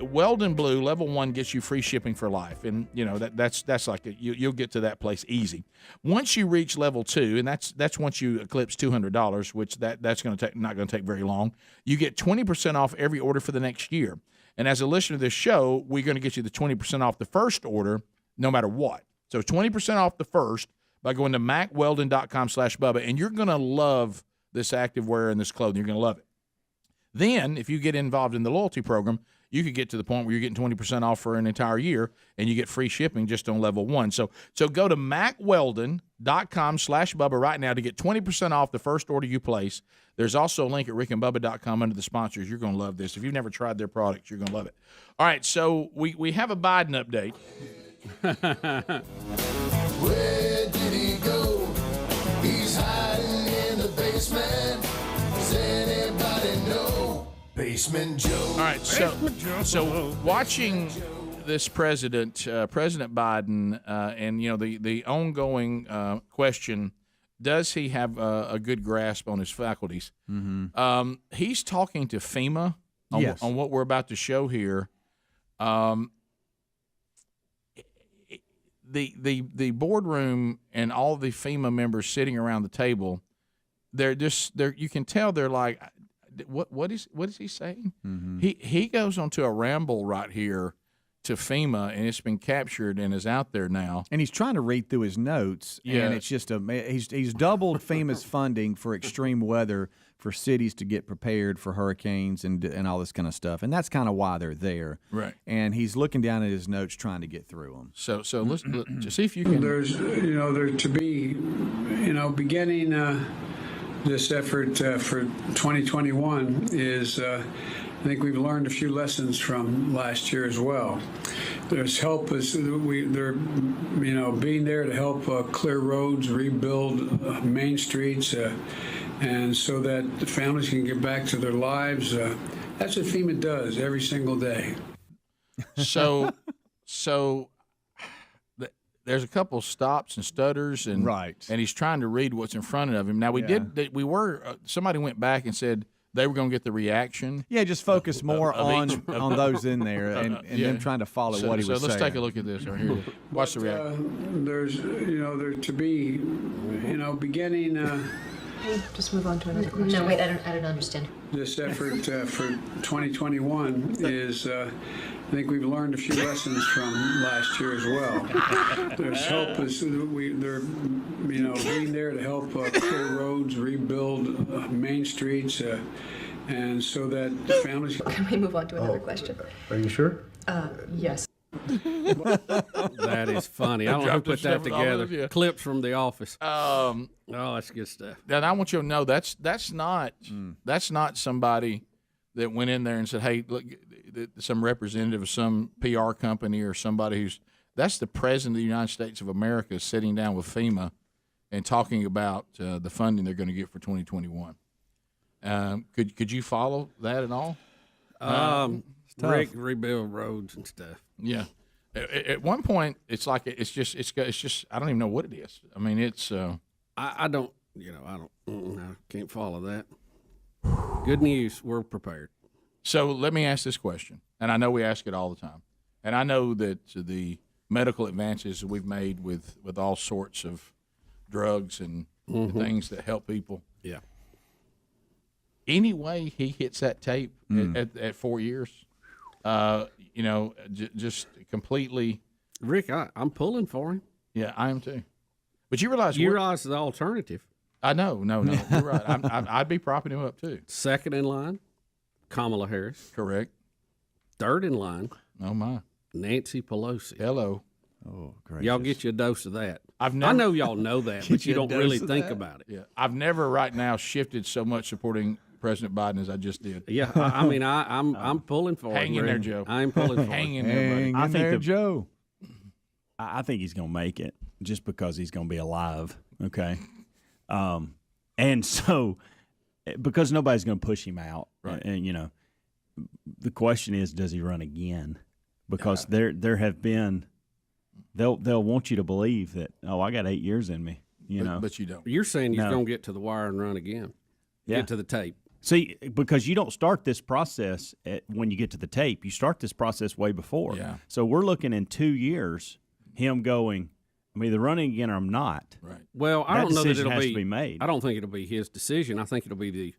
Weldon Blue level 1 gets you free shipping for life, and that's like you'll get to that place easy. Once you reach level 2, and that's once you eclipse $200, which that's going to take not going to take very long. You get 20% off every order for the next year. And as a listener to this show, we're going to get you the 20% off the first order. No matter what. So 20% off the first by going to MacWeldon.com/Bubba, and you're going to love this activewear and this clothing. You're going to love it. Then, if you get involved in the loyalty program, you could get to the point where you're getting 20% off for an entire year, and you get free shipping just on level 1. So go to MacWeldon.com/Bubba right now to get 20% off the first order you place. There's also a link at rickandbubba.com under the sponsors. You're going to love this. If you've never tried their products, you're going to love it. All right, so we have a Biden update. Where did he go? He's hiding in the basement. Does anybody know? Basement Joe. All right, so watching this President Biden, and the ongoing question, does he have a good grasp on his faculties? Mm-hmm. He's talking to FEMA on what we're about to show here. The boardroom and all the FEMA members sitting around the table, they're you can tell they're like, what is he saying? Mm-hmm. He goes onto a ramble right here to FEMA, and it's been captured and is out there now. And he's trying to read through his notes, and it's just he's doubled FEMA's funding for extreme weather for cities to get prepared for hurricanes and all this kind of stuff, and that's kind of why they're there. Right. And he's looking down at his notes trying to get through them. So let's to see if you can. There's there to be beginning this effort for 2021 is. I think we've learned a few lessons from last year as well. There's help they're being there to help clear roads, rebuild main streets, and so that the families can get back to their lives. That's what FEMA does every single day. So there's a couple stops and stutters, and and he's trying to read what's in front of him. Now somebody went back and said they were going to get the reaction. Yeah, just focus more on those in there and them trying to follow what he was saying. So let's take a look at this right here. Watch the reaction. There's there to be beginning. Just move on to another question. No, wait, I don't understand. This effort for 2021 is. I think we've learned a few lessons from last year as well. There's help they're being there to help clear roads, rebuild main streets, and so that the families. Can we move on to another question? Are you sure? Yes. That is funny. I don't know who put that together. Clips from The Office. Oh, that's good stuff. And I want you to know that's not somebody that went in there and said, "Hey, look." Some representative of some PR company or somebody that's the president of the United States of America sitting down with FEMA and talking about the funding they're going to get for 2021. Could you follow that at all? Rebuild roads and stuff. Yeah. At one point, it's like it's just I don't even know what it is. I mean, it's I can't follow that. Good news, we're prepared. So let me ask this question, and I know we ask it all the time, and I know that the medical advances we've made with all sorts of drugs and things that help people. Yeah. Any way he hits that tape at 4 years, just completely. Rick, I'm pulling for him. Yeah, I am too. But you realize the alternative. I know. No, you're right. I'd be propping him up too. Second in line. Kamala Harris. Correct. Third in line. Oh, my. Nancy Pelosi. Hello. Oh, great. Y'all get you a dose of that. I know y'all know that, but you don't really think about it. Yeah. I've never right now shifted so much supporting President Biden as I just did. Yeah. I'm pulling for him. Hang in there, Joe. I'm pulling for hang him. In there, buddy. I think Joe. I think he's going to make it just because he's going to be alive. Okay. And so because nobody's going to push him out. Right. And the question is, does he run again? Because there have been, they'll want you to believe that, I got 8 years in me, But you don't. You're saying he's going to get to the wire and run again. Yeah. Get to the tape. See, because you don't start this process when you get to the tape. You start this process way before. Yeah. So we're looking in 2 years, him going, I'm either running again or I'm not. Right. Well, I don't know that it'll be made. I don't think it'll be his decision. I think it'll be the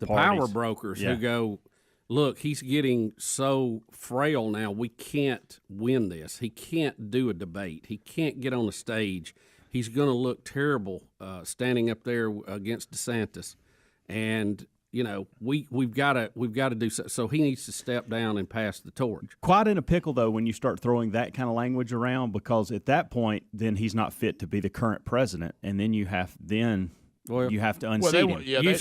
parties. power brokers who go, look, he's getting so frail now, we can't win this. He can't do a debate. He can't get on the stage. He's going to look terrible standing up there against DeSantis. And we've got to do so. So he needs to step down and pass the torch. Quite in a pickle, though, when you start throwing that kind of language around, because at that point, then he's not fit to be the current president, and then you have to unseat him. Yeah, you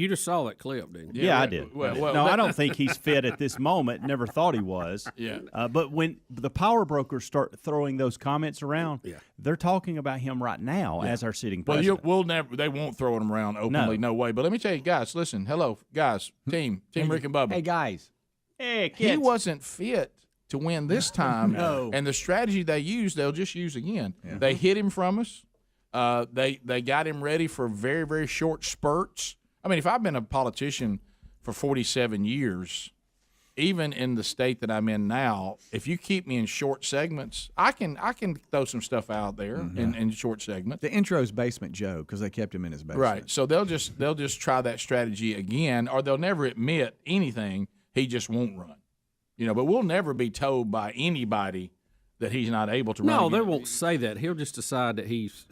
just saw that clip, didn't you? Yeah, I did. I don't think he's fit at this moment. Never thought he was. Yeah. But when the power brokers start throwing those comments around, they're talking about him right now as our sitting president. They won't throw him around openly, no way. But let me tell you, guys, listen, hello, guys, team Rick and Bubba. Hey, guys. Hey, kids. He wasn't fit to win this time. No. And the strategy they used, they'll just use again. Yeah. They hid him from us. They got him ready for very, very short spurts. I mean, if I've been a politician for 47 years, even in the state that I'm in now, if you keep me in short segments, I can throw some stuff out there in short segments. The intro's Basement Joe because they kept him in his basement. Right. So they'll just try that strategy again, or they'll never admit anything. He just won't run. But we'll never be told by anybody that he's not able to run. No, again. they won't say that. He'll just decide that he's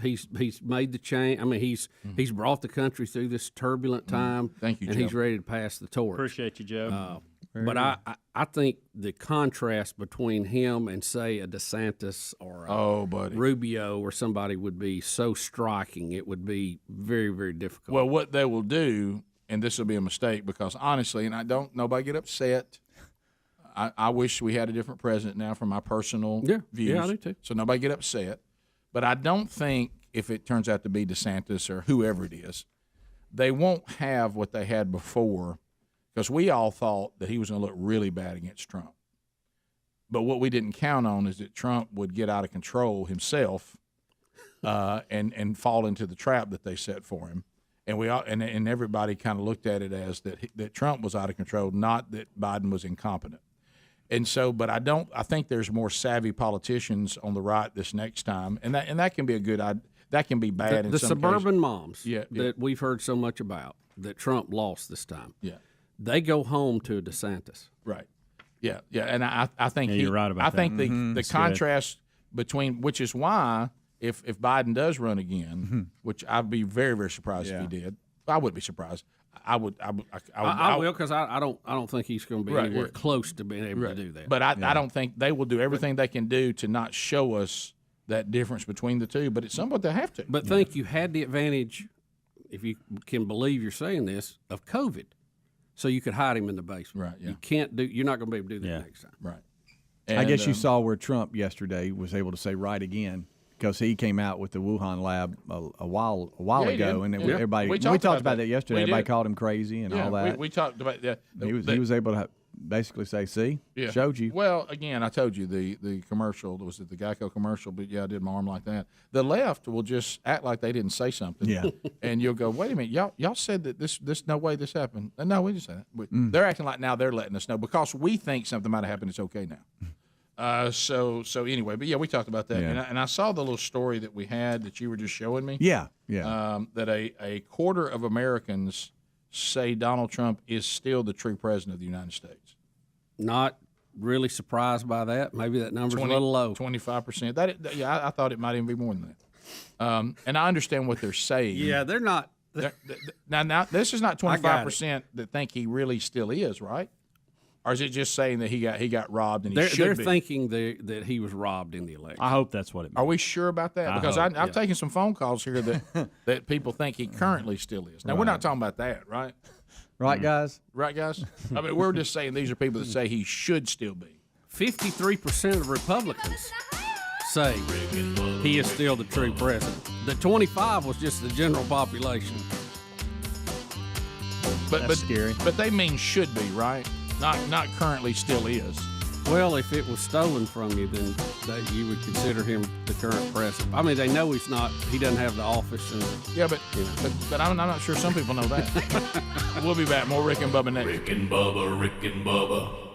made the change. I mean, he's brought the country through this turbulent time. Thank you, and Joe. he's ready to pass the torch. Appreciate you, Joe. But I think the contrast between him and, say, a DeSantis or a Rubio or somebody would be so striking. It would be very, very difficult. Well, what they will do, and this will be a mistake because honestly, and nobody get upset. I wish we had a different president now from my personal views. Yeah, I do too. So nobody get upset. But I don't think if it turns out to be DeSantis or whoever it is, they won't have what they had before because we all thought that he was going to look really bad against Trump. But what we didn't count on is that Trump would get out of control himself and fall into the trap that they set for him. And we all, and everybody kind of looked at it as that Trump was out of control, not that Biden was incompetent. And so, but I think there's more savvy politicians on the right this next time, and that can be a good idea. That can be bad in the some suburban cases. moms that we've heard so much about that Trump lost this time. Yeah, they go home to DeSantis. Right. Yeah, and I think you're right about I think that. the contrast between, which is why if Biden does run again, which I'd be very, very surprised if he did. I wouldn't be surprised. I will because I don't think he's going to be anywhere close to being able to do that. But I don't think they will do everything they can do to not show us that difference between the two. But at some point they have to. But think you had the advantage, if you can believe you're saying this, of COVID, so you could hide him in the basement. Right. Yeah. You can't do. You're not going to be able to do that next time. Right. I guess you saw where Trump yesterday was able to say right again. Because he came out with the Wuhan lab a while ago, and everybody we talked about that yesterday. Everybody called him crazy and all that. We talked about that. He was able to basically say, "See, showed you." Well, again, I told you the commercial was it the Geico commercial, but I did my arm like that. The left will just act like they didn't say something, and you'll go, "Wait a minute, y'all said that this no way this happened." No, we just said that. They're acting like now they're letting us know because we think something might have happened. It's okay now. So anyway, but we talked about that, and I saw the little story that we had that you were just showing me. Yeah. That a quarter of Americans say Donald Trump is still the true president of the United States. Not really surprised by that. Maybe that number's a little low. 25%. I thought it might even be more than that. And I understand what they're saying. Yeah, they're not. Now this is not 25% that think he really still is, right? Or is it just saying that he got robbed and they're thinking that he was robbed in the election? I hope that's what it means. Are we sure about that? Because I've taken some phone calls here that people think he currently still is. Now, we're not talking about that, right? Right, guys? Right, guys? I mean, we're just saying these are people that say he should still be. 53% of Republicans say he is still the true president. The 25 was just the general population. That's scary. But they mean should be, right? Not currently still is. Well, if it was stolen from you, then you would consider him the current president. I mean, they know he's not. He doesn't have the office. But I'm not sure some people know that. We'll be back. More Rick and Bubba next. Rick and Bubba.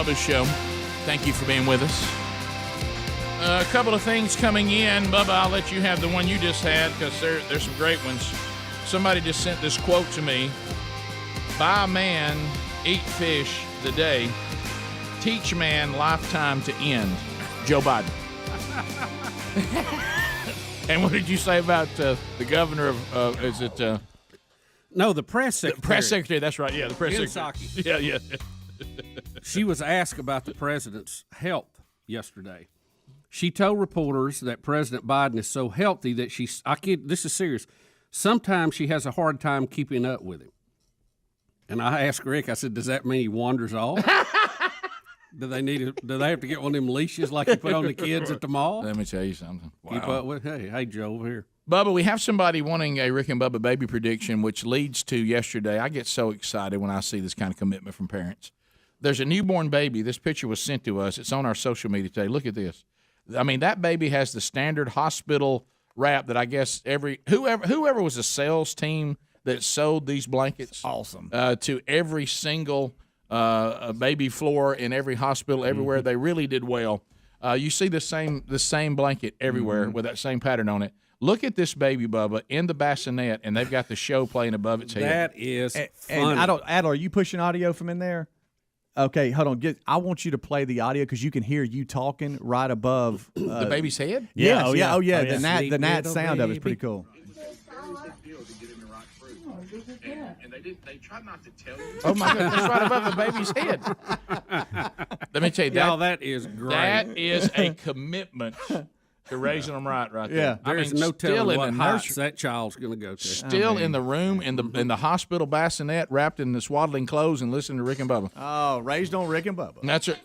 Bubba Show. Thank you for being with us. A couple of things coming in. Bubba, I'll let you have the one you just had because there's some great ones. Somebody just sent this quote to me. Buy man, eat fish the day. Teach man lifetime to end. Joe Biden. And what did you say about the governor of, is it? No, the press secretary. The press secretary, that's right. Yeah, the press Jen secretary. Psaki. Yeah. She was asked about the president's health yesterday. She told reporters that President Biden is so healthy that this is serious. Sometimes she has a hard time keeping up with him. And I asked Rick, I said, does that mean he wanders off? Do they have to get one of them leashes like you put on the kids at the mall? Let me tell you something. Wow. Keep up with, hey, Joe, over here. Bubba, we have somebody wanting a Rick and Bubba baby prediction, which leads to yesterday. I get so excited when I see this kind of commitment from parents. There's a newborn baby. This picture was sent to us. It's on our social media today. Look at this. I mean, that baby has the standard hospital wrap that I guess whoever was a sales team that sold these blankets awesome to every single baby floor in every hospital everywhere. They really did well. You see the same blanket everywhere with that same pattern on it. Look at this baby, Bubba, in the bassinet, and they've got the show playing above its head. That is funny. And Adler, are you pushing audio from in there? Okay, hold on. I want you to play the audio because you can hear you talking right above the baby's head. Yes, oh yeah. The gnat sound of it's pretty cool. And they try not to tell you. Oh my goodness, that's right above the baby's head. Let me tell you that is great. That is a commitment to raising them right there. Yeah, there's no telling what heights that child's going to go to. Still in the room in the hospital bassinet, wrapped in the swaddling clothes, and listening to Rick and Bubba. Oh, raised on Rick and Bubba. That's it.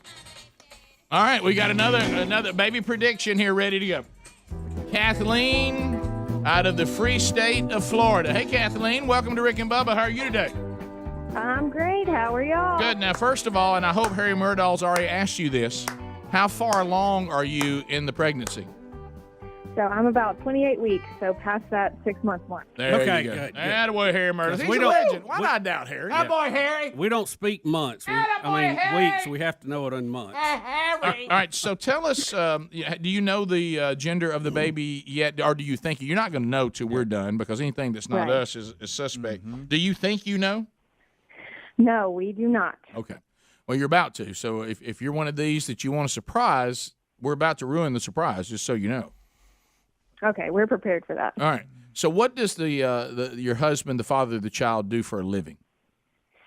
All right, we got another baby prediction here, ready to go. Kathleen, out of the free state of Florida. Hey, Kathleen, welcome to Rick and Bubba. How are you today? I'm great. How are y'all? Good. Now, first of all, and I hope Harry Murdahl's already asked you this, how far along are you in the pregnancy? So I'm about 28 weeks, so past that 6-month mark. There you go. Good. Attaboy, Harry Murdahl. He's a legend. Why not doubt Harry? Attaboy, Harry. We don't speak months. Weeks. We have to know it in months. All right, so tell us, do you know the gender of the baby yet, or do you think you're not going to know till we're done, because anything that's not us is suspect. Do you think you know? No, we do not. Okay. Well, you're about to. So if you're one of these that you want to surprise, we're about to ruin the surprise, just so you know. Okay, we're prepared for that. All right. So what does your husband, the father of the child, do for a living?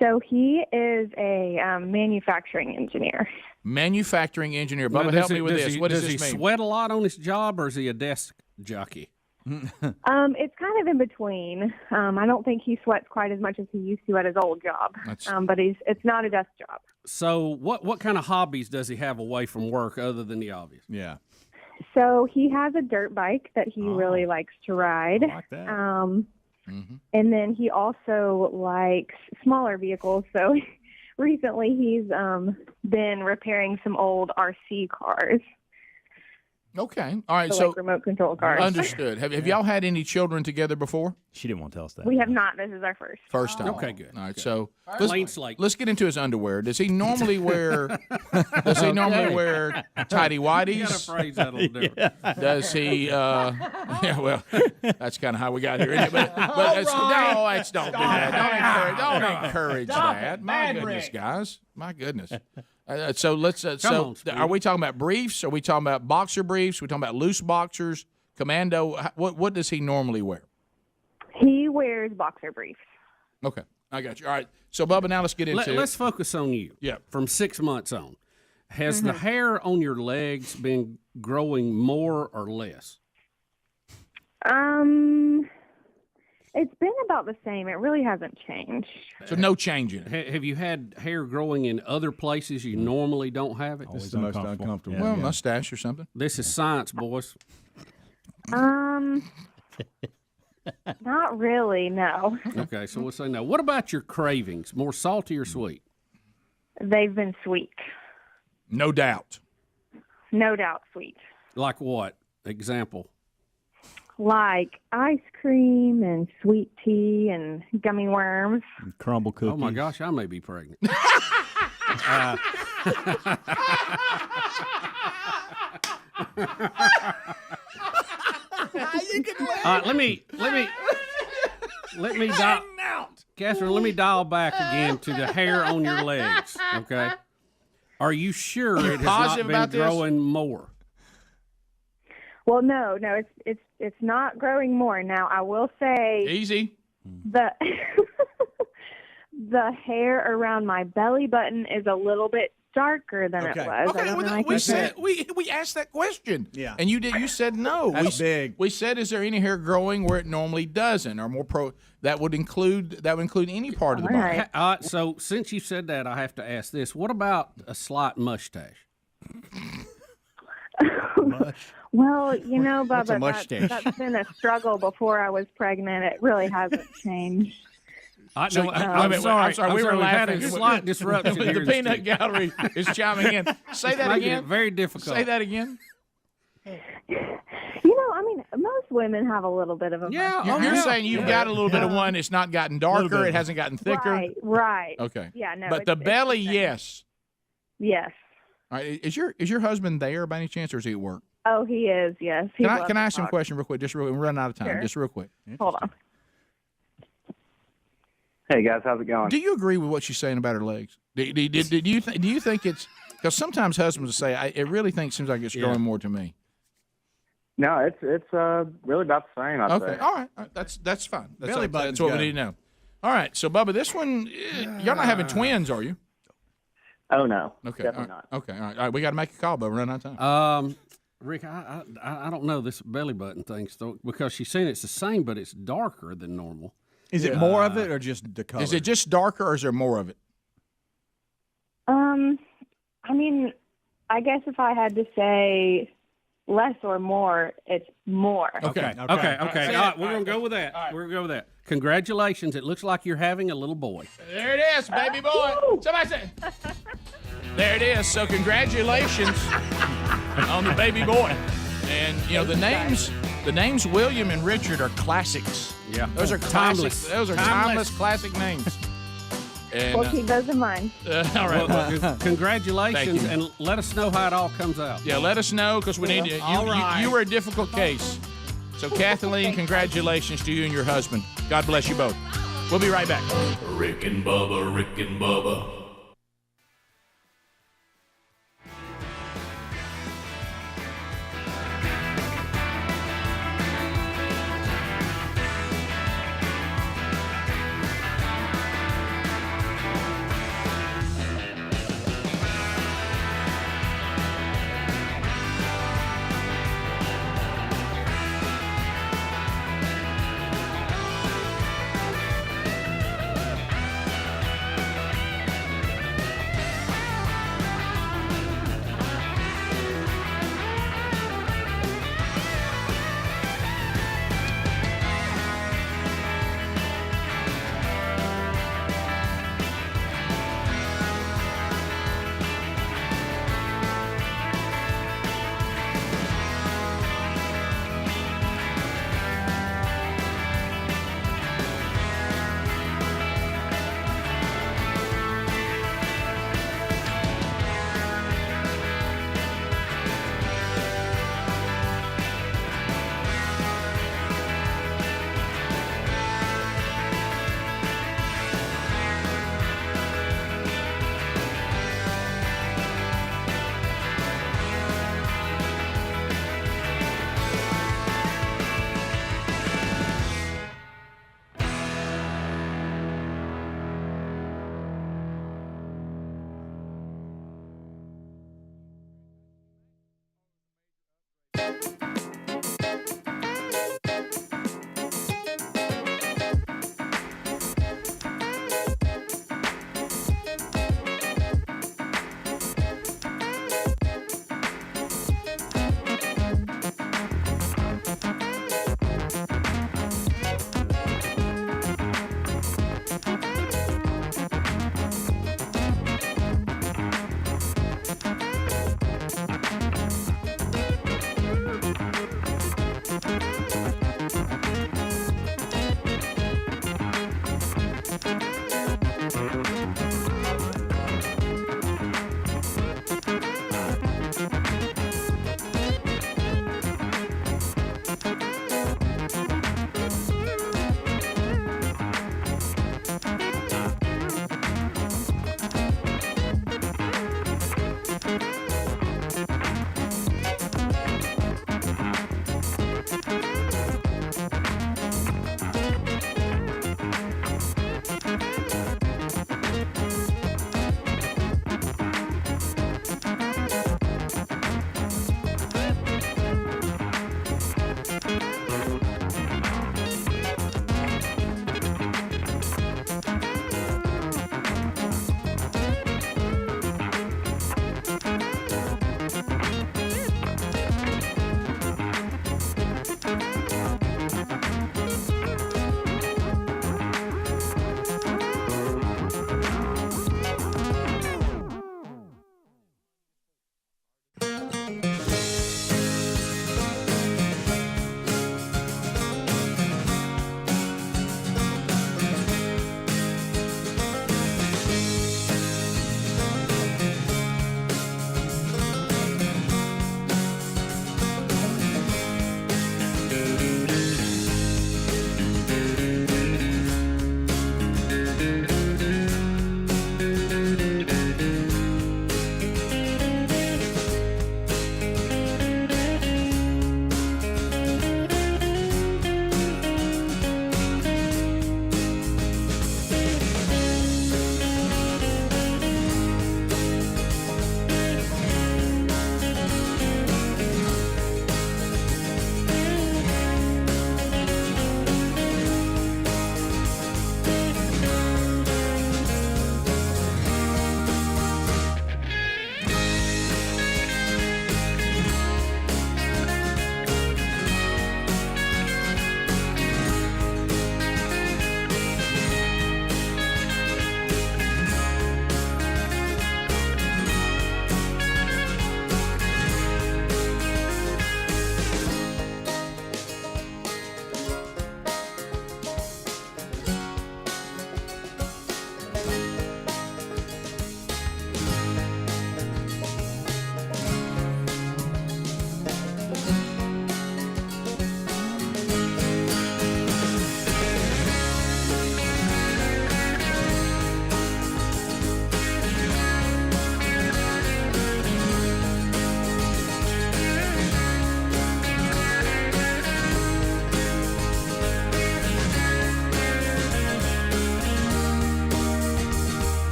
So he is a manufacturing engineer. Manufacturing engineer. Bubba, help me with this. What does this mean? Does he sweat a lot on his job, or is he a desk jockey? It's kind of in between. I don't think he sweats quite as much as he used to at his old job. But it's not a desk job. So what kind of hobbies does he have away from work other than the obvious? Yeah. So he has a dirt bike that he really likes to ride. I like that. And then he also likes smaller vehicles. So recently he's been repairing some old RC cars. Okay. All right. So like remote control cars. Understood. Have y'all had any children together before? She didn't want to tell us that. We have not. This is our first. First time. Okay, good. All right. Good. So Clean slate. let's get into his underwear. Does he normally wear? Normally wear tidy whities? You got to phrase that a little different. Yeah. Does he? Yeah. Well, that's kind of how we got here. Isn't it? But don't do that. Don't encourage that. My goodness, guys. My goodness. So let's. Are we talking about briefs? Are we talking about boxer briefs? Are we talking about loose boxers? Commando? What does he normally wear? He wears boxer briefs. Okay, I got you. All right. So Bubba, now let's get into. Let's focus on you. Yeah. From 6 months on, has the hair on your legs been growing more or less? It's been about the same. It really hasn't changed. So no change in it. Have you had hair growing in other places you normally don't have it? This is the most uncomfortable. Well, mustache or something. This is science, boys. Not really, no. Okay, so we'll say no. What about your cravings? More salty or sweet? They've been sweet. No doubt. No doubt sweet. Like what? Example. Like ice cream and sweet tea and gummy worms. Crumble cookies. Oh, my gosh, I may be pregnant. Let me dial, Catherine. Let me dial back again to the hair on your legs. Okay. Are you sure it has not been growing more? Well, no, it's not growing more. Now, I will say easy. The the hair around my belly button is a little bit darker than it was. Okay, we asked that question. Yeah. And you said no. That's big. We said, is there any hair growing where it normally doesn't, or more that would include any part of the body. So since you said that, I have to ask this: what about a slight mustache? Well, Bubba, What's a mustache? that's been a struggle before I was pregnant. It really hasn't changed. I'm sorry. We were laughing. A slight disruption. The peanut gallery is chiming in. Say that making again. It very difficult. Say that again. Most women have a little bit of a mustache. You're saying you've got a little bit of one. It's not gotten darker. It hasn't gotten thicker. Right. Okay. Yeah. No. But the belly, yes. Yes. All right. Is your husband there by any chance, or is he at work? Oh, he is. Yes. Can I ask him a question real quick? We're running out of time. Sure. Just real quick. Hold on. Hey guys, how's it going? Do you agree with what she's saying about her legs? Do you think it's because sometimes husbands will say, "It really seems like it's growing more to me." No, it's really about the same. I'd say. All right. That's fine. Belly button's that's what we good. need to know. All right, so Bubba, this one, you're not having twins, are you? Oh no. Okay. Definitely not. Okay. All right. We got to make a call, Bubba. We're running out of time. Rick, I don't know this belly button thing because she's saying it's the same, but it's darker than normal. Is it more of it or just the color? Is it just darker, or is there more of it? I guess if I had to say less or more, it's more. Okay. All right, we're gonna go with that. We're gonna go with that. Congratulations! It looks like you're having a little boy. There it is, baby boy. Somebody say. There it is. So congratulations on the baby boy. And the names William and Richard are classics. Yeah, those are timeless. Classic, those are timeless classic names. And, We'll keep those in mind. all right. Well, congratulations, Thank you. and let us know how it all comes out. Yeah, let us know because we need to. You were a difficult case. So Kathleen, congratulations to you and your husband. God bless you both. We'll be right back. Rick and Bubba, Rick and Bubba.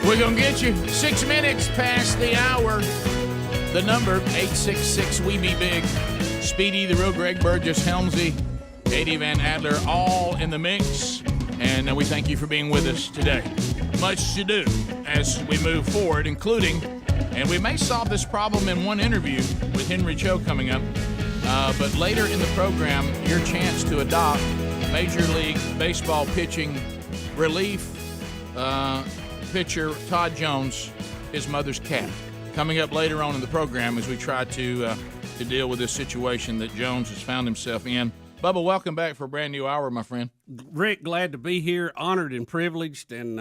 We're going to get you 6 minutes past the hour. The number, 866 We Be Big. Speedy, the real Greg Burgess, Helmsy, Katie Van Adler, all in the mix. And we thank you for being with us today. Much to do as we move forward, including, and we may solve this problem in one interview with Henry Cho coming up, but later in the program, your chance to adopt Major League Baseball pitching relief pitcher Todd Jones, his mother's cat. Coming up later on in the program as we try to deal with this situation that Jones has found himself in. Bubba, welcome back for a brand new hour, my friend. Rick, glad to be here, honored and privileged, and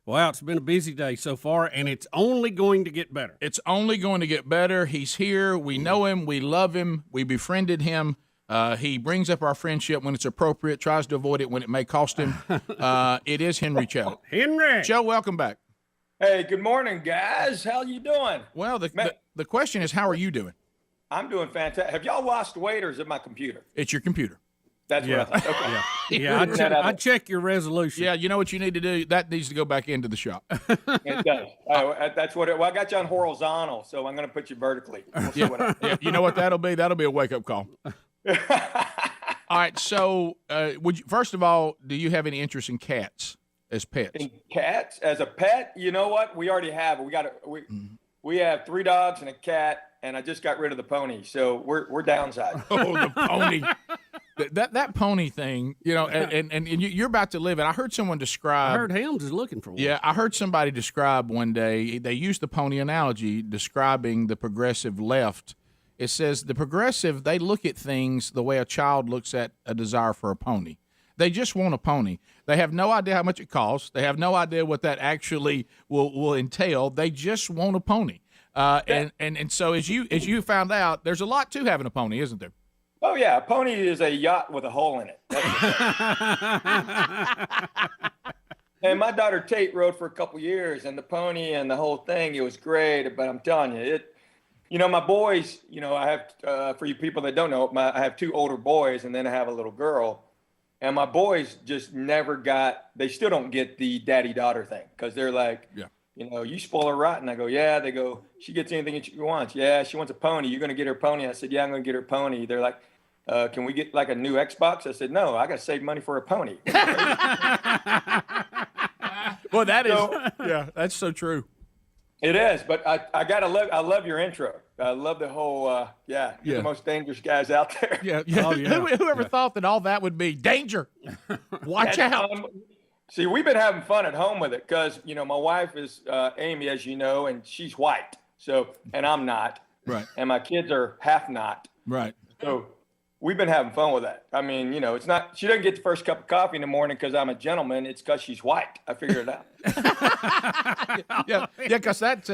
wow, it's been a busy day so far, and it's only going to get better. It's only going to get better. He's here. We know him. We love him. We befriended him. He brings up our friendship when it's appropriate, tries to avoid it when it may cost him. It is Henry Cho. Henry! Cho, welcome back. Hey, good morning, guys. How you doing? Well, the question is, how are you doing? I'm doing fantastic. Have y'all lost weight, or is it my computer? It's your computer. That's what I thought. Okay. Yeah, I check your resolution. Yeah, you know what you need to do? That needs to go back into the shop. It does. That's what I got you on horizontal, so I'm going to put you vertically. We'll see what Yeah, you know what that'll be? That'll be a wake-up call. All right, so first of all, do you have any interest in cats as pets? In cats? As a pet? You know what? We already have. We have 3 dogs and a cat, and I just got rid of the pony, so we're downside. Oh, the pony. That pony thing, you know, and you're about to live it. I heard someone describe. I heard Helms is looking for one. Yeah, I heard somebody describe one day. They used the pony analogy describing the progressive left. It says the progressive, they look at things the way a child looks at a desire for a pony. They just want a pony. They have no idea how much it costs. They have no idea what that actually will entail. They just want a pony. And so as you found out, there's a lot to having a pony, isn't there? Oh, yeah. A pony is a yacht with a hole in it. And my daughter Tate rode for a couple years, and the pony and the whole thing, it was great. But I'm telling you, my boys, I have, for you people that don't know, I have 2 older boys, and then I have a little girl. And my boys just never they still don't get the daddy-daughter thing, because they're like, you spoil her rotten. I go, yeah. They go, she gets anything she wants. Yeah, she wants a pony. You're going to get her a pony? I said, yeah, I'm going to get her a pony. They're like, can we get like a new Xbox? I said, no, I got to save money for a pony. Well, that's so true. It is, but I love your intro. I love the whole, you're the most dangerous guys out there. Yeah. Oh, yeah. Whoever thought that all that would be danger? Watch out. See, we've been having fun at home with it because, my wife is Amy, as you know, and she's white. So, and I'm not. Right. And my kids are half not. Right. So we've been having fun with that. I mean, it's not, she doesn't get the first cup of coffee in the morning because I'm a gentleman. It's because she's white. I figured it out. Yeah, because that's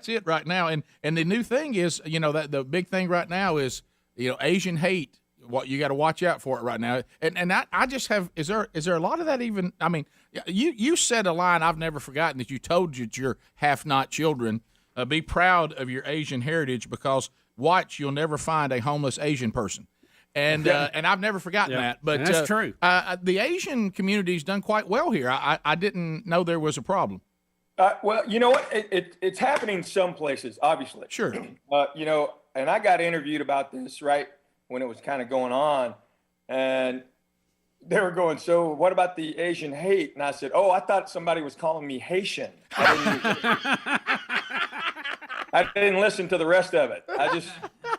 it right now. And the new thing is, that the big thing right now is, Asian hate. What you got to watch out for it right now. And I just have, is there a lot of that even? I mean, you said a line I've never forgotten that you told your half-not children, be proud of your Asian heritage because watch, you'll never find a homeless Asian person. And I've never forgotten that. But and that's true. The Asian community's done quite well here. I didn't know there was a problem. Well, you know what? It's happening some places, obviously. Sure. And I got interviewed about this, right, when it was kind of going on. And they were going, so what about the Asian hate? And I said, I thought somebody was calling me Haitian. I didn't listen to the rest of it.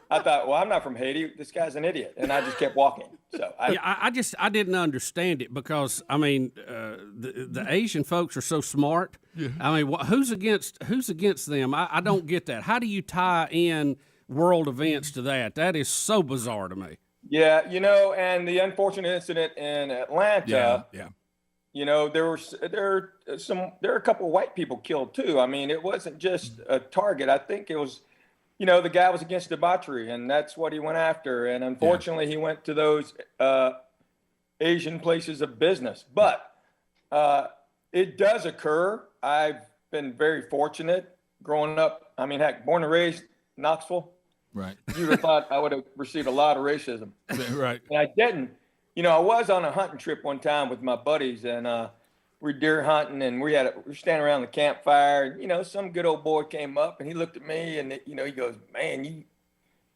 I thought, well, I'm not from Haiti. This guy's an idiot. And I just kept walking. So I didn't understand it because, I mean, the Asian folks are so smart. Yeah. I mean, who's against them? I don't get that. How do you tie in world events to that? That is so bizarre to me. Yeah, and the unfortunate incident in Atlanta. Yeah. There are a couple of white people killed too. I mean, it wasn't just a target. I think it was, the guy was against debauchery, and that's what he went after. And unfortunately, he went to those Asian places of business. But it does occur. I've been very fortunate growing up. I mean, heck, born and raised in Knoxville. Right. You would have thought I would have received a lot of racism. Right. And I didn't. I was on a hunting trip one time with my buddies, and we're deer hunting, and we're standing around the campfire. And, you know, some good old boy came up, and he looked at me, and you know, he goes, "Man,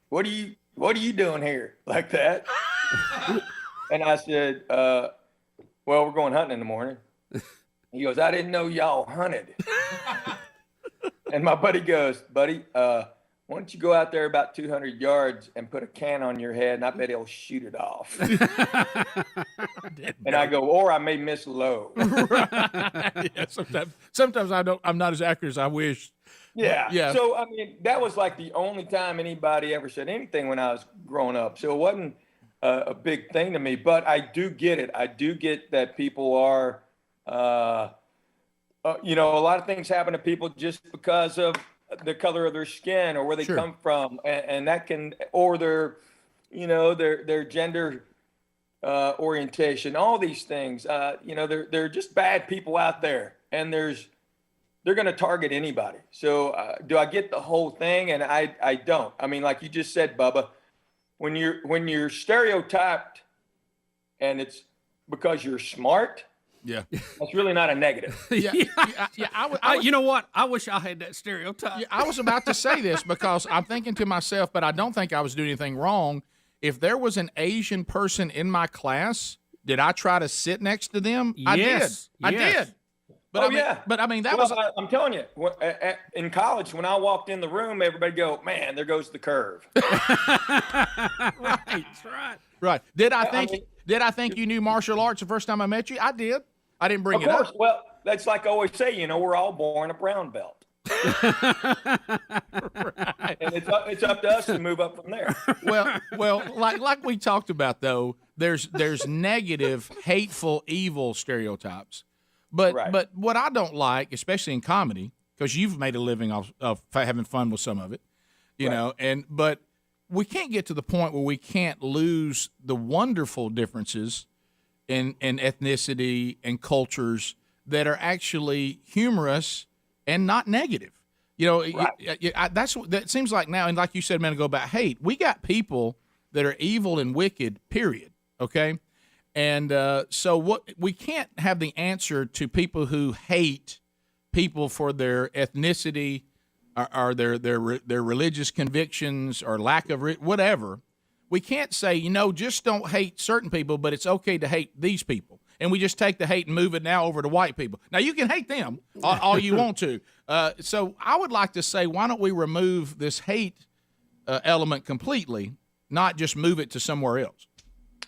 what are you doing here?" Like that. And I said, "Well, we're going hunting in the morning." He goes, "I didn't know y'all hunted." And my buddy goes, "Buddy, why don't you go out there about 200 yards and put a can on your head, and I bet he'll shoot it off." And I go, "Or I may miss low." Yeah, sometimes I'm not as accurate as I wish. Yeah. Yeah. So, I mean, that was like the only time anybody ever said anything when I was growing up. So it wasn't a big thing to me, but I do get it. I do get that people are, you know, a lot of things happen to people just because of the color of their skin or where they come from. And that can, or their, you know, their gender orientation, all these things. You know, they're just bad people out there, and they're going to target anybody. So do I get the whole thing? And I don't. I mean, like you just said, Bubba, when you're stereotyped and it's because you're smart, yeah, that's really not a negative. Yeah. You know what? I wish I had that stereotype. Yeah, I was about to say this because I'm thinking to myself, but I don't think I was doing anything wrong. If there was an Asian person in my class, did I try to sit next to them? Yes. I did. But I mean, that was. I'm telling you, in college, when I walked in the room, everybody go, "Man, there goes the curve." Right. Did I think you knew martial arts the first time I met you? I did. I didn't bring it up. Of course. Up. Well, that's like I always say. You know, we're all born a brown belt. Right. And it's up to us to move up from there. Well, like we talked about though, there's negative, hateful, evil stereotypes. But what I don't like, especially in comedy, because you've made a living of having fun with some of it, you know, but we can't get to the point where we can't lose the wonderful differences in ethnicity and cultures that are actually humorous and not negative. You know, that seems like now, and like you said a minute ago about hate, we got people that are evil and wicked, period, okay? And so we can't have the answer to people who hate people for their ethnicity or their religious convictions or lack of whatever. We can't say, you know, just don't hate certain people, but it's okay to hate these people. And we just take the hate and move it now over to white people. Now, you can hate them all you want to. So I would like to say, why don't we remove this hate element completely, not just move it to somewhere else?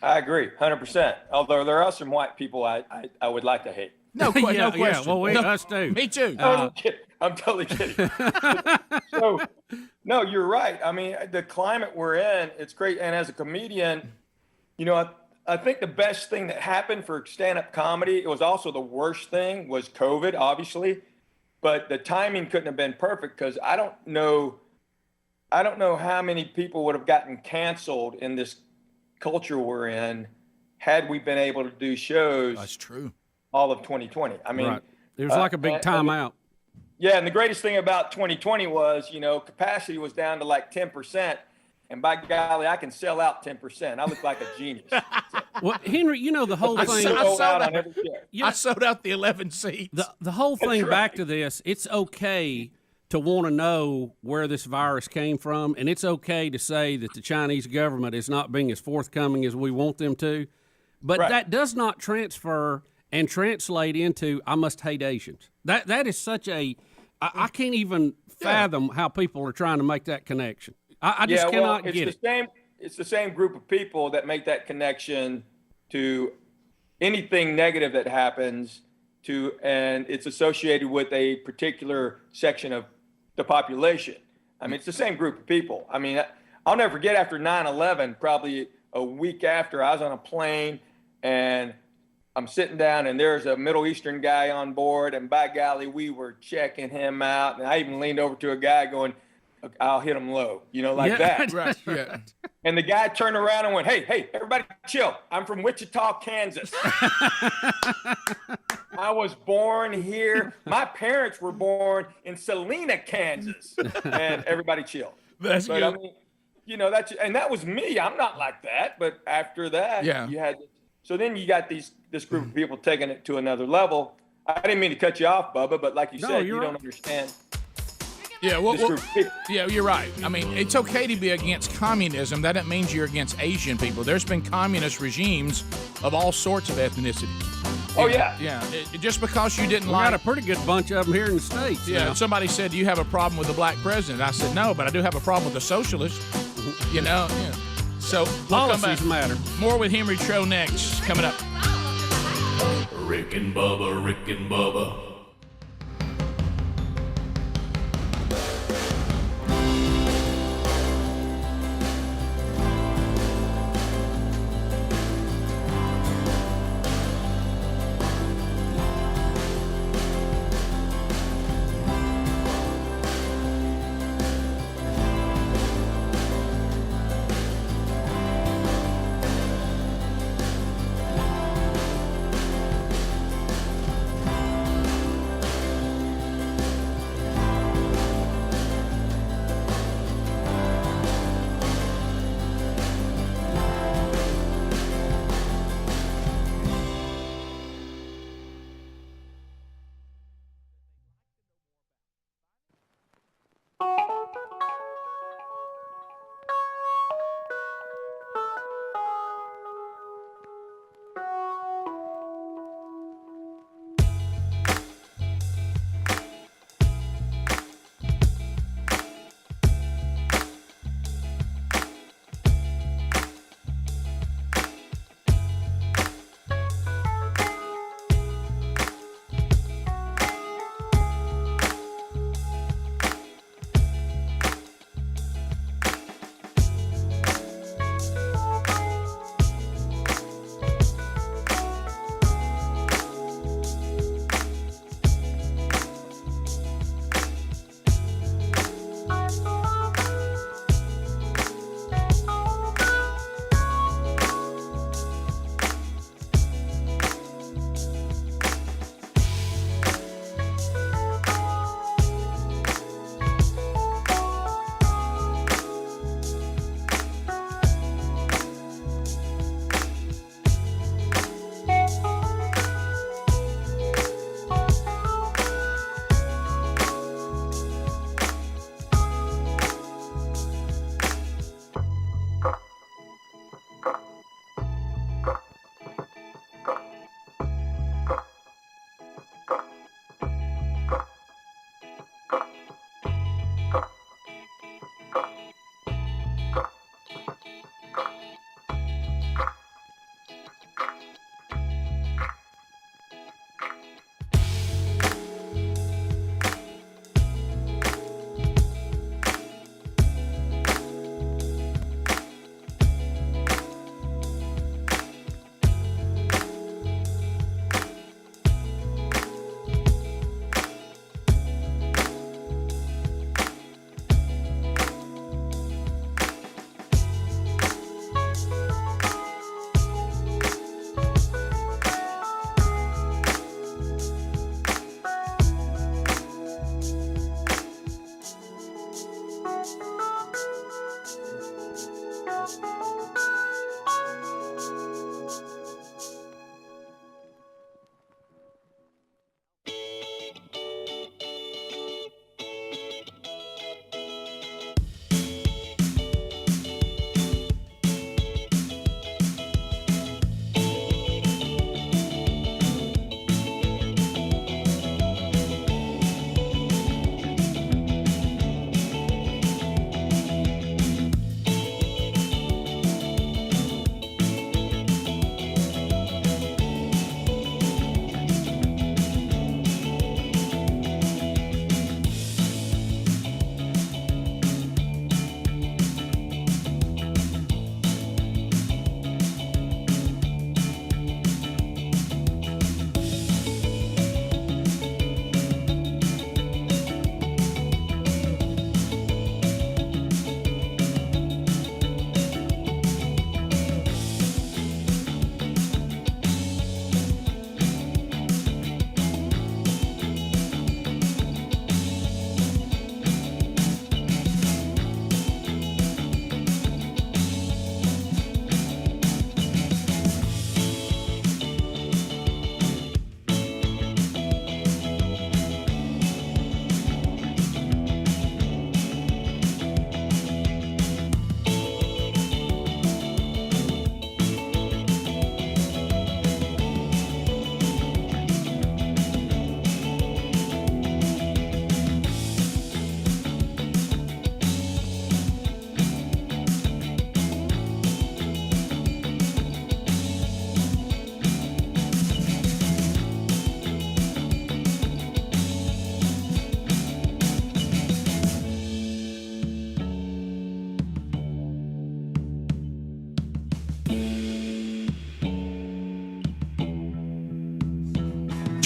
I agree, 100%. Although there are some white people I would like to hate. No question. Yeah, well, us too. Me too. I'm totally kidding. So, no, you're right. I mean, the climate we're in, it's great. And as a comedian, you know, I think the best thing that happened for stand-up comedy, it was also the worst thing, was COVID, obviously. But the timing couldn't have been perfect because I don't know how many people would have gotten canceled in this culture we're in had we been able to do shows. That's true. All of 2020. I mean, it was like a big timeout. Yeah, and the greatest thing about 2020 was, you know, capacity was down to like 10%, and by golly, I can sell out 10%. I look like a genius. Well, Henry, you know the whole thing. I sold out the 11 seats. The whole thing back to this, it's okay to want to know where this virus came from, and it's okay to say that the Chinese government is not being as forthcoming as we want them to, but that does not transfer and translate into I must hate Asians. That is such a I can't even fathom how people are trying to make that connection. I just cannot get it. It's the same group of people that make that connection to anything negative that happens and it's associated with a particular section of the population. I mean, it's the same group of people. I mean, I'll never forget after 9/11, probably a week after, I was on a plane and I'm sitting down and there's a Middle Eastern guy on board, and by golly, we were checking him out. And I even leaned over to a guy going, "I'll hit him low," you know, like that. Right, yeah. And the guy turned around and went, hey, everybody chill. I'm from Wichita, Kansas. I was born here. My parents were born in Salina, Kansas. And everybody chill. That's good. I mean, you know, that was me. I'm not like that. But after that, you had. So then you got this group of people taking it to another level. I didn't mean to cut you off, Bubba, but like you No, said, you're you right. don't understand. Yeah, well, This group of people. yeah, you're right. I mean, it's okay to be against communism. That doesn't mean you're against Asian people. There's been communist regimes of all sorts of ethnicity. Oh, yeah. Yeah. Just because you didn't We like. got a pretty good bunch of them here in the States. Yeah, now. somebody said, "Do you have a problem with the black president?" I said, "No, but I do have a problem with the socialists." You know, yeah. So we'll come back. Policies matter. More with Henry Cho next. Coming up. Rick and Bubba, Rick and Bubba.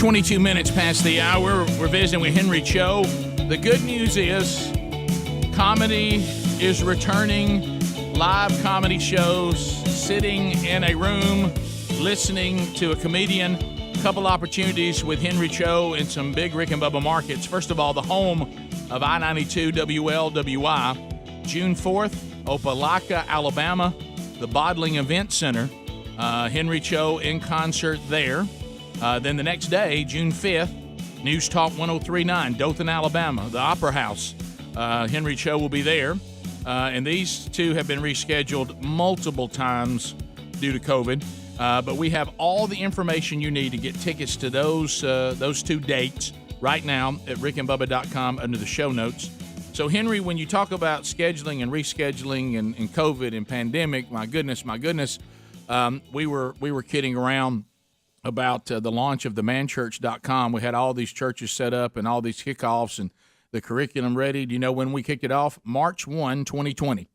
22 minutes past the hour. We're visiting with Henry Cho. The good news is comedy is returning. Live comedy shows, sitting in a room, listening to a comedian. A couple opportunities with Henry Cho in some big Rick and Bubba markets. First of all, the home of I-92 WLWI. June 4th, Opelika, Alabama, the Bodling Event Center. Henry Cho in concert there. Then the next day, June 5th, News Talk 103.9, Dothan, Alabama, the Opera House. Henry Cho will be there. And these two have been rescheduled multiple times due to COVID. But we have all the information you need to get tickets to those two dates right now at rickandbubba.com under the show notes. So, Henry, when you talk about scheduling and rescheduling and COVID and pandemic, my goodness, we were kidding around about the launch of themanchurch.com. We had all these churches set up and all these kickoffs and the curriculum ready. Do you know when we kicked it off? March 1, 2020.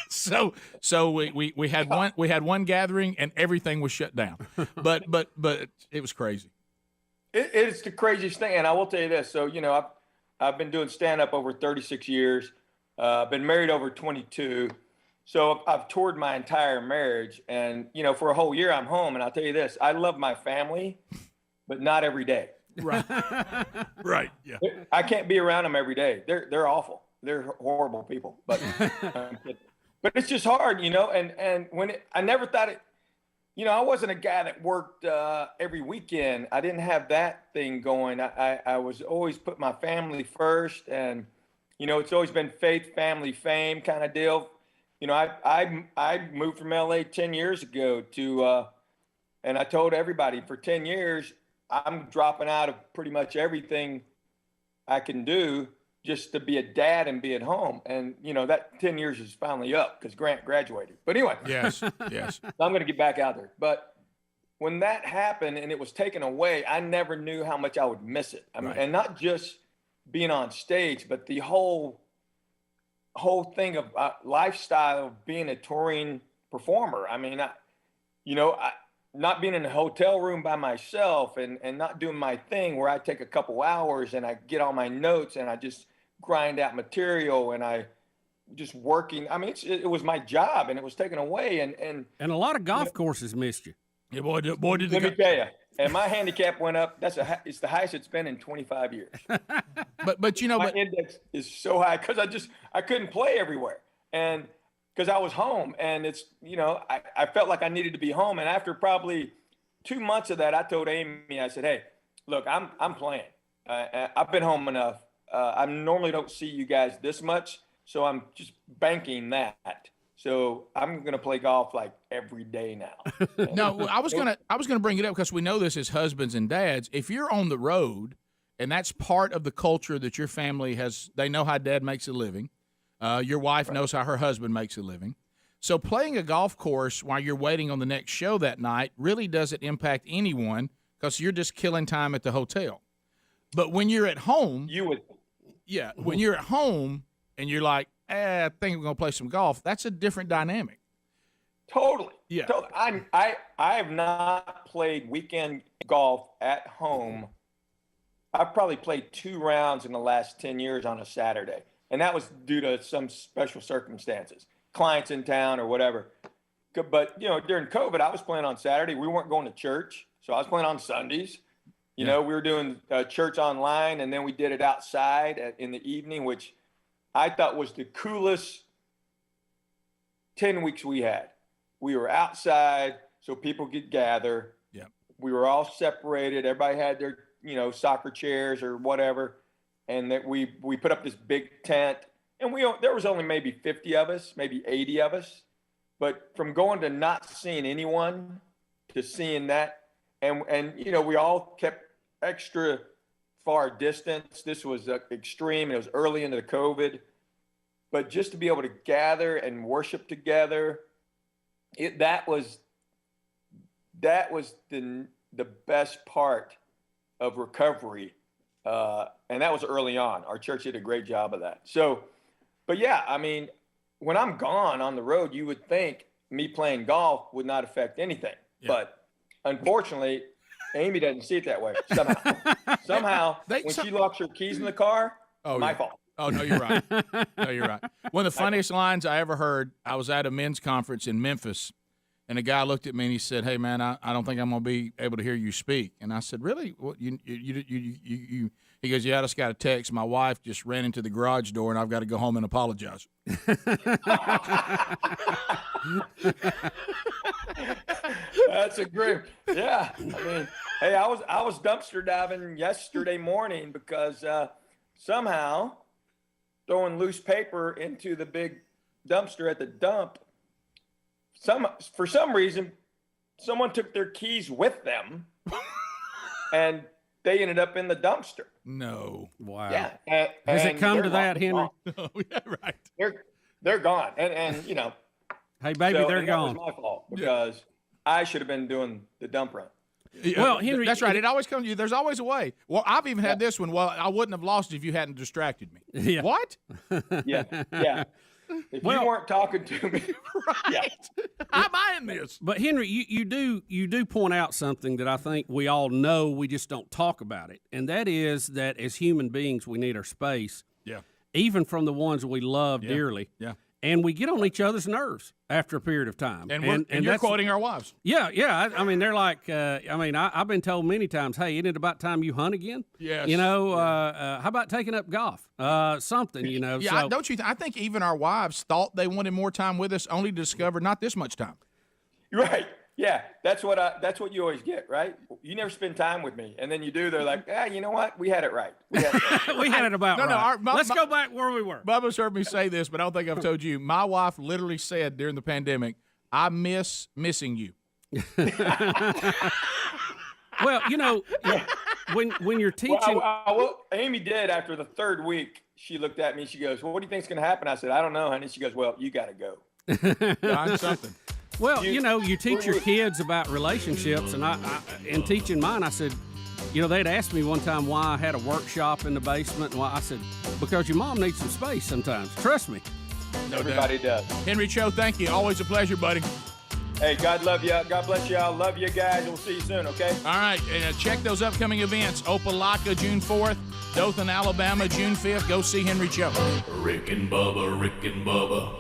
So we had one gathering and everything was shut down. But it was crazy. It's the craziest thing, and I will tell you this. So I've been doing stand up over 36 years. Been married over 22. So I've toured my entire marriage, and for a whole year I'm home. And I'll tell you this: I love my family, but not every day. Right. Right. Yeah. I can't be around them every day. They're awful. They're horrible people. But but it's just hard, And when I never thought it. I wasn't a guy that worked every weekend. I didn't have that thing going. I was always put my family first, and it's always been faith, family, fame kind of deal. I moved from LA 10 years ago to, and I told everybody for 10 years I'm dropping out of pretty much everything I can do just to be a dad and be at home. And, that 10 years is finally up because Grant graduated. But anyway. Yes. So I'm going to get back out there. But when that happened and it was taken away, I never knew how much I would miss it. I mean, and not just being on stage, but the whole thing of lifestyle of being a touring performer. I mean, not being in a hotel room by myself and not doing my thing where I take a couple hours and I get all my notes and I just grind out material and I just working. I mean, it was my job and it was taken away. And a lot of golf courses missed you. Yeah, boy, did let me tell you. And my handicap went up. It's the highest it's been in 25 years. but my index is so high because I couldn't play everywhere. And because I was home and it's, I felt like I needed to be home. And after probably 2 months of that, I told Amy, I said, hey, look, I'm playing. I've been home enough. I normally don't see you guys this much. So I'm just banking that. So I'm going to play golf like every day now. No, I was going to bring it up because we know this as husbands and dads. If you're on the road and that's part of the culture that your family has, they know how dad makes a living. Your wife knows how her husband makes a living. So playing a golf course while you're waiting on the next show that night really doesn't impact anyone because you're just killing time at the hotel. But when you're at home, when you're at home and you're like, I think we're going to play some golf, that's a different dynamic. Totally. Yeah. Totally. I have not played weekend golf at home. I've probably played 2 rounds in the last 10 years on a Saturday. And that was due to some special circumstances, clients in town or whatever. But, during COVID, I was playing on Saturday. We weren't going to church. So I was playing on Sundays. We were doing church online, and then we did it outside in the evening, which I thought was the coolest 10 weeks we had. We were outside so people could gather. Yeah. We were all separated. Everybody had their, soccer chairs or whatever. And that we put up this big tent, and there was only maybe 50 of us, maybe 80 of us. But from going to not seeing anyone to seeing that, and we all kept extra far distance. This was extreme. It was early into the COVID. But just to be able to gather and worship together, that was the best part of recovery. And that was early on. Our church did a great job of that. So, but yeah, I mean, when I'm gone on the road, you would think me playing golf would not affect anything. Yeah. But Unfortunately, Amy doesn't see it that way. Somehow, when she locks her keys in the car, my fault. Oh, no, you're right. No, you're right. One of the funniest lines I ever heard, I was at a men's conference in Memphis, and a guy looked at me and he said, "Hey, man, I don't think I'm going to be able to hear you speak." And I said, "Really? What, you?" He goes, "Yeah, I just got a text. My wife just ran into the garage door, and I've got to go home and apologize." That's a great. Yeah, I mean, hey, I was dumpster diving yesterday morning because somehow throwing loose paper into the big dumpster at the dump. For some reason, someone took their keys with them, and they ended up in the dumpster. No. Wow. Yeah. Has it come to that, gone. Henry? Oh, yeah, right. They're gone, and you know. Hey, baby, so, they're and gone. That was my fault because I should have been doing the dump run. Well, Henry, that's right. It always comes to you. There's always a way. Well, I've even had this one. Well, I wouldn't have lost it if you hadn't distracted me. Yeah. What? Yeah. If you weren't talking to me, right? How am I in this? But Henry, you do point out something that I think we all know. We just don't talk about it, and that is that as human beings, we need our space. Yeah. Even from the ones we love dearly. Yeah. And we get on each other's nerves after a period of time. And you're quoting our wives. Yeah. I mean, they're like, I've been told many times, hey, isn't it about time you hunt again? Yes. You know, how about taking up golf? Something, you know. Yeah, so, don't you? I think even our wives thought they wanted more time with us, only to discover not this much time. Right. Yeah, that's what you always get, right? You never spend time with me, and then you do. They're like, you know what? We had it right. We had it about right. Let's go back where we were. Bubba's heard me say this, but I don't think I've told you. My wife literally said during the pandemic, "I miss missing you." Well, you know, when you're teaching, Amy did after the third week. She looked at me. She goes, "Well, what do you think's going to happen?" I said, "I don't know, honey." She goes, "Well, you got to go." Find something. Well, you know, you teach your kids about relationships, and I in teaching mine, I said, you know, they'd asked me one time why I had a workshop in the basement, and why I said, because your mom needs some space sometimes. Trust me. No Everybody doubt. does. Henry Cho, thank you. Always a pleasure, buddy. Hey, God love you. God bless y'all. Love you guys. We'll see you soon, okay? All right, and check those upcoming events. Opelika, June 4th. Dothan, Alabama, June 5th. Go see Henry Cho. Rick and Bubba, Rick and Bubba.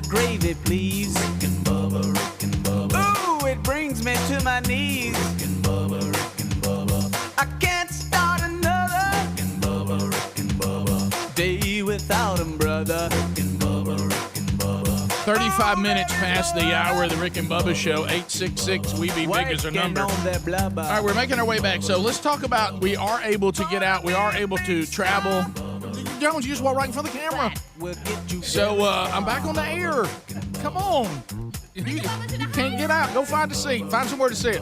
the gravy, please. Rick and Bubba, Rick and Bubba. Ooh, it brings me to my knees. Rick and Bubba, Rick and Bubba. I can't start another. Rick and Bubba, Rick and Bubba. Day without 'em, brother. Rick and Bubba, Rick and Bubba. 35 minutes past the hour of the Rick and Bubba Show. 866 We Be Big is our number. All right, we're making our way back. So let's talk about we are able to get out. We are able to travel. Jones, you just walk right in front of the camera. So I'm back on the air. Come on. You can't get out. Go find a seat. Find somewhere to sit.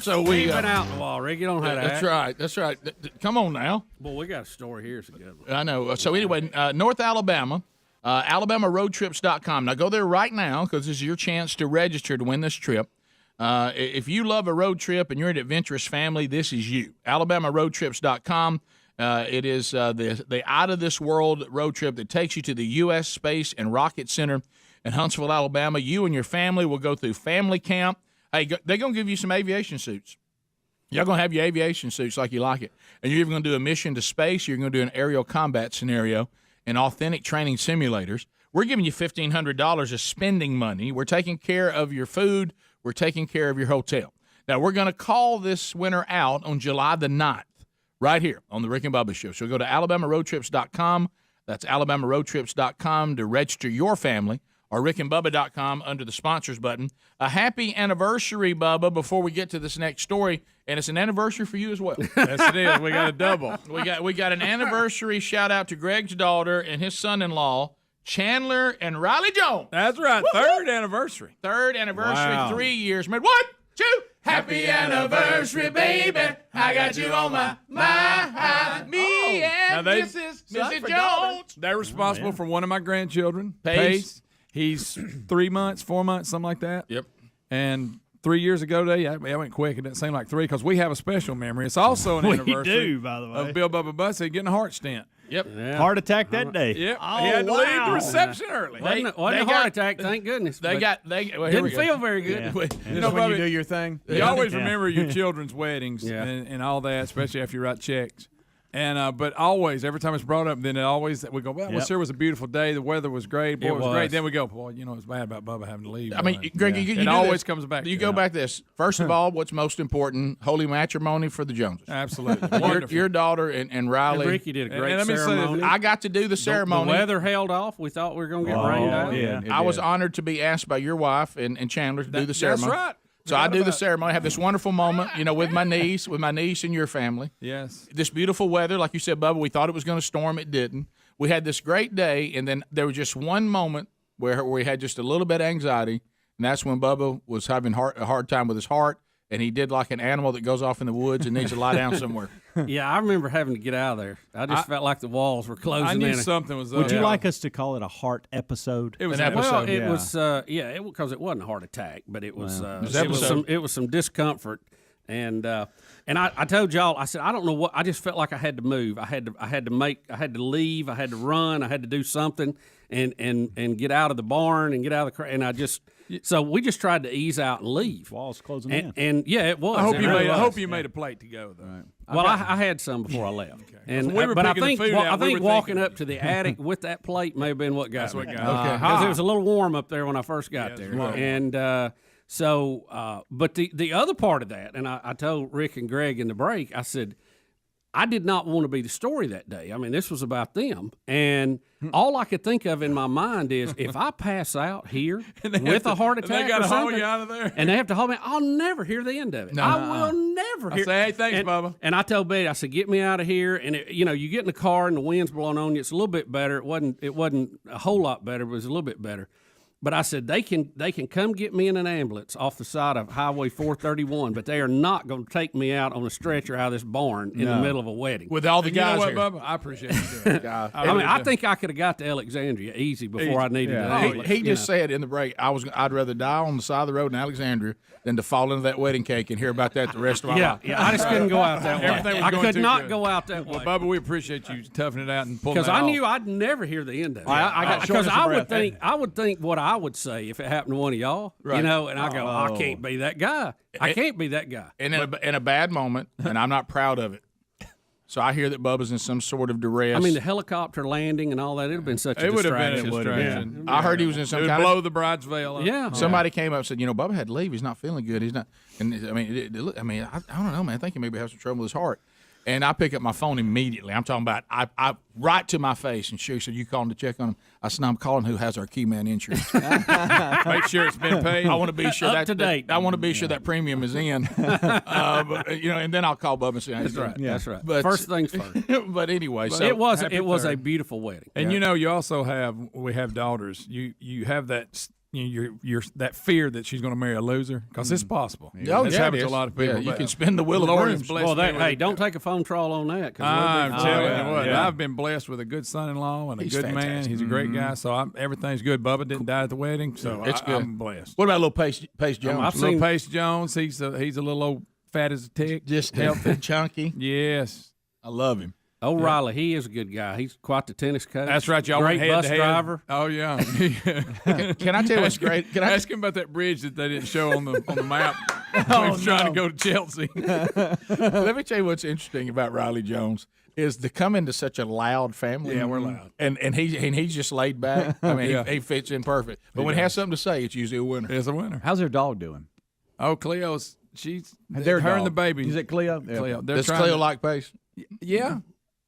So we You've been out in the wall, Rick. You don't have that. That's right. That's right. Come on now. Well, we got a story here. It's a good one. I know. So anyway, North Alabama, AlabamaRoadTrips.com. Now go there right now because this is your chance to register to win this trip. If you love a road trip and you're an adventurous family, this is you. AlabamaRoadTrips.com. It is the out-of-this-world road trip that takes you to the U.S. Space and Rocket Center in Huntsville, Alabama. You and your family will go through family camp. Hey, they're going to give you some aviation suits. Y'all going to have your aviation suits like you like it. And you're even going to do a mission to space. You're going to do an aerial combat scenario and authentic training simulators. We're giving you $1,500 of spending money. We're taking care of your food. We're taking care of your hotel. Now, we're going to call this winner out on July the 9th. Right here on the Rick and Bubba Show. So go to AlabamaRoadTrips.com. That's AlabamaRoadTrips.com to register your family, or RickandBubba.com under the sponsors button. A happy anniversary, Bubba, before we get to this next story. And it's an anniversary for you as well. Yes, it is. We got a double. We got an anniversary shout out to Greg's daughter and his son-in-law, Chandler and Riley Jones. That's right. Third anniversary. Wow. 3 years. 1, 2. Happy anniversary, baby. I got you on my mind. Me and Mrs. Jones. They're responsible for one of my grandchildren, Pace. He's 3 months, 4 months, something like that. Yep. And 3 years ago today, I went quick. It didn't seem like 3 because we have a special memory. It's also an anniversary do, by the way. of Bill Bubba Bussey getting a heart stent. Yep. Yeah. Heart attack that day. Yep. Oh, he had to leave the reception early. Wasn't a heart attack, thank goodness. Well, didn't feel very good. You know, when you Bubba, do your thing. You always remember your children's weddings Yeah. and all that, especially after you write checks. And but always, every time it's brought up, then we go, well, it sure was a beautiful day. The weather was great. Boy, it was great. Then we go, boy, it's bad about Bubba having to leave. I mean, Greg, you it always comes back. You go back this. First of all, what's most important? Holy matrimony for the Joneses. Absolutely. your daughter and Riley. And Ricky did a great let me say ceremony. I got to do the ceremony. The weather held off. We thought we were going to get rained out. Yeah. I was honored to be asked by your wife and Chandler to do the ceremony. That's right. So I do the ceremony, have this wonderful moment, with my niece and your family. Yes. This beautiful weather, like you said, Bubba, we thought it was going to storm. It didn't. We had this great day, and then there was just one moment where we had just a little bit of anxiety, and that's when Bubba was having a hard time with his heart, and he did like an animal that goes off in the woods and needs to lie down somewhere. Yeah, I remember having to get out of there. I just felt like the walls were closing in. I knew something was up. Would you like us to call it a heart episode? It was an episode. Well, it was because it wasn't a heart attack, but it was some discomfort. And I told y'all, I said, I don't know what. I just felt like I had to move. I had to leave. I had to run. I had to do something and get out of the barn and get out of the and I just. So we just tried to ease out and leave. Walls closing in. And yeah, it was. I hope you made a plate to go though. Right. Well, I had some before I left. Okay. And but I think walking up to the attic with that plate may have been what got me. Because it was a little warm up there when I first got there. Right. And but the other part of that, and I told Rick and Greg in the break, I said, I did not want to be the story that day. I mean, this was about them. And all I could think of in my mind is if I pass out here with a heart attack they got or to something, haul you out of there. and they have to haul me, I'll never hear the end of it. I will never hear it. Say, hey, thanks, Bubba. And I told Betty, I said, get me out of here. And, you get in the car and the wind's blowing on you. It's a little bit better. It wasn't a whole lot better, but it was a little bit better. But I said, they can come get me in an ambulance off the side of Highway 431, but they are not going to take me out on a stretcher out of this barn in the middle of a wedding. With all the guys you know what, here. Bubba? I appreciate you doing it. I think I could have got to Alexandria easy before I needed an ambulance. He just said in the break, I'd rather die on the side of the road in Alexandria than to fall into that wedding cake and hear about that the rest of my life. Yeah, I just couldn't go out that way. Everything was I going could too not good. go out that way. Well, Bubba, we appreciate you toughing it out and pulling that Because I off. knew I'd never hear the end of it. Because I would think what I would say if it happened to one of y'all, Right. and I go, I can't be that guy. I can't be that guy. And in a bad moment, and I'm not proud of it, So I hear that Bubba's in some sort of duress. I mean, the helicopter landing and all that, it would have been such a It would have been a distraction. distraction. I heard he was in some It would kind blow of the bride's veil up. Yeah. Somebody came up and said, Bubba had to leave. He's not feeling good. He's not. And I mean, I don't know, man. I think he maybe has some trouble with his heart. And I pick up my phone immediately. I'm talking about I right to my face. And Sherry said, "You calling to check on him?" I said, "I'm calling who has our key man insurance. Make sure it's been paid. I want to be sure Up to date. I want to be sure that premium is in. And then I'll call Bubba and say, That's right. Yeah. That's right. But, First things first. But anyway, so it was happy a third. beautiful wedding. And you also we have daughters. You have that. You're that fear that she's going to marry a loser because it's possible. It's happened to a lot of people. Yeah, you can spin the wheel of Lord brooms. has blessed me with Hey, don't take a phone trial on that. 'Cause I'm telling you what, yeah. I've been blessed with a good son-in-law and a He's good man. fantastic. He's a great guy, so everything's good. Bubba didn't die at the wedding, so It's good. I'm blessed. What about little Pace Jones? I've Little seen- Pace Jones, he's a little old fat as a tick, Just healthy, chunky. Yes, I love him. O'Reilly, he is a good guy. He's quite the tennis coach. that's right. Y'all Great went head bus to head. driver. Oh yeah. Can I tell you what's great? Can I ask him about that bridge that they didn't show on the map when he was trying to go to Chelsea? Let me tell you what's interesting about Riley Jones is to come into such a loud family. Yeah, we're loud. and he's just laid back. I mean, Yeah. he fits in perfect. But when he has something to say, it's usually a winner. It's a winner. How's their dog doing? Oh, Cleo's she's Their her and dog. the baby. Is it Cleo? Cleo. They're Does trying Cleo to- like Pace? Yeah.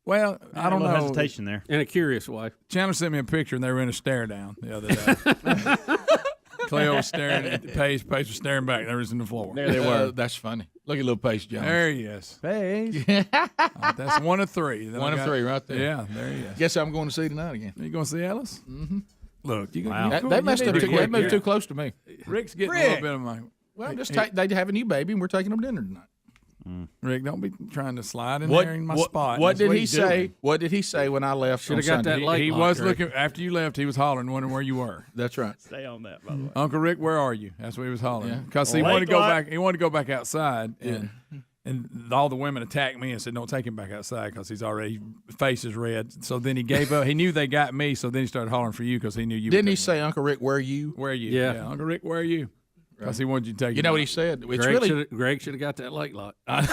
Well, I don't a know. little hesitation there. In a curious way. Chandler sent me a picture, and they were in a stare down the other day. Cleo was staring at Pace. Pace was staring back. They was in the floor. There they were. That's funny. Look at little Pace Jones. There he is. Pace. That's one of three. Then One I of three right there. Yeah, there he is. Guess who I'm going to see tonight again. You going to see Ellis? Mm-hmm. Look, you Wow. They messed up. They moved too close to me. Rick's getting a little bit of my. Well, they have a new baby, and we're taking them to dinner tonight. Rick, don't be trying to slide in there in my spot. What That's did he he's doing. say? What did he say when I left? Shoulda on got Sunday? that late He lock, was Rick. looking after you left. He was hollering, wondering where you were. That's right. Stay on that, by the way. Uncle Rick, where are you? That's what he was hollering. Yeah. Because he Late wanted to go lock. back. He wanted to go back outside, and all the women attacked me and said, "Don't take him back outside because he's already face is red." So then he gave up. He knew they got me, so then he started hollering for you because he knew you. Didn't he say, "Uncle Rick, where are you?" Where are you? Yeah. Uncle Rick, where are you? Because he wanted you to take. You him know what out. he said? It's Greg should have got that late lock. Doggone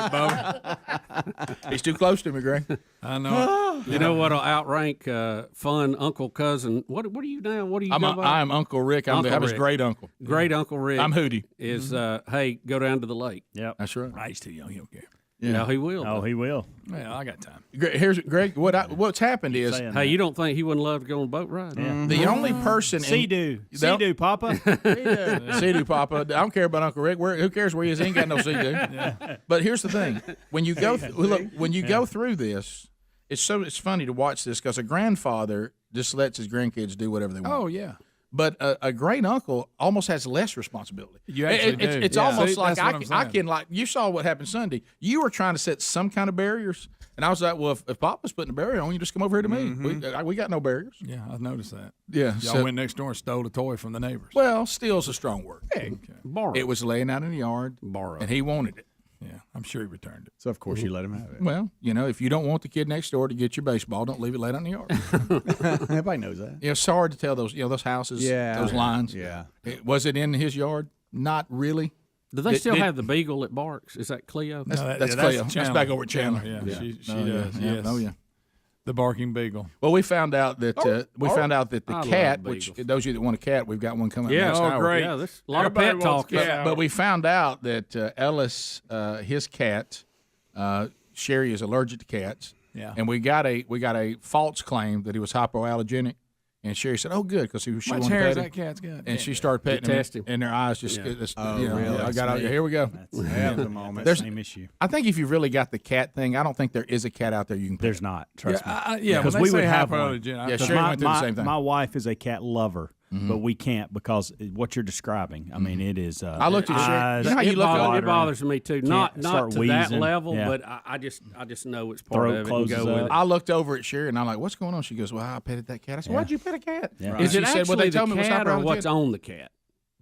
it, Bubba. He's too close to me, Greg. I know. You know what'll outrank fun uncle cousin? What are you now? What are you? go by? I'm Uncle Rick. I'm Uncle his Rick. great uncle. Great Uncle Rick. I'm Hootie. Is hey, go down to the lake. Yep. That's right. He's too young. He don't care. Yeah. No, he will. Oh, he will. Yeah, I got time. Here's Greg. What's happened is Saying Hey, you don't think he wouldn't love to go on a boat ride? Yeah. the only person. Sea-Doo. Sea-Doo, Papa. Sea-Doo, Papa. I don't care about Uncle Rick. Who cares where he is? He ain't got no Sea-Doo. But here's the thing: when you go, go through this, it's funny to watch this because a grandfather just lets his grandkids do whatever they want. Oh yeah. But a great uncle almost has less responsibility. You actually do. It's Yeah. almost See, like that's what I'm I saying. can like you saw what happened Sunday. You were trying to set some kind of barriers, and I was like, well, if Papa's putting a barrier on, you just come over here to me. We got no barriers. Yeah, I noticed that. Yeah, Y'all so- went next door and stole a toy from the neighbors. Well, steal's a strong word. Borrow. It was laying out in the yard, Borrow. and he wanted it. Yeah, I'm sure he returned it. So of course you let him have it. Well, if you don't want the kid next door to get your baseball, don't leave it laid out in the yard. Everybody knows that. It's hard to tell those houses, those lines. Yeah. Was it in his yard? Not really. Do they still have the beagle that barks? Is that Cleo? That's Cleo. That's back over at Chandler. Yeah, she Oh, does. yeah. Yes. Oh yeah. The barking beagle. Well, we found out that the I love cat, which beagles. those of you that want a cat, we've got one coming. Yeah. next Oh, hour. great. Yeah, there's a lot Everybody of pet wants talk. cat. But we found out that Ellis, his cat, Sherry is allergic to cats. Yeah. And we got a false claim that he was hypoallergenic. And Sherry said, "Oh, good," because she Much wanted hair to has pet that him. cat's got? And she started petting him, Detest him. and their eyes just. Yeah. Really? I got out. Here we go. That was a moment. There's- Same issue. I think if you've really got the cat thing, I don't think there is a cat out there you can. Pet. There's not. Trust me. Yeah, Because when we they would say have one. hypoallergenic, Yeah, Because Sherry went through the same thing. my wife is a cat lover, but we can't because what you're describing. I mean, it is. I looked at Sherry. eyes, You know how you It, look at bothers, it bothers me too. Not start to that wheezing. level, Yeah. but I just know it's part Throat of it. And closes go with up. it. I looked over at Sherry and I'm like, "What's going on?" She goes, "Well, I petted that cat." I said, "Why'd you pet a cat?" Yeah. And Is she it said, actually "Well, they the told me it was cat or what's hypoallergenic." on the cat?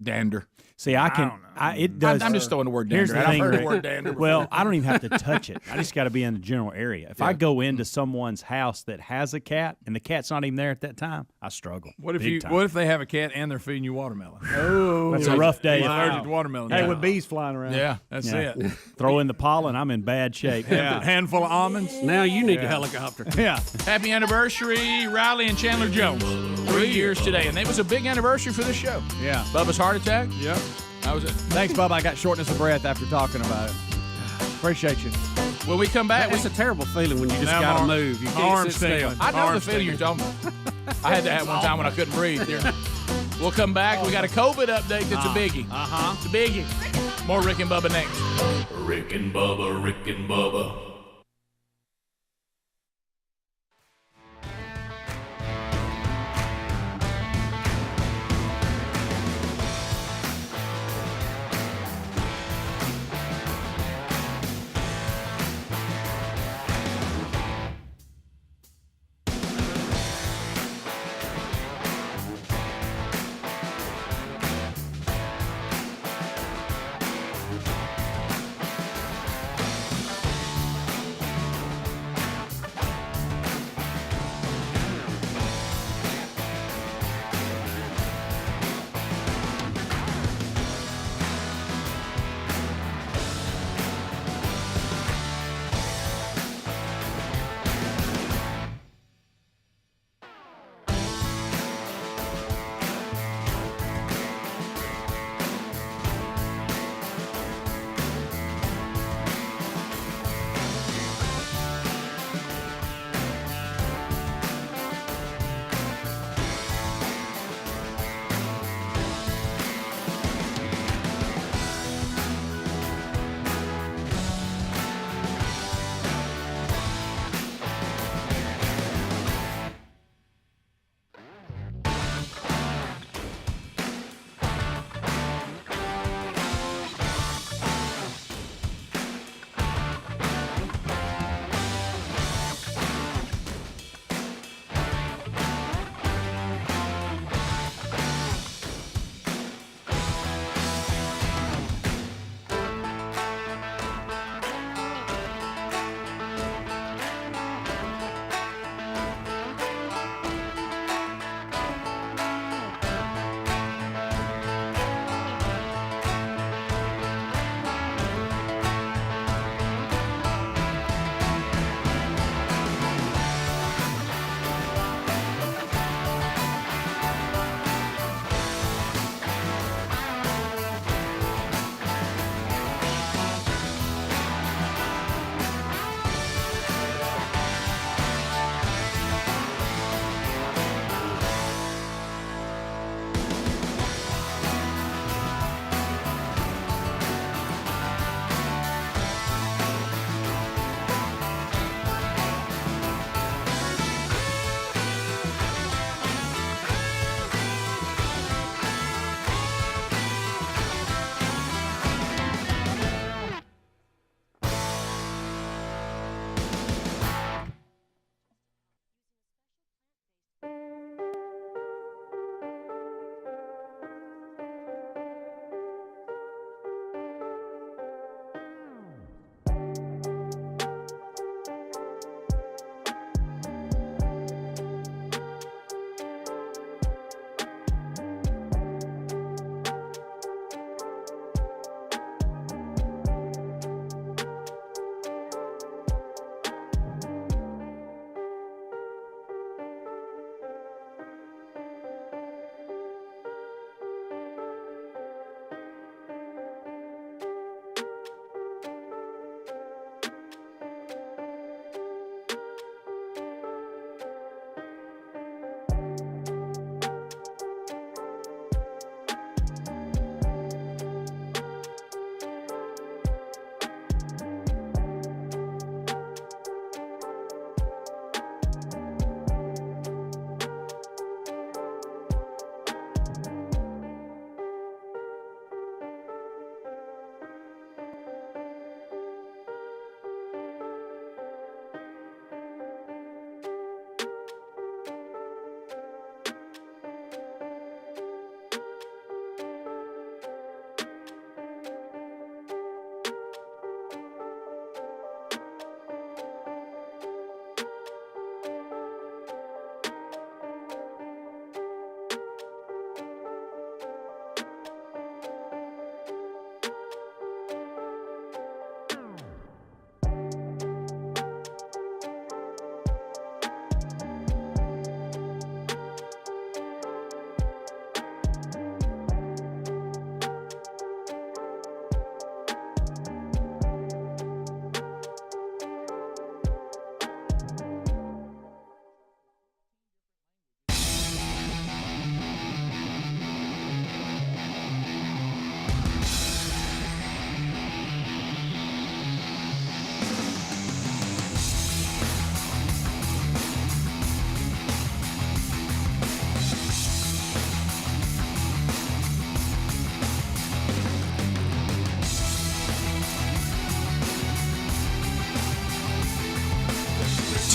Dander. See, it does. I'm just throwing the word Here's dander. the I've thing, heard the Rick. word dander before. Well, I don't even have to touch it. I just got to be in the general area. If I go into someone's house that has a cat and the cat's not even there at that time, I struggle. What if Big time. What if they have a cat and they're feeding you watermelon? Oh, that's a rough day. He's allergic to watermelon. Hey, with bees flying around. Yeah, that's it. Throw in the pollen, I'm in bad shape. Yeah, handful of almonds. Now you need a helicopter. Yeah. Happy anniversary, Riley and Chandler Jones. 3 years today, and it was a big anniversary for the show. Yeah. Bubba's heart attack. Yep. How was it? Thanks, Bubba. I got shortness of breath after talking about it. Appreciate you. When we come back, It's a terrible feeling when you just Now got to my move. You my can't arm's sit still. tingling. I know Arm's the feeling you're tingling. talking about. I had that one time when I couldn't breathe. There. We'll come back. We got a COVID update that's a biggie. It's a biggie. More Rick and Bubba next. Rick and Bubba, Rick and Bubba.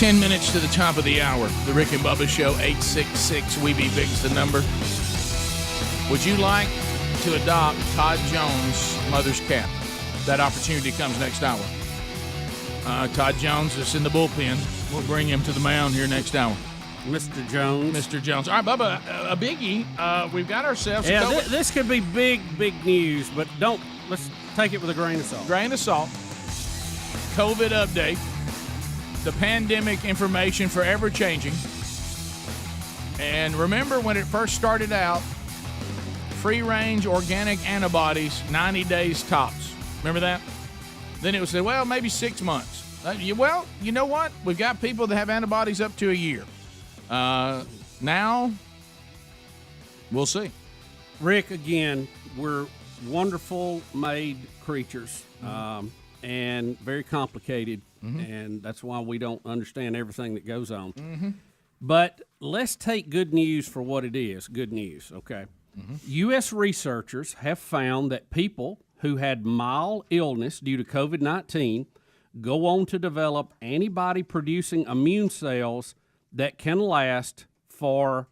10 minutes to the top of the hour. The Rick and Bubba Show, 866 We Be Big's the number. Would you like to adopt Todd Jones' mother's cat? That opportunity comes next hour. Todd Jones is in the bullpen. We'll bring him to the mound here next hour. Mr. Jones. Mr. Jones. All right, Bubba, a biggie. We've got ourselves a this could be big news, but let's take it with a grain of salt. Grain of salt. COVID update. The pandemic information forever changing. And remember when it first started out, free-range organic antibodies, 90 days tops. Remember that? Then it was said, well, maybe 6 months. Well, you know what? We've got people that have antibodies up to a year. Now, we'll see. Rick, again, we're wonderful made creatures and very complicated, and that's why we don't understand everything that goes on. But let's take good news for what it is, good news, okay? U.S. researchers have found that people who had mild illness due to COVID-19 go on to develop antibody-producing immune cells that can last for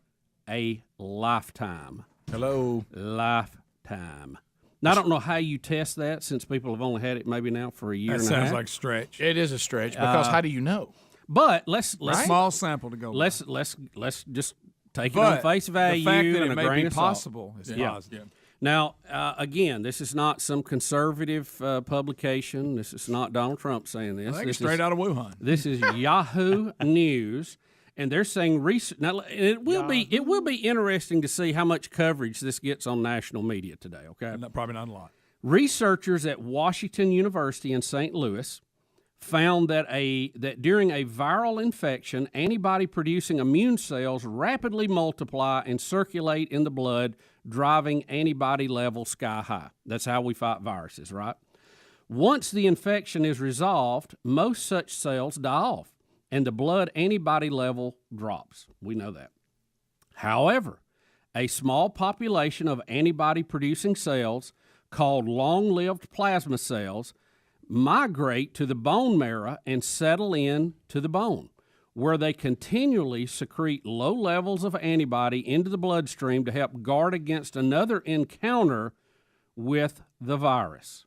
a lifetime. Hello. Lifetime. Now, I don't know how you test that since people have only had it maybe now for a year and a half. That sounds like a stretch. It is a stretch because how do you know? But let's small sample to go. Let's just take it on face value. The fact that and it a may grain be of salt. possible is positive. Now, again, this is not some conservative publication. This is not Donald Trump saying this. I think this it's straight out of Wuhan. This is Yahoo News, and they're saying now it will be interesting to see how much coverage this gets on national media today. Okay, probably not a lot. Researchers at Washington University in St. Louis found that during a viral infection, antibody-producing immune cells rapidly multiply and circulate in the blood, driving antibody levels sky high. That's how we fight viruses, right? Once the infection is resolved, most such cells die off, and the blood antibody level drops. We know that. However, a small population of antibody-producing cells, called long-lived plasma cells, migrate to the bone marrow and settle in to the bone, where they continually secrete low levels of antibody into the bloodstream to help guard against another encounter with the virus.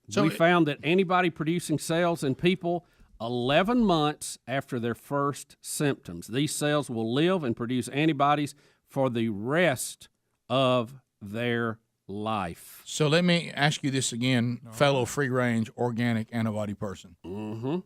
So we found that antibody-producing cells in people 11 months after their first symptoms. These cells will live and produce antibodies for the rest of their life. So let me ask you this again, fellow free-range organic antibody person.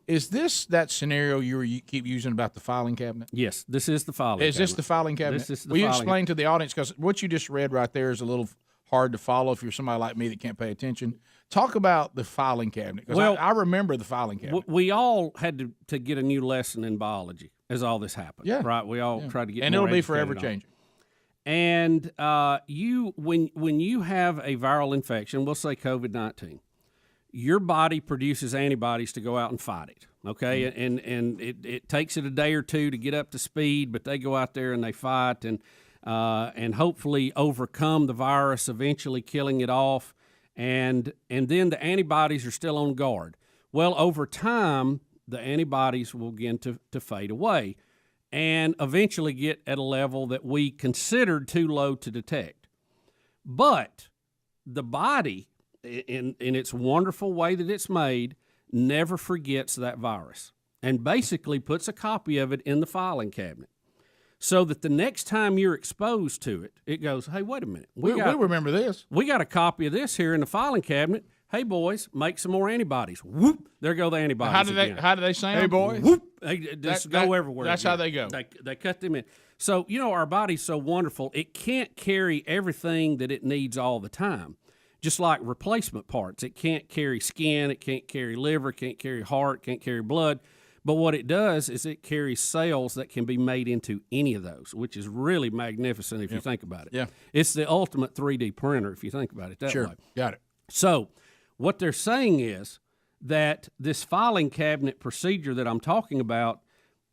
Is this that scenario you keep using about the filing cabinet? Yes, this is the filing cabinet. Is this the filing cabinet? This is the Will you filing explain to the audience, because what you just read right there is a little hard to follow if you're somebody like me that can't pay attention. Talk about the filing cabinet, because I remember the filing cabinet. We all had to get a new lesson in biology as all this happened. Yeah. Right? We all tried to get and more it'll be educated forever on it. changing. And when you have a viral infection, we'll say COVID-19, your body produces antibodies to go out and fight it. Okay, and it takes it a day or two to get up to speed, but they go out there and they fight and hopefully overcome the virus, eventually killing it off. And then the antibodies are still on guard. Well, over time, the antibodies will begin to fade away and eventually get at a level that we considered too low to detect. But the body, in its wonderful way that it's made, never forgets that virus and basically puts a copy of it in the filing cabinet so that the next time you're exposed to it, it goes, hey, wait a minute. We remember this. We got a copy of this here in the filing cabinet. Hey, boys, make some more antibodies. Whoop, there go the antibodies How do they sound? Hey, boys. Whoop, they just go everywhere. That's again. how they go. They cut them in. So, our body's so wonderful, it can't carry everything that it needs all the time. Just like replacement parts. It can't carry skin, it can't carry liver, can't carry heart, can't carry blood. But what it does is it carries cells that can be made into any of those, which is really magnificent if you think about it. Yeah. It's the ultimate 3D printer if you think about it that way. Got it. So what they're saying is that this filing cabinet procedure that I'm talking about,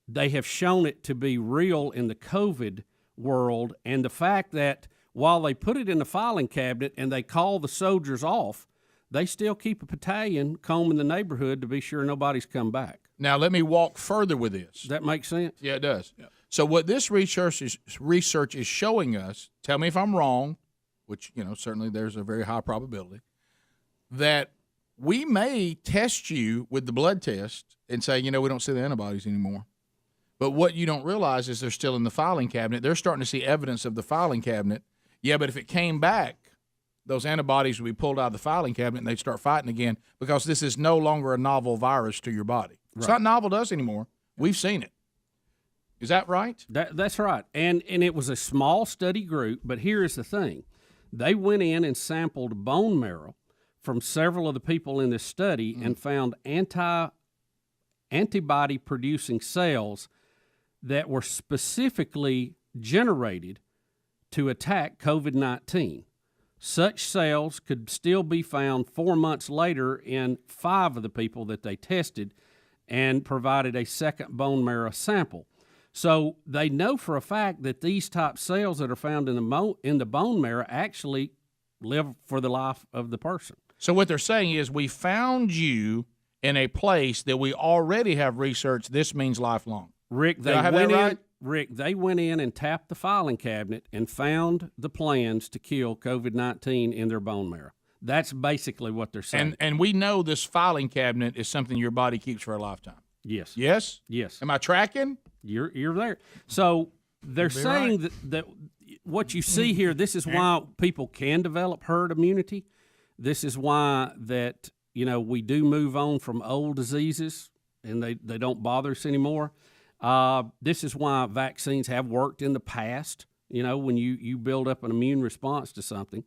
they have shown it to be real in the COVID world, and the fact that while they put it in the filing cabinet and they call the soldiers off, they still keep a battalion combing the neighborhood to be sure nobody's come back. Now, let me walk further with this. Does that make sense? Yeah, it does. Yeah. So what this research is showing us, tell me if I'm wrong, which, certainly there's a very high probability, that we may test you with the blood test and say, we don't see the antibodies anymore. But what you don't realize is they're still in the filing cabinet. They're starting to see evidence of the filing cabinet. Yeah, but if it came back, those antibodies would be pulled out of the filing cabinet and they'd start fighting again because this is no longer a novel virus to your body. It's not novel to us anymore. We've seen it. Is that right? That's right. And it was a small study group, but here is the thing. They went in and sampled bone marrow from several of the people in this study and found antibody-producing cells that were specifically generated to attack COVID-19. Such cells could still be found 4 months later in 5 of the people that they tested and provided a second bone marrow sample. So they know for a fact that these type cells that are found in the bone marrow actually live for the life of the person. So what they're saying is we found you in a place that we already have researched. This means lifelong. Rick, they went in and tapped the filing cabinet and found the plans to kill COVID-19 in their bone marrow. That's basically what they're saying. And we know this filing cabinet is something your body keeps for a lifetime. Yes. Yes? Yes. Am I tracking? You're there. So they're saying that what you see here, this is why people can develop herd immunity. This is why that, we do move on from old diseases and they don't bother us anymore. This is why vaccines have worked in the past, when you build up an immune response to something.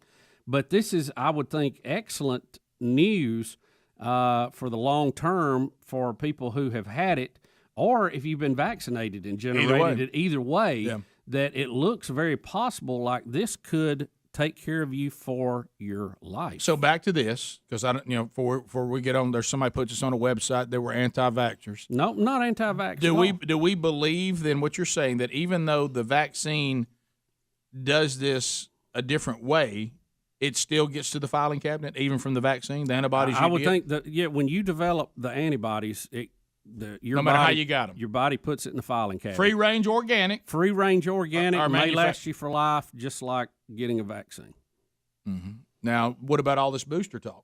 But this is, I would think, excellent news for the long term for people who have had it, or if you've been vaccinated and generated it either way, that it looks very possible like this could take care of you for your life. So back to this, because I don't, before we get on, there's somebody puts us on a website that we're anti-vaxxers. No, not anti-vax. Do we believe then what you're saying, that even though the vaccine does this a different way, it still gets to the filing cabinet, even from the vaccine, the antibodies? I would think that when you develop the antibodies, no matter how you got them, your body puts it in the filing cabinet. Free range organic may last you for life, just like getting a vaccine. Mm-hmm. Now, what about all this booster talk?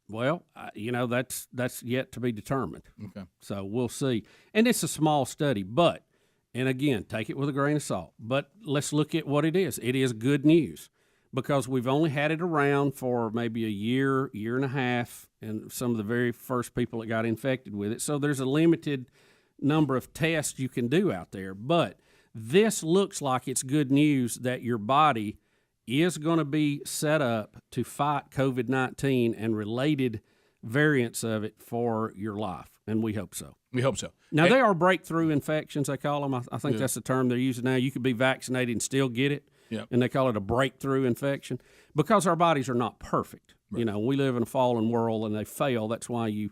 Well, that's yet to be determined. Okay, so we'll see. And it's a small study, but and again, take it with a grain of salt. But let's look at what it is. It is good news, because we've only had it around for maybe a year and a half, and some of the very first people that got infected with it. So there's a limited number of tests you can do out there. But this looks like it's good news that your body is going to be set up to fight COVID-19 and related variants of it for your life, and we hope so. We hope so. Now, they are breakthrough infections, they call them. I think that's the term they're using now. You could be vaccinated and still get it. Yep. And they call it a breakthrough infection because our bodies are not perfect. Right. We live in a fallen world and they fail. That's why you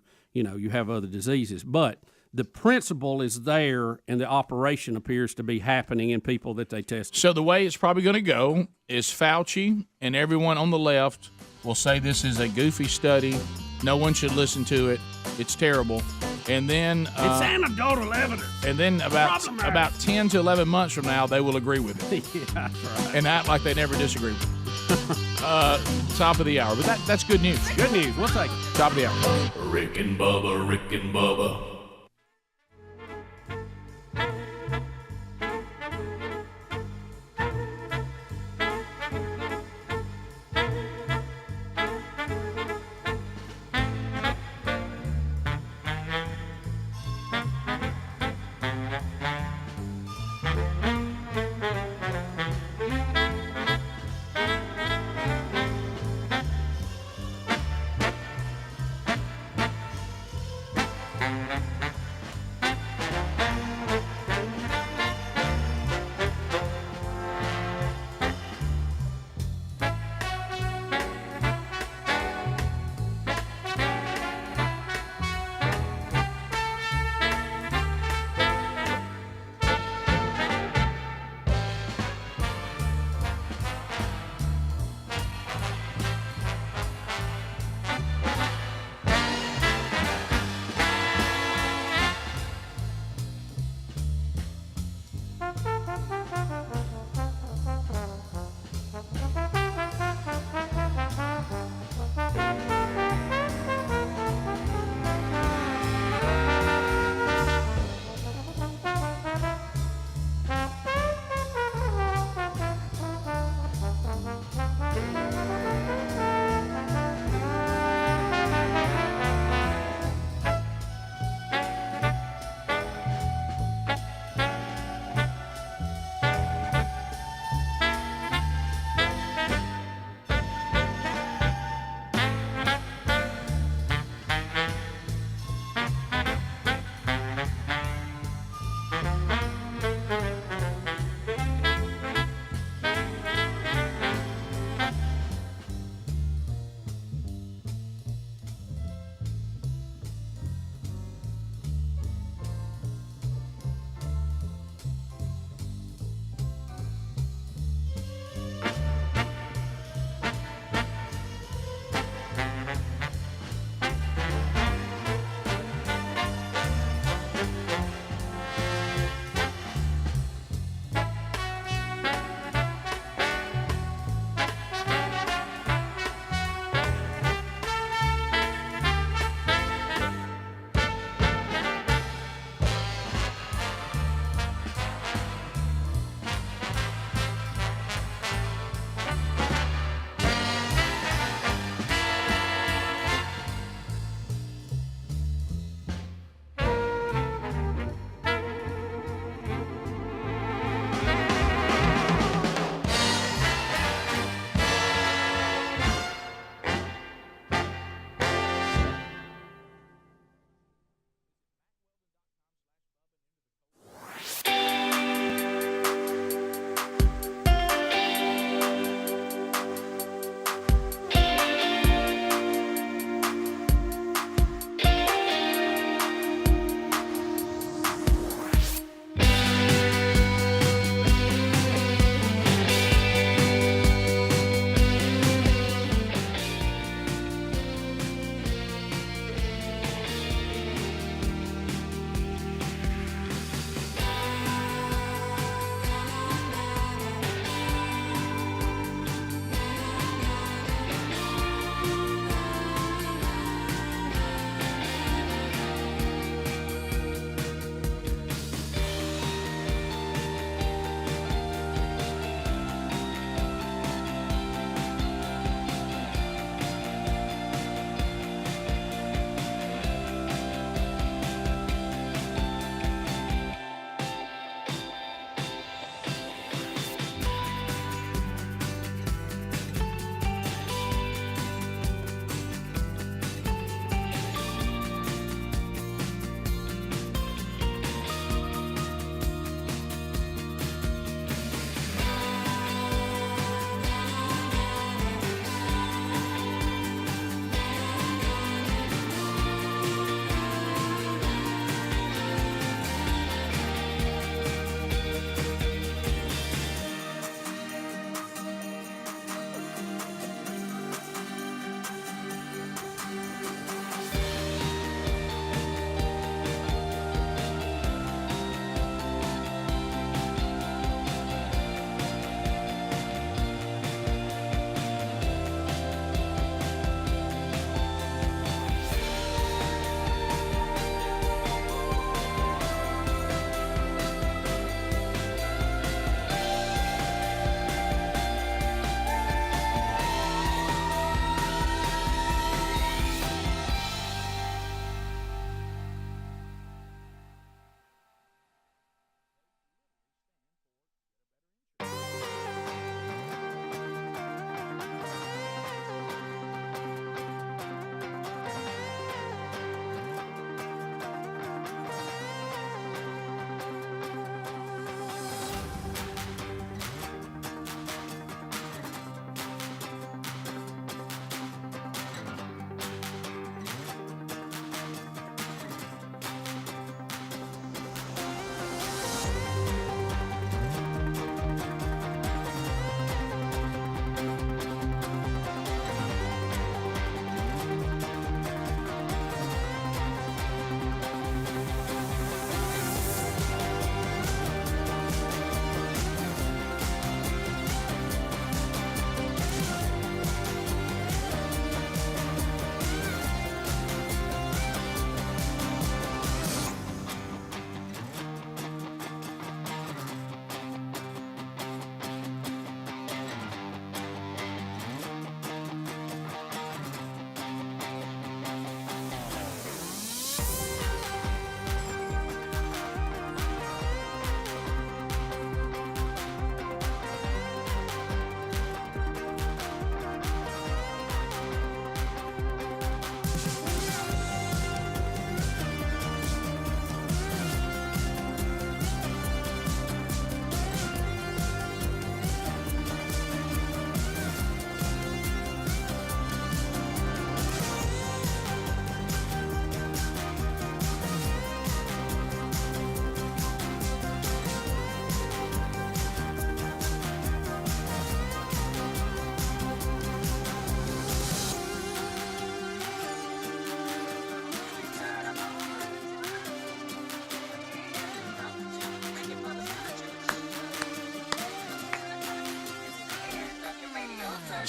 have other diseases. But the principle is there, and the operation appears to be happening in people that they tested. So the way it's probably going to go is Fauci and everyone on the left will say this is a goofy study. No one should listen to it. It's terrible. And then it's anecdotal evidence. And then about 10 to 11 months from now, they will agree with it. Yeah, that's right. And act like they never disagree with it. Top of the hour. But that's good news. Good news. We'll take it. Top of the hour. Rick and Bubba, Rick and Bubba.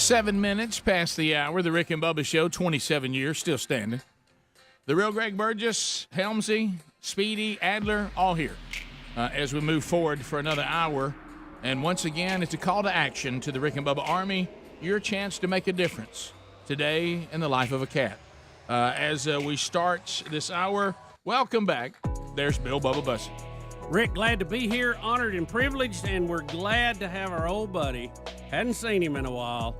7 minutes past the hour. The Rick and Bubba Show, 27 years, still standing. The real Greg Burgess, Helmsy, Speedy, Adler, all here as we move forward for another hour. And once again, it's a call to action to the Rick and Bubba Army. Your chance to make a difference today in the life of a cat. As we start this hour, welcome back. There's Bill Bubba Bussey. Rick, glad to be here, honored and privileged, and we're glad to have our old buddy, hadn't seen him in a while,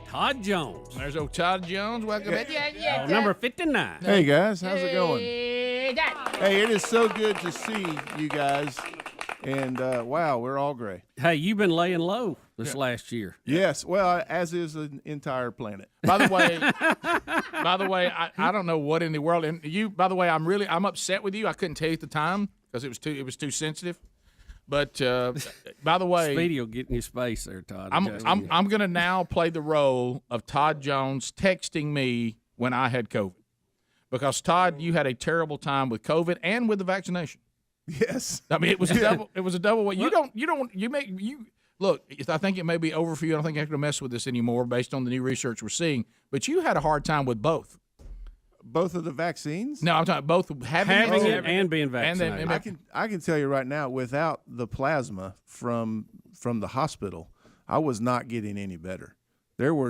Todd Jones. There's old Todd Jones. Welcome back. Number 59. Hey, guys. How's it going? Hey, it is so good to see you guys. And, wow, we're all gray. Hey, you've been laying low this last year. Yes, well, as is the entire planet. By the way, I don't know what in the world. And you, by the way, I'm upset with you. I couldn't tell you at the time because it was too sensitive. But by the way, Speedy will get in your space there, Todd. I'm going to now play the role of Todd Jones texting me when I had COVID, because Todd, you had a terrible time with COVID and with the vaccination. Yes, I mean it was a double. It was a double. Look. I think it may be over for you. I don't think I have to mess with this anymore based on the new research we're seeing. But you had a hard time with both. Both of the vaccines? No, I'm talking both having it and being vaccinated. I can tell you right now, without the plasma from the hospital, I was not getting any better. There were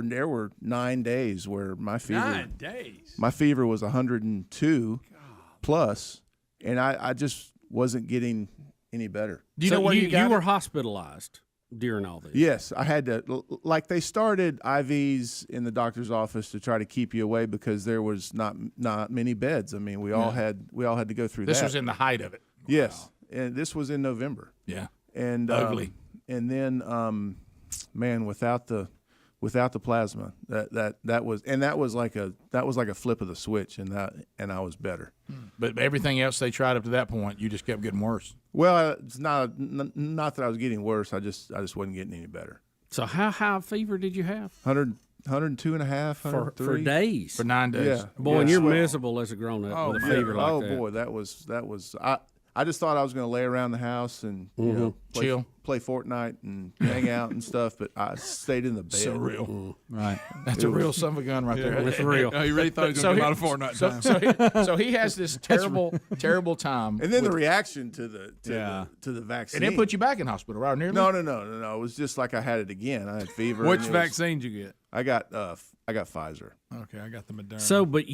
9 days where my fever 9 days. My fever was 102 plus, and I just wasn't getting any better. Do you know what you were hospitalized during all this? Yes, I had to. Like, they started IVs in the doctor's office to try to keep you away because there was not many beds. I mean, we all had to go through this that. This was in the height of it. Yes, and this was in November. Yeah, and ugly. And then, man, without the plasma, that was like a flip of the switch, and I was better. But everything else they tried up to that point, you just kept getting worse. Well, it's not that I was getting worse. I just wasn't getting any better. So how high a fever did you have? 102 and a half, for days. For 9 days. Yeah. Boy, and you're miserable as a grown up with a fever like that. Oh boy, that was. I just thought I was going to lay around the house and chill, play Fortnite and hang out and stuff. But I stayed in the bed. So real, right? That's a real son of a gun right there. It's real. Oh, he really thought he was going to come out of Fortnite time. So he has this terrible time. And then the reaction to the vaccine. And it put you back in hospital, right? Nearly? No. It was just like I had it again. I had fever. Which vaccine did you get? I got Pfizer. Okay, I got the Moderna. So, but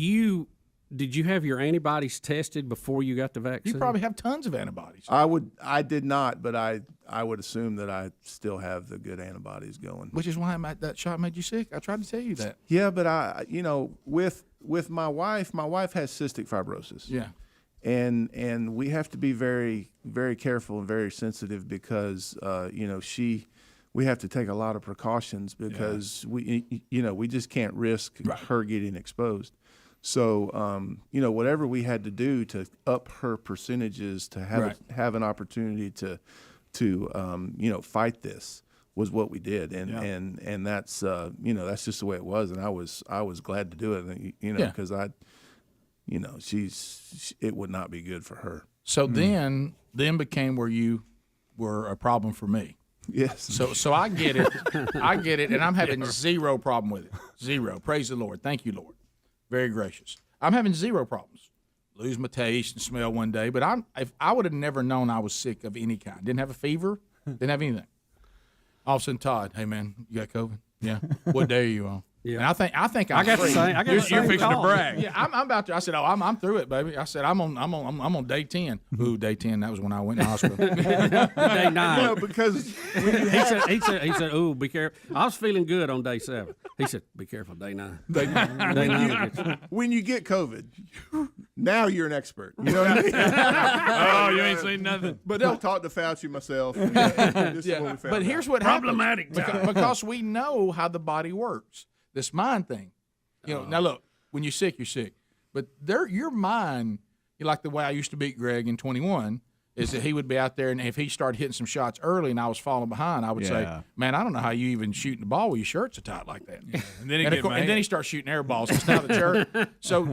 did you have your antibodies tested before you got the vaccine? You probably have tons of antibodies. I did not, but I would assume that I still have the good antibodies going. Which is why that shot made you sick. I tried to tell you that. Yeah, but with my wife has cystic fibrosis. Yeah. And we have to be very, very careful and very sensitive because we have to take a lot of precautions because we just can't risk her getting exposed. So, whatever we had to do to up her percentages to have an opportunity to fight this was what we did, and that's that's just the way it was, and I was glad to do it, because it would not be good for her. So then became where you were a problem for me. Yes. So I get it, and I'm having zero problem with it. Zero. Praise the Lord. Thank you, Lord. Very gracious. I'm having zero problems. Lose my taste and smell one day, but if I would have never known I was sick of any kind. Didn't have a fever. Didn't have anything. All of a sudden, Todd, hey man, you got COVID? Yeah. What day are you on? Yeah. And I think I'm got free. the same. You're fixing to brag. Yeah, I'm about to. I said, I'm through it, baby. I said, I'm on day 10. Ooh, day 10. That was when I went to the hospital. Day 9. No, because he said, ooh, be careful. I was feeling good on day 7. He said, be careful, day 9. Day 9. When you get COVID, now you're an expert. You know what I mean? Oh, you ain't seen nothing. But I talked to Fauci myself. This is what we found but here's out. what Problematic happens. Because we know how the body works. This mind thing. Now look, when you're sick, you're sick. But your mind, like the way I used to beat Greg in 21, is that he would be out there, and if he started hitting some shots early and I was falling behind, I would say, man, I don't know how you even shooting the ball with your shirts are tight like that. Yeah. And then he starts shooting air balls. It's now the church. So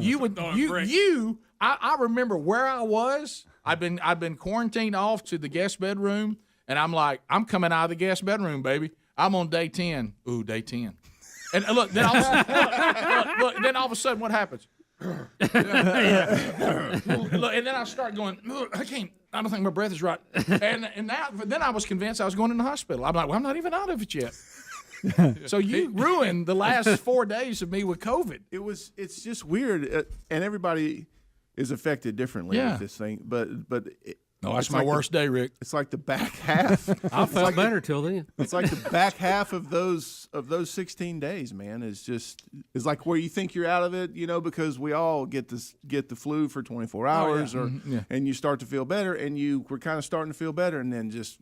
I remember where I was. I've been quarantined off to the guest bedroom, and I'm like, I'm coming out of the guest bedroom, baby. I'm on day 10. Ooh, day 10. And look, then then all of a sudden, what happens? Look, and then I start going, I don't think my breath is right. And then I was convinced I was going in the hospital. I'm like, well, I'm not even out of it yet. So you ruined the last 4 days of me with COVID. It's just weird, and everybody is affected differently with this thing. But no, that's my worst day, Rick. It's like the back half. I felt better till then. It's like the back half of those 16 days, man. Is like where you think you're out of it, because we all get the flu for 24 hours, and you start to feel better, and we're kind of starting to feel better, and then just.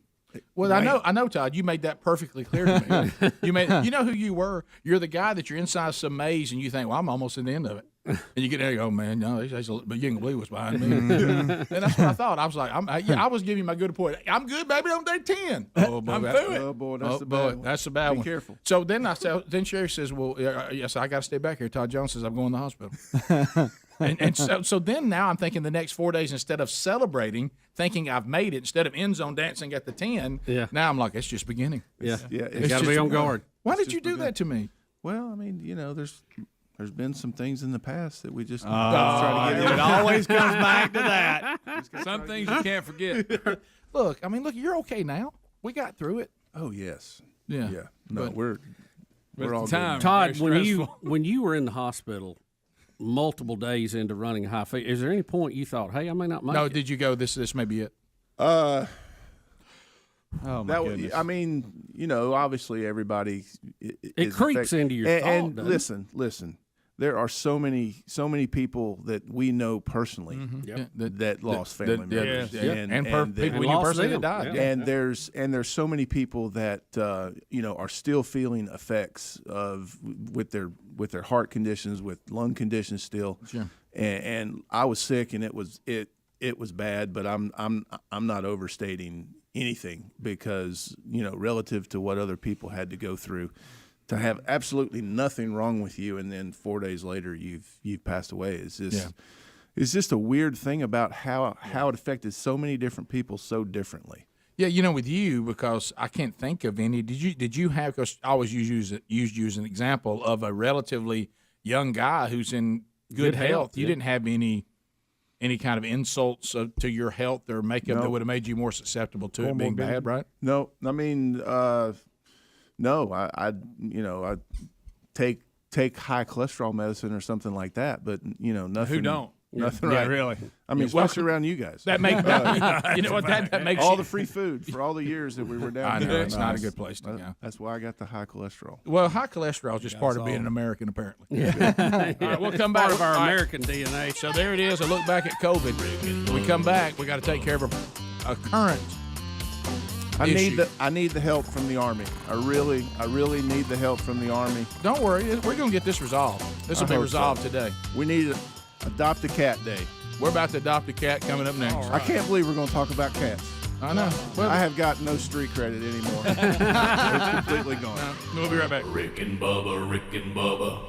Well, I know, Todd. You made that perfectly clear to me. You know who you were. You're the guy that you're inside some maze, and you think, "Well, I'm almost at the end of it." And you get there, you go, "Man, no, but you can believe what's behind me." And that's what I thought. I was like, I was giving you my good point. I'm good, baby, on day 10. Oh, boy, I'm through it. Oh boy, that's the bad one. That's the bad one. Be careful. So then then Sherry says, "Well, yes, I got to stay back here." Todd Jones says, "I'm going to the hospital." and so then now I'm thinking the next 4 days, instead of celebrating, thinking I've made it, instead of end zone dancing at the 10, now I'm like, it's just beginning. Yeah. It's got to be on guard. Why did you do that to me? Well, I mean, there's been some things in the past that we just try to get. It always comes back to that. Some things you can't forget. Look, you're okay now. We got through it. Oh yes. Yeah. No, But- we're all time. good. Todd, Very when you were in the hospital multiple days into running a high fever, is there any point you thought, hey, I may not make No, it? did you go, this may be it? Oh my goodness. I mean, obviously everybody. It creeps into your thought. And doesn't listen. There are so many people that we know personally that lost family members, and people you personally that died. And there's so many people that are still feeling effects with their heart conditions, with lung conditions still. Sure. And I was sick, and it was bad, but I'm not overstating anything, because relative to what other people had to go through, to have absolutely nothing wrong with you, and then 4 days later you've passed away. It's just a weird thing about how it affected so many different people so differently. Yeah, with you, because I can't think of any. Did you have? Because I always used you as an example of a relatively young guy who's in good health. You didn't have any kind of insults to your health or makeup that would have made you more susceptible to it being bad, right? No, I mean. No, I take high cholesterol medicine or something like that, but nothing. Who don't? Nothing, Yeah, right? really. I mean, especially around you guys. That makes you know what that makes all the free food for all the years that we were down I there. know it's not a good place to go. That's why I got the high cholesterol. Well, high cholesterol is just part of being an American, apparently. Yeah. All right, we'll come back. Part of our All right. American DNA. So there it is. A look back at COVID. When we come back, we got to take care of a current. I need the help from the Army. I really need the help from the Army. Don't worry, we're going to get this resolved. This will be resolved today. We need Adopt a Cat Day. We're about to adopt a cat coming up next. Right. I can't believe we're going to talk about cats. I know. Well, I have got no street credit anymore. It's completely gone. We'll be right back. Rick and Bubba, Rick and Bubba.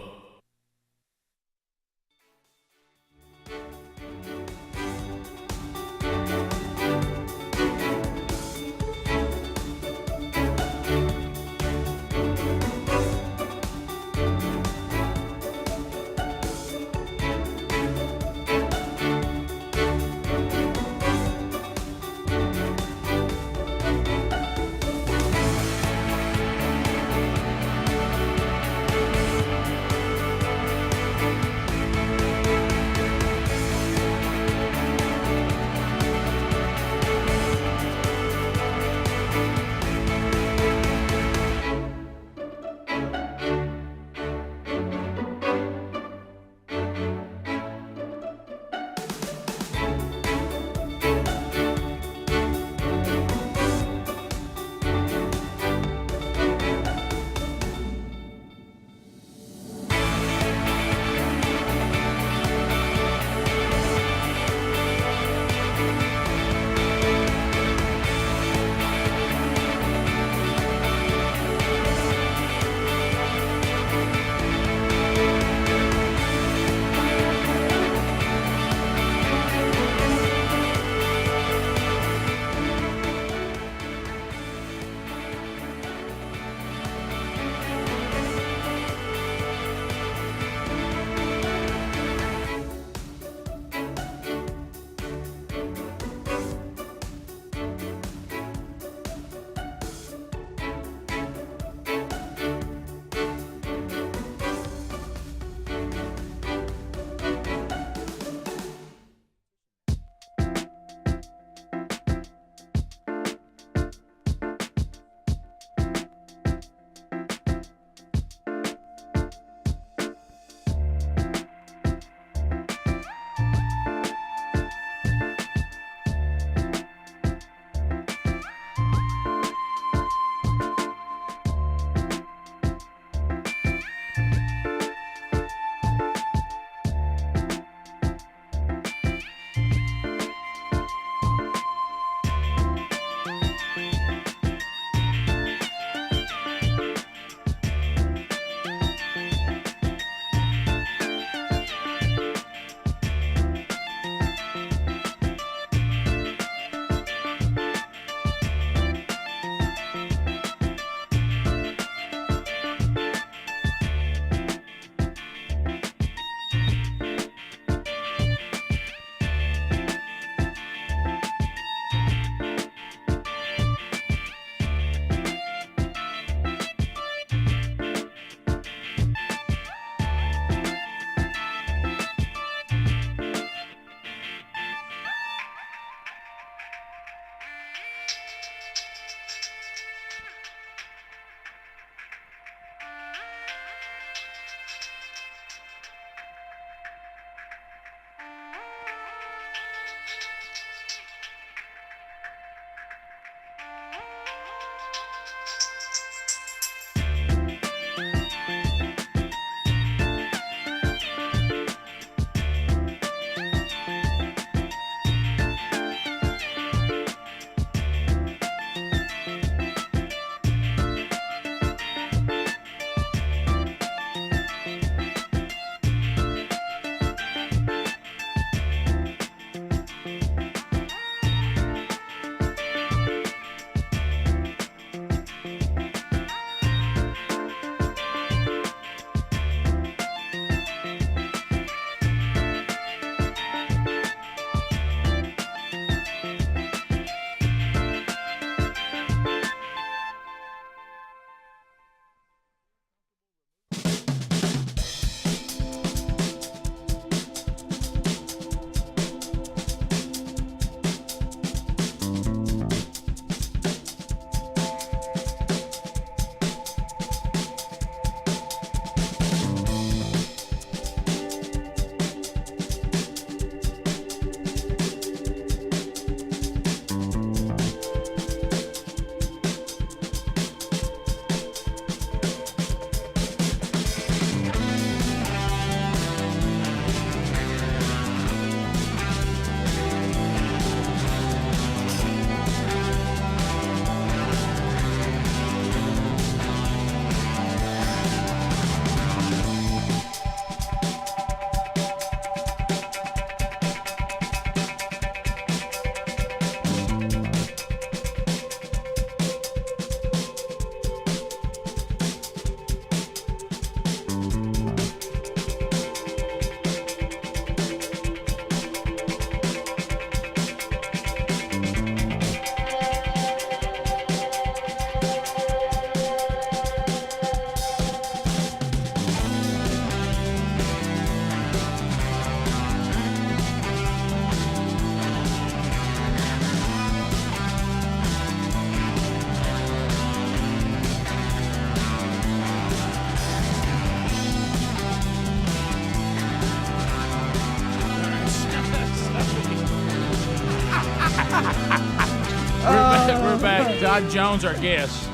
back. Todd Jones, our guest.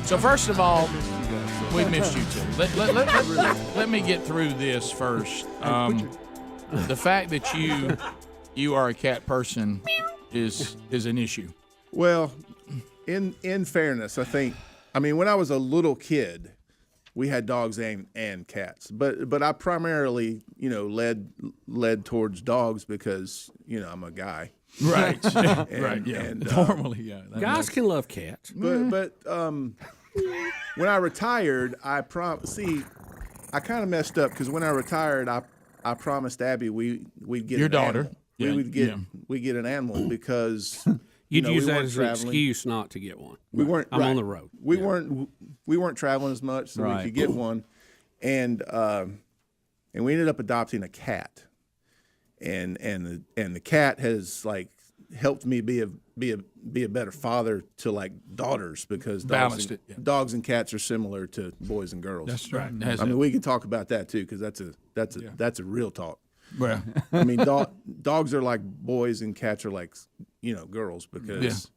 So first of all, we missed you too. Let me get through this first. The fact that you are a cat person is an issue. Well, in fairness, I mean, when I was a little kid, we had dogs and cats, but I primarily, led towards dogs because, I'm a guy. Right. And, Yeah. And, Normally, yeah. Guys can love cats. But when I retired, I kind of messed up because when I retired, I promised Abby we'd get your an daughter. Animal. Yeah, We'd get an animal because You'd use we that weren't as an traveling. excuse not to get one. We weren't. I'm right. on the road. We weren't traveling as much, so Right. we could get one, and we ended up adopting a cat, and the cat has helped me be a better father to daughters because Balanced it, yeah. dogs and cats are similar to boys and girls. That's right. I mean, we can talk about that too because that's a real talk. Well, I mean, dogs are like boys and cats are like girls because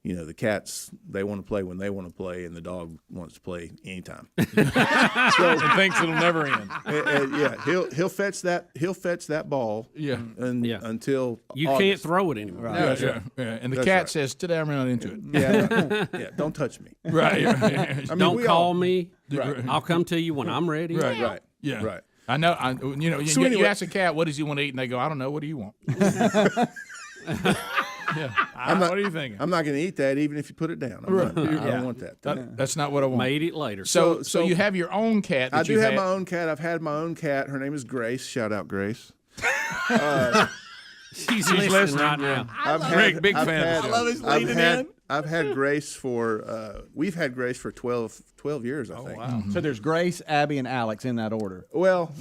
the cats, they want to play when they want to play and the dog wants to play anytime. So and thinks it'll never end. Yeah, he'll fetch that ball. Yeah. Until You August. can't throw it anymore. Yeah, yeah. And the That's cat right. says, "Today I'm not into it." Yeah, don't touch me. Right. I mean, Don't we call all- me. Right. I'll come to you when I'm ready. Right. Yeah. Right. I know. So You anyway- ask a cat, "What does he want to eat?" and they go, "I don't know. What do you want?" Yeah. What are you thinking? I'm not going to eat that even if you put it down. I don't want that. That's not what I want. Made it later. So you have your own cat. That I do you've have had. my own cat. I've had my own cat. Her name is Grace. Shout out Grace. She's listening right now. Rick, big fan. I love his leading in. I've had Grace for we've had Grace for 12 years, I think. Wow. So there's Grace, Abby, and Alex in that order. Well,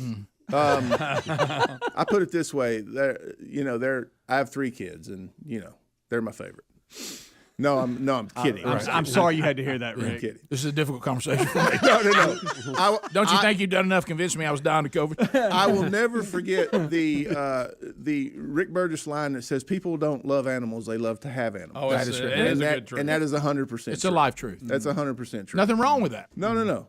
I put it this way: I have 3 kids, and they're my favorite. No, I'm kidding. I'm sorry you had to hear that, I'm Rick. kidding. This is a difficult conversation for me. No. Don't you think you've done enough to convince me I was dying of COVID? I will never forget the Rick Burgess line that says, "People don't love animals; they love to have animals." Oh, that is a good truth. And that is 100%. It's a life truth. That's 100% true. Nothing wrong with that. No.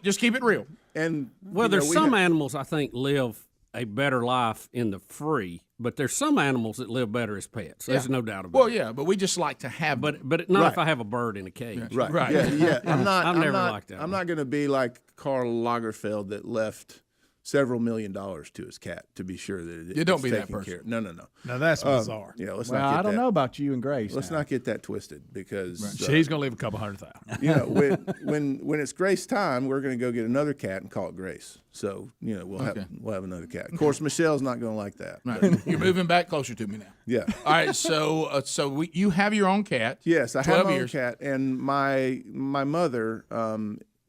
Just keep it real. And Well, there's some animals I think live a better life in the free, but there's some animals that live better as pets. There's no doubt about it. Well, yeah, but we just like to have. But not if I have a bird in a cage. Right. Right. Yeah. I've never liked that. I'm not going to be like Karl Lagerfeld that left several $1 million to his cat to be sure that You don't it's be that taken person. care of. No. Now that's bizarre. Yeah, let's Well, not get I don't that. know about you and Grace. Let's now. not get that twisted because She's going to leave a couple $100,000. when it's Grace time, we're going to go get another cat and call it Grace. So we'll have another cat. Of course, Michelle's not going to like that. Right. You're moving back closer to me now. Yeah. All right. So you have your own cat. Yes, I have 12 my own years. cat, and my mother,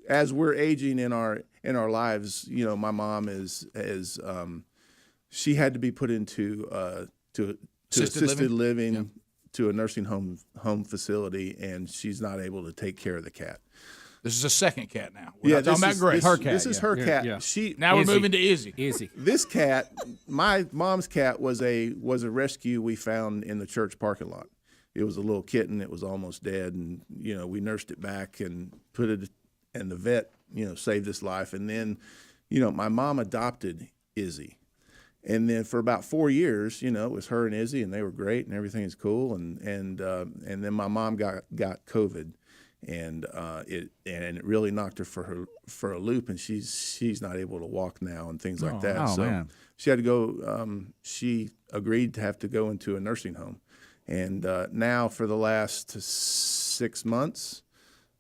as we're aging in our lives, my mom is she had to be put into assisted living to a nursing home facility, and she's not able to take care of the cat. This is a second cat now. We're not talking about Grace. This is her cat. Yeah. Now we're moving to Izzy. Izzy. This cat, my mom's cat, was a rescue we found in the church parking lot. It was a little kitten. It was almost dead, and we nursed it back and put it. And the vet, saved its life. And then, my mom adopted Izzy. And then for about 4 years, it was her and Izzy, and they were great, and everything is cool. And then my mom got COVID, and it really knocked her for a loop, and she's not able to walk now and things like that. Oh, so man. she had to go. She agreed to have to go into a nursing home, and now for the last 6 months.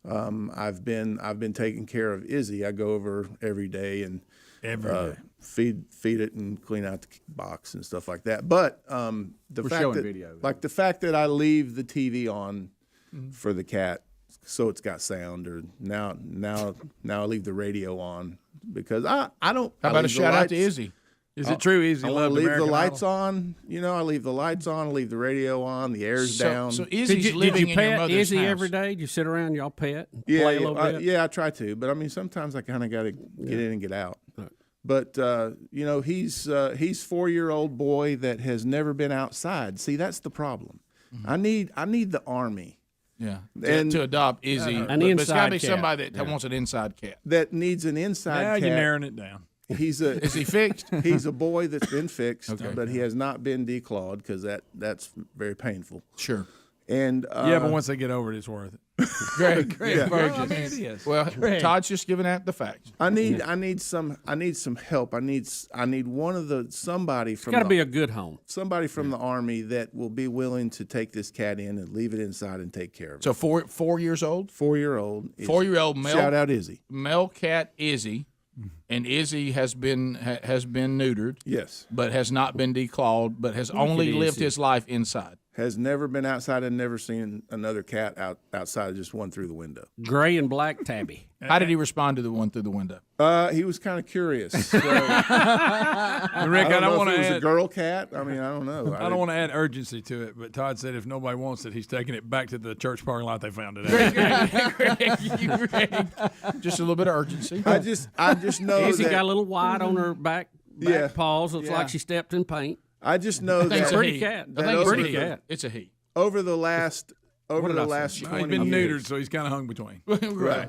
I've been taking care of Izzy. I go over every day and feed it and clean out the box and stuff like that. But the fact that I leave the TV on for the cat, so it's got sound, or now I leave the radio on because I don't. How about a shout out to Izzy? Is it true, Izzy? I want to leave the lights on. I leave the lights on. I leave the radio on. The air's down. So Izzy's living did you in your pet mother's Izzy house. every day? Did you sit around y'all pet and Yeah, play a little bit? yeah, I try to, but I mean sometimes I kind of got to get in and get out. But he's 4-year-old boy that has never been outside. See, that's the problem. I need the Army. Yeah, And to adopt Izzy, An but it's got to be inside cat. somebody that wants an inside cat. that needs an inside Now cat. you're narrowing it down. He's a Is he fixed? He's a boy that's been fixed, Okay. but he has not been declawed because that's very painful. Sure. And Yeah, but once they get over it, it's worth it. Greg Yeah. Burgess. I mean, it is. Well, Greg. Todd's just giving out the facts. I need some help. I need one of the somebody from Got to be a good home. somebody from the Army that will be willing to take this cat in and leave it inside and take care of it. So 4 years old, 4-year-old, 4-year-old male. Shout out Izzy. Male cat Izzy, and Izzy has been neutered. Yes, but has not been declawed, but has Look only at lived Izzy. his life inside. has never been outside and never seen another cat outside. Just one through the window. Gray and black tabby. How did he respond to the one through the window? He was kind of curious. So, Rick, I don't know if it was a girl cat. I mean, I don't know. I don't want to add urgency to it, but Todd said if nobody wants it, he's taking it back to the church parking lot they found it at. Greg, just a little bit of urgency. I just know Izzy that got a little white on her back Yeah. paws. Looks Yeah. like she stepped in paint. I just know I think that it's a pretty he. cat. I that think it's a over he. the- It's a he. over the last did I say? 20 He's been years. neutered, so he's kind of hung between. Right.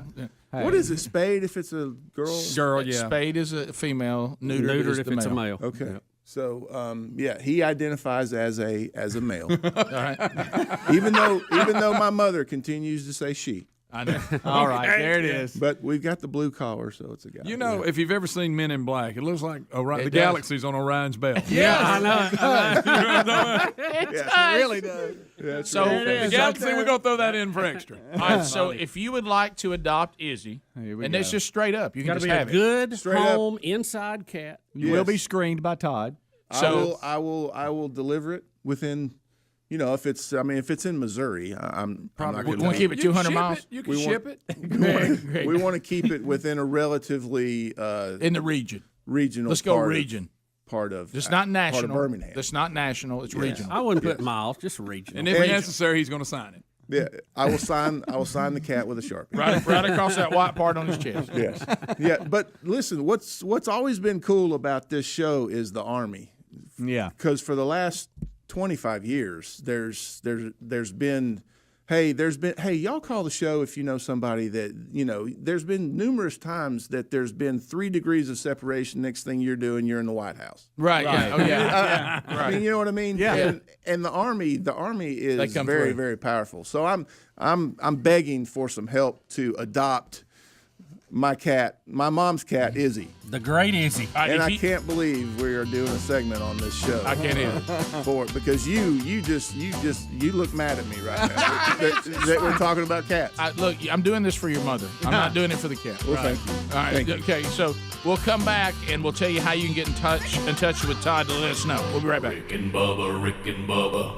What is it, spade if it's a girl? Girl, yeah. Spade is a female. Neutered is if the it's male. a male. Okay. So he identifies as a male. All right. even though my mother continues to say she. I know. All right, there it is. But we've got the blue collar, so it's a guy. You know, if you've ever seen Men in Black, it looks like the does. galaxy's on Orion's belt. Yeah, I know. It really does. So The galaxy, we're going to throw that in for extra. all right, so if you would like to adopt Izzy, Here we and go. that's just straight up, you can Got to just be a have it. good Straight up. home inside cat. You will be screened by Todd. So I will deliver it within. You know, if it's in Missouri, I'm not we going want to keep it 200 ship miles it. You can We ship want- it. we want to keep it within a relatively in the region. regional. Let's go part of- region. Part of It's not national. Part of Birmingham. It's not national. It's regional. I wouldn't put miles, just regional. And if necessary, he's going to sign it. Yeah, I will sign the cat with a Sharpie. Right across that white part on his chest. Yes. Yeah, but listen, what's always been cool about this show is the Army. Yeah. Because for the last 25 years, there's been y'all call the show if you know somebody that, you know, there's been numerous times that there's been 3 degrees of separation. Next thing you're doing, you're in the White House. Right. Yeah. Oh, yeah. I Right. mean, you know what I mean? Yeah. And the Army is They come very, through. very powerful. So I'm begging for some help to adopt my mom's cat, Izzy. The great Izzy. And I can't believe we are doing a segment on this show. I can't either. For it because you look mad at me right now that we're talking about cats. Look, I'm doing this for your mother. I'm not doing it for the cat. Well, Right. thank you. All right. Thank you. Okay. So we'll come back and we'll tell you how you can get in touch with Todd to let us know. We'll be right back. Rick and Bubba, Rick and Bubba.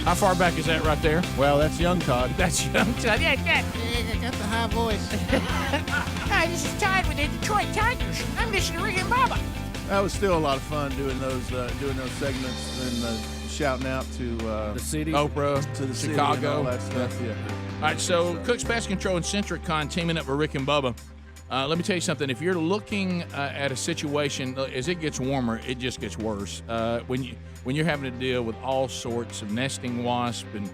How far back is that right there? Well, that's young Todd. That's young Todd. Yeah, I got the high voice. Hi, this is Todd with the Detroit Tigers. I'm listening to Rick and Bubba. That was still a lot of fun doing those segments and shouting out to the city, Oprah, to the city Chicago, and all that stuff. Yeah. All right, so Cook's Pest Control and Centricon teaming up with Rick and Bubba. Let me tell you something. If you're looking at a situation, as it gets warmer, it just gets worse. When you're having to deal with all sorts of nesting wasps and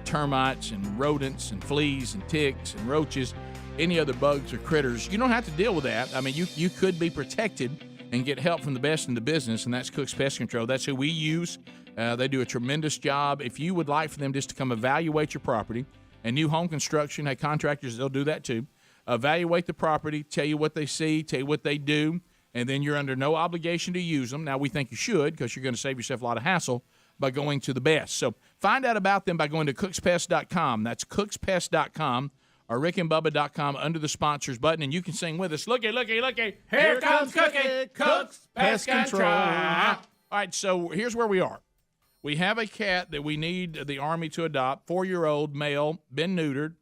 termites and rodents and fleas and ticks and roaches, any other bugs or critters, you don't have to deal with that. I mean, you could be protected and get help from the best in the business, and that's Cook's Pest Control. That's who we use. They do a tremendous job. If you would like for them just to come evaluate your property, and new home construction, hey, contractors, they'll do that too. Evaluate the property, tell you what they see, tell you what they do, and then you're under no obligation to use them. Now, we think you should because you're going to save yourself a lot of hassle by going to the best. So find out about them by going to cookspest.com. That's cookspest.com or rickandbubba.com under the sponsors button, and you can sing with us. Looky, looky, looky. Here comes Cookie, Cook's Pest Control. All right, so here's where we are. We have a cat that we need the Army to adopt, 4-year-old male, been neutered.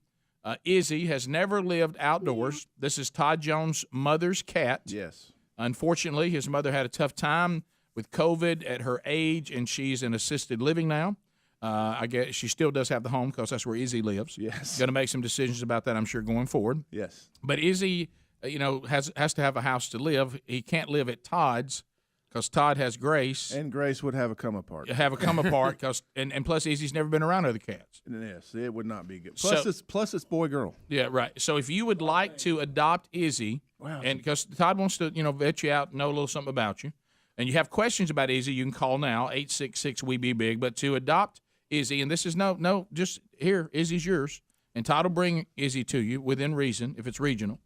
Izzy has never lived outdoors. This is Todd Jones' mother's cat. Yes. Unfortunately, his mother had a tough time with COVID at her age, and she's in assisted living now. I guess she still does have the home because that's where Izzy lives. Yes. Going to make some decisions about that, I'm sure, going forward. Yes. But Izzy, has to have a house to live. He can't live at Todd's because Todd has Grace. And Grace would have a come apart. And plus Izzy's never been around other cats. Yes, it would not be good. So- Plus it's boy girl. Yeah, right. So if you would like to adopt Izzy, and because Todd wants to, vet you out, know a little something about you, and you have questions about Izzy, you can call now, 866-WE-BE-BIG. But to adopt Izzy, and this is just here, Izzy's yours, and Todd will bring Izzy to you within reason, if it's regional.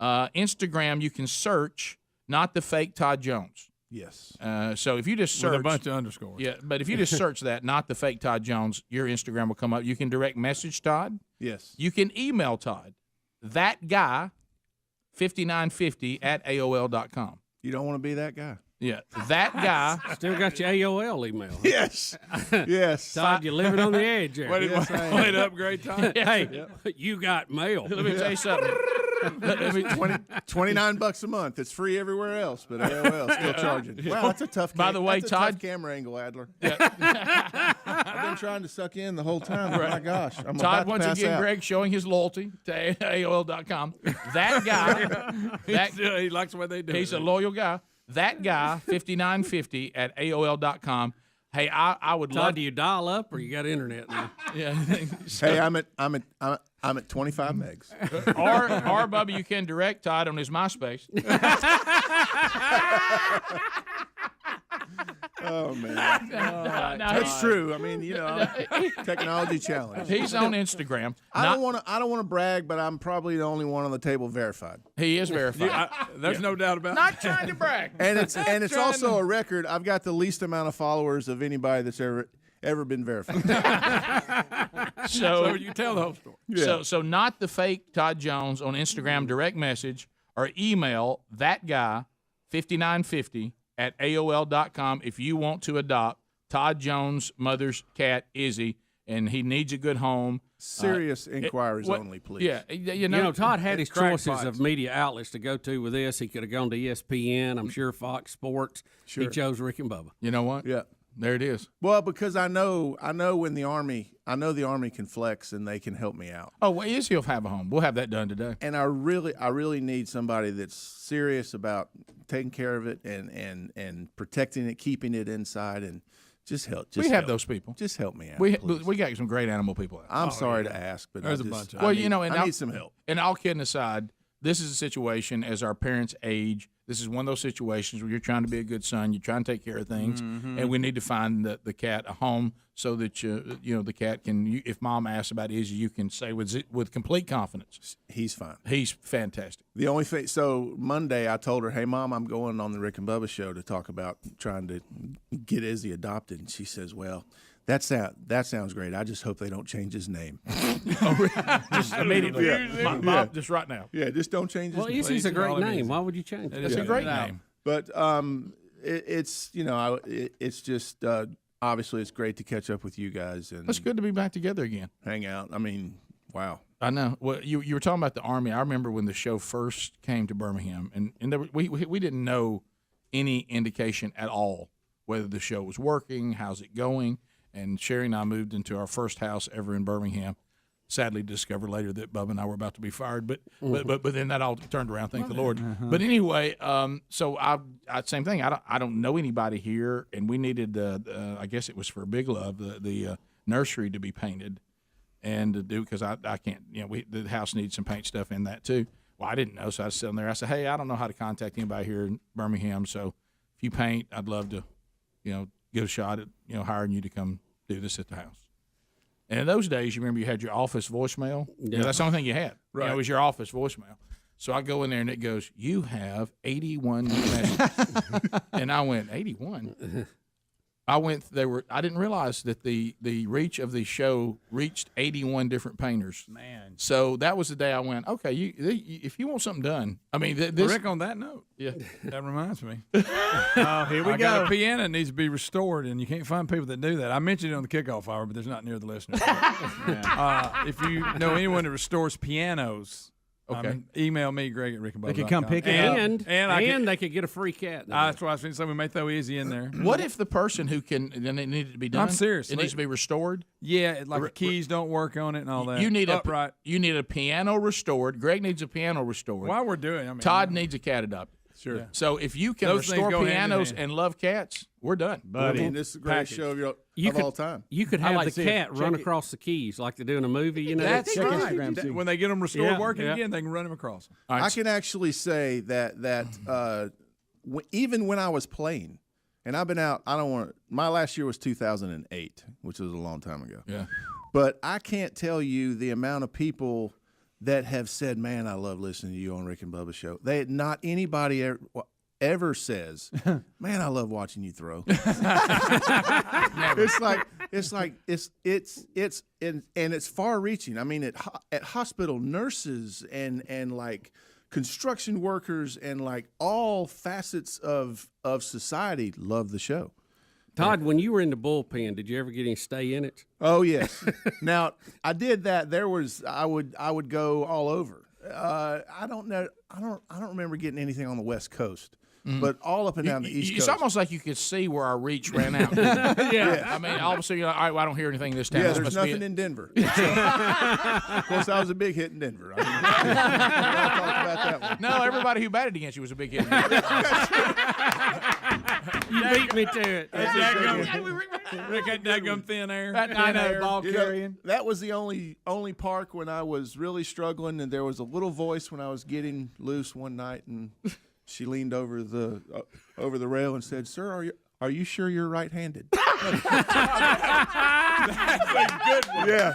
Instagram, you can search, not the fake Todd Jones. Yes. So if you just search with a bunch of underscores. Yeah, but if you just search that, not the fake Todd Jones, your Instagram will come up. You can direct message Todd. Yes. You can email Todd, that guy 5950 at AOL.com. You don't want to be that guy. Yeah, that guy. Still got your AOL email. Yes. Yes. Todd, you're living on the edge there. Way to upgrade, Todd. Hey, you got mail. Let me tell you something. $29 a month. It's free everywhere else, but AOL still charging. Wow, that's a tough. By the way, that's a Todd, tough camera angle, Adler. I've been trying to suck in the whole time. Right. My gosh, I'm Todd, about to once pass again, out. Greg showing his loyalty to AOL.com. That guy, he likes the way they do. He's a loyal guy. That guy 5950 at AOL.com. Hey, I would Todd, love. do you dial up or you got internet now? Yeah. Hey, I'm at 25 megs. or Bubba, you can direct Todd on his MySpace. Oh man, Now, that's true. I mean, technology challenge. He's on Instagram. I don't want to brag, but I'm probably the only one on the table verified. He is verified. There's no doubt about it. Not trying to brag. And it's also a record. I've got the least amount of followers of anybody that's ever been verified. So you tell the whole story. Yeah. So not the fake Todd Jones on Instagram direct message or email that guy 5950 at AOL.com if you want to adopt Todd Jones' mother's cat Izzy, and he needs a good home. Serious inquiries only, please. Yeah, Todd had his choices crackpots. of media outlets to go to with this. He could have gone to ESPN, I'm sure Fox Sports. Sure. He chose Rick and Bubba. You know what? Yeah. There it is. Well, because I know when the Army can flex and they can help me out. Oh, well, Izzy will have a home. We'll have that done today. And I really need somebody that's serious about taking care of it and protecting it, keeping it inside, and just help. We have those people. Just help me out. We please. got some great animal people. I'm sorry to ask, but There's a bunch of Well, I I need some help. And all kidding aside, this is a situation as our parents age. This is one of those situations where you're trying to be a good son. You're trying to take care of things, and we need to find the cat a home so that the cat can. If mom asks about Izzy, you can say with complete confidence, he's fine. He's fantastic. The only thing. So Monday, I told her, "Hey, Mom, I'm going on the Rick and Bubba show to talk about trying to get Izzy adopted." And she says, "Well, that sounds great. I just hope they don't change his name." Just immediately, Mom, just right now. Yeah, just don't change his Well, name. Izzy's a great name. Why would you change it? It's a great name. But it's it's just obviously it's great to catch up with you guys and It's good to be back together again. hang out. I mean, wow. I know. Well, you were talking about the Army. I remember when the show first came to Birmingham, and there, we didn't know any indication at all whether the show was working, how's it going. And Sherry and I moved into our first house ever in Birmingham. Sadly, discovered later that Bubba and I were about to be fired, but then that all turned around. Thank the Lord. But anyway, so I same thing. I don't know anybody here, and we needed I guess it was for Big Love the nursery to be painted, and to do because I can't the house needs some paint stuff in that too. Well, I didn't know, so I was sitting there. I said, hey, I don't know how to contact anybody here in Birmingham, so if you paint, I'd love to, get a shot at hiring you to come do this at the house. And in those days, you remember you had your office voicemail? Yeah. That's the only thing you had. Right. It was your office voicemail. So I go in there, and it goes, you have 81 messages. And I went, 81? I didn't realize that the reach of the show reached 81 different painters. Man. So that was the day I went, okay, if you want something done, I mean, this. Rick, on that note, yeah, that reminds me. Oh, here we I go. got a piano that needs to be restored, and you can't find people that do that. I mentioned it on the kickoff hour, but there's not near the listeners. If you know anyone that restores pianos, okay, email me, Greg at rickandbubba.com. They could come pick it And up. they could get a free cat. That's what I was thinking. So we may throw Izzy in there. What if the person who can, then it needed to be done? I'm serious. It needs to be restored? Yeah, like the keys don't work on it and all that. You need upright. You need a piano restored. Greg needs a piano restored. While we're doing it, Todd needs a cat adopted. Sure. Yeah. So if you can Those things restore go hand in pianos hand. and love cats, we're done. Buddy, I mean, this is the greatest show of all time. You could I have like the seeing it. cat run Check it. across the keys like they do in a movie. That's Check right. Instagram, too. When they get them restored Yeah, working yeah. again, they can run them across. All right, I can actually say that even when I was playing, and I've been out, my last year was 2008, which was a long time ago. Yeah. But I can't tell you the amount of people that have said, man, I love listening to you on Rick and Bubba show. Not anybody ever says, man, I love watching you throw. It's far reaching. I mean, at hospital nurses and like construction workers and like all facets of society love the show. Todd, when you were in the bullpen, did you ever get any stay in it? Oh yes. Now I did that. I would go all over. I don't know. I don't remember getting anything on the West Coast. But all up and down the East Coast. It's almost like you could see where our reach ran out. Yeah. I mean, all of a sudden, you're like, all right, well, I don't hear anything this time. Yeah, This there's must be nothing it. in Denver. Of course, I was a big hit in Denver. I mean, I'll talk about that one. No, everybody who batted against you was a big hit. You beat me to it. Rick had daggum thin air. I know, ball You know, carrying. that was the only park when I was really struggling, and there was a little voice when I was getting loose one night, and she leaned over the rail and said, "Sir, are you sure you're right-handed?" That's a good one. Yeah,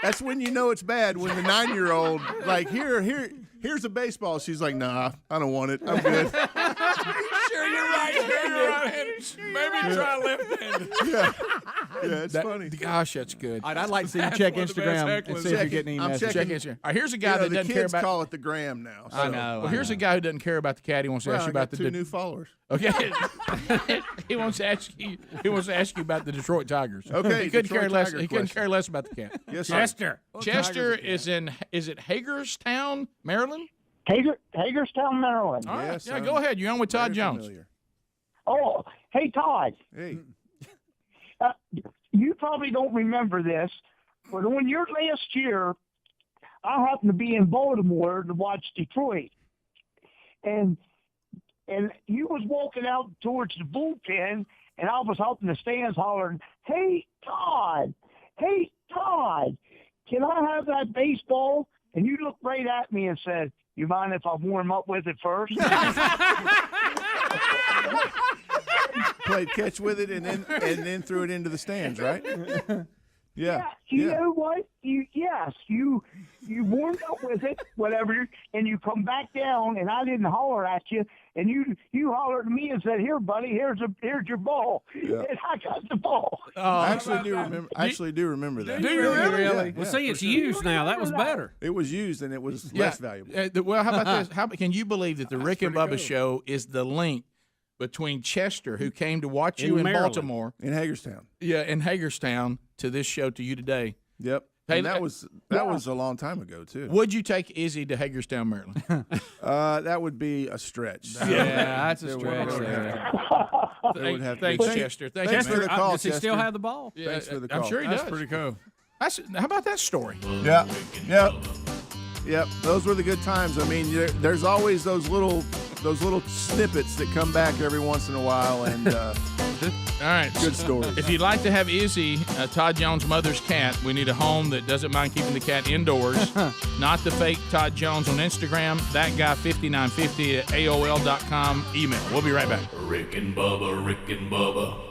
that's when you know it's bad. When the 9-year-old like here's a baseball. She's like, "Nah, I don't want it. I'm good." Sure, you're right. Maybe try left-handed. Yeah, it's funny. Gosh, that's good. All right, I'd like to see you check one of the best Instagram and hecklers. see if you're getting any I'm messages. checking. Check Instagram. All right, here's a guy that the doesn't kids care about. call it the gram now. I so. know. Well, here's a guy who doesn't care about the cat. He wants to Well, ask you I about got the two new followers. Okay. He wants to ask you. He wants to ask you about the Detroit Tigers. Okay, He couldn't Detroit care less. Tiger He couldn't question. care less about the cat. Yes, sir. Chester. Chester is it Hagerstown, Maryland? Hagerstown, Maryland. All right. Yes, Yeah, I'm go ahead. You're on with Todd very Jones. familiar. Oh, hey, Todd. Hey. You probably don't remember this, but on your last year, I happened to be in Baltimore to watch Detroit, and you was walking out towards the bullpen, and I was out in the stands hollering, "Hey, Todd! Hey, Todd! Can I have that baseball?" And you looked right at me and said, "You mind if I warm up with it first?" Played catch with it and then threw it into the stands, right? Yeah. You know what? You warmed up with it, whatever, and you come back down, and I didn't holler at you, and you hollered at me and said, "Here, buddy, here's your ball," Yeah. and I got the ball. I actually do remember that. Do you really? Yeah, Well, see, it's used now. That was better. It was used and it was less valuable. Well, how about this? Can you believe that the Rick and Bubba show is the link between Chester, who came to watch In you in Maryland. Baltimore. In Hagerstown. Yeah, in Hagerstown, to this show, to you today. Yep. Hey, And that was a long time ago too. Would you take Izzy to Hagerstown, Maryland? That would be a stretch. that's a There would stretch have to- there. there would have to Thanks, be- Chester. Thank Thanks you, for man. the call, Does he still Chester. have the ball? Yeah, Thanks for the I'm call. sure he That's does. pretty cool. How about that story? Yeah. Yep. Those were the good times. I mean, there's always those little snippets that come back every once in a while, and all right, good stories. If you'd like to have Izzy, Todd Jones' mother's cat, we need a home that doesn't mind keeping the cat indoors. Not the fake Todd Jones on Instagram. That guy 5950 at AOL.com. Email. We'll be right back. Rick and Bubba, Rick and Bubba.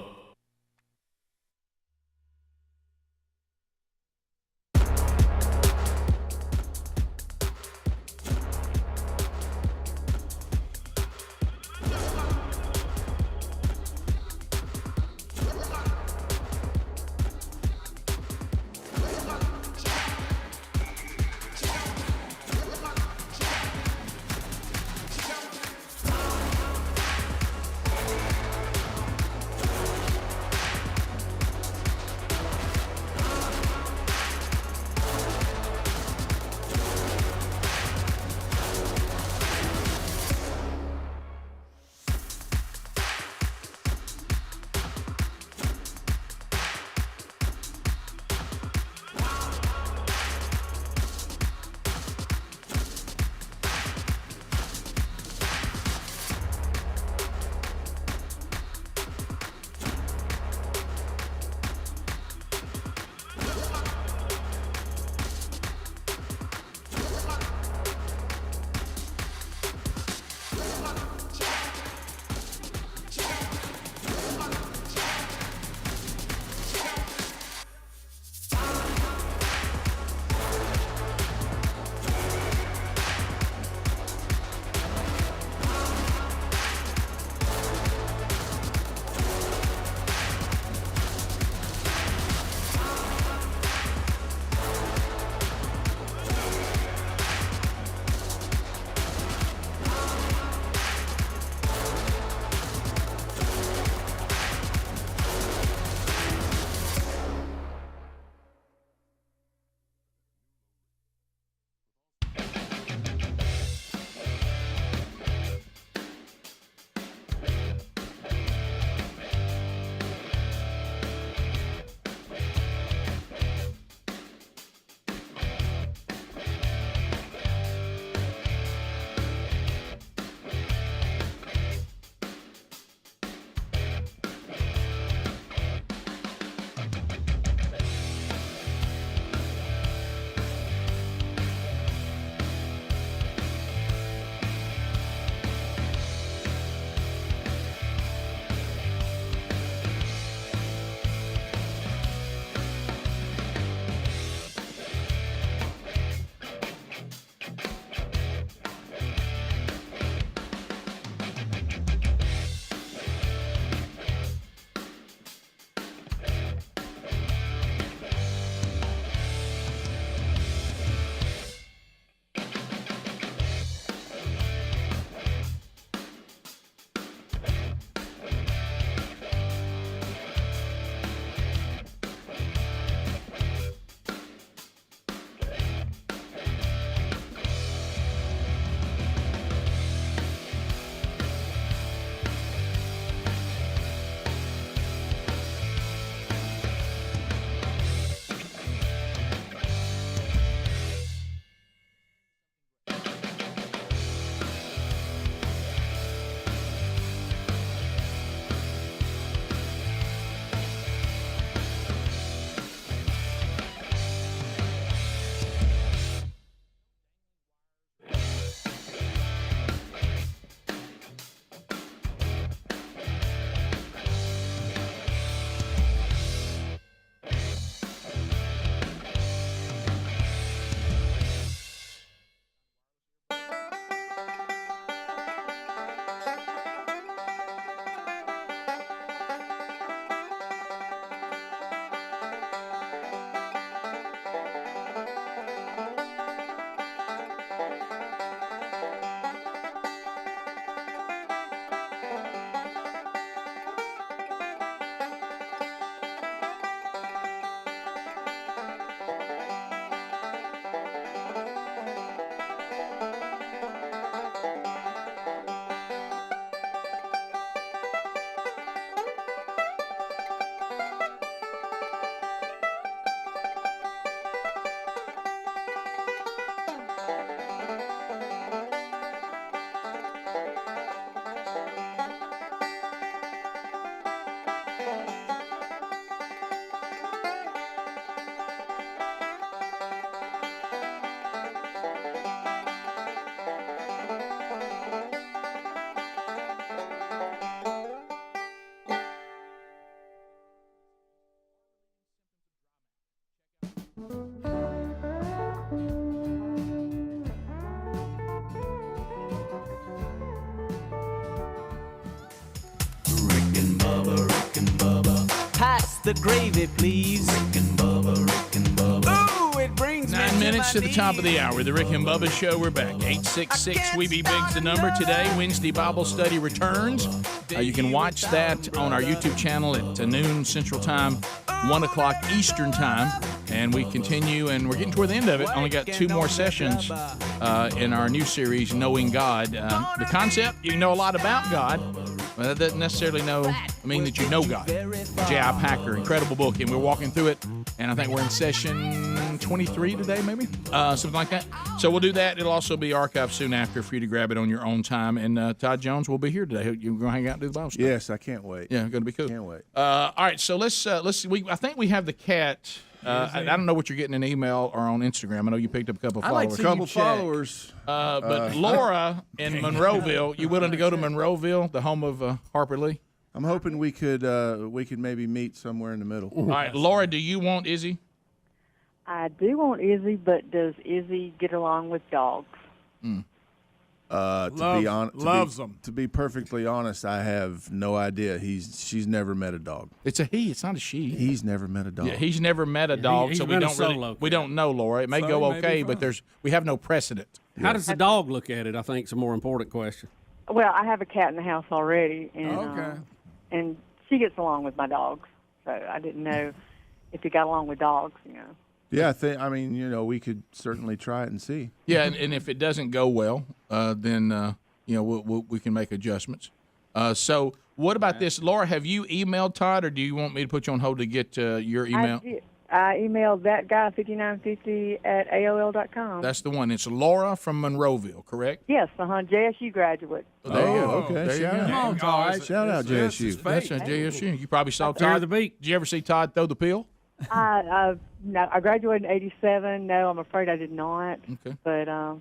pass the gravy, please. Rick and Bubba, Rick and Bubba. Ooh, it brings 9 minutes to the top of the hour. The Rick and Bubba Show. We're back. 866-WE-BE-BIG's the number. Today, Wednesday Bible study returns. You can watch that on our YouTube channel at noon Central Time, 1 o'clock Eastern Time. And we continue, and we're getting toward the end of it. Only got 2 more sessions in our new series, Knowing God. The concept, you know a lot about God. Well, that doesn't necessarily mean that you know God. J.I. Packer, incredible book, and we're walking through it, and I think we're in session 23 today, maybe? Something like that. So we'll do that. It'll also be archived soon after for you to grab it on your own time, and Todd Jones will be here today. You're going to hang out and do the Bible study? Yes, I can't wait. Yeah, going to be cool. Can't wait. All right, so let's I think we have the cat. I don't know what you're getting in email or on Instagram. I know you picked up a couple followers. A couple followers. But Laura in Monroeville, you willing to go to Monroeville, the home of Harper Lee? I'm hoping we could maybe meet somewhere in the middle. All right, Laura, do you want Izzy? I do want Izzy, but does Izzy get along with dogs? To be perfectly honest, I have no idea. She's never met a dog. It's a he. It's not a she. He's never met a dog. Yeah, he's never met a dog, so we don't know, Laura. It may go okay, but we have no precedent. How does the dog look at it? I think is a more important question. Well, I have a cat in the house already, and she gets along with my dogs. So I didn't know if he got along with dogs, Yeah, we could certainly try it and see. Yeah, and if it doesn't go well, then we can make adjustments. So what about this, Laura? Have you emailed Todd, or do you want me to put you on hold to get your email? I emailed that guy 5950@AOL.com. That's the one. It's Laura from Monroeville, correct? Yes, JSU graduate. Oh, there you go. Okay, shout out. Come on, Todd. Shout out JSU. That's a JSU. You probably saw Todd. Did you ever see Todd throw the pill? No, I graduated in '87. No, I'm afraid I did not. Okay. But I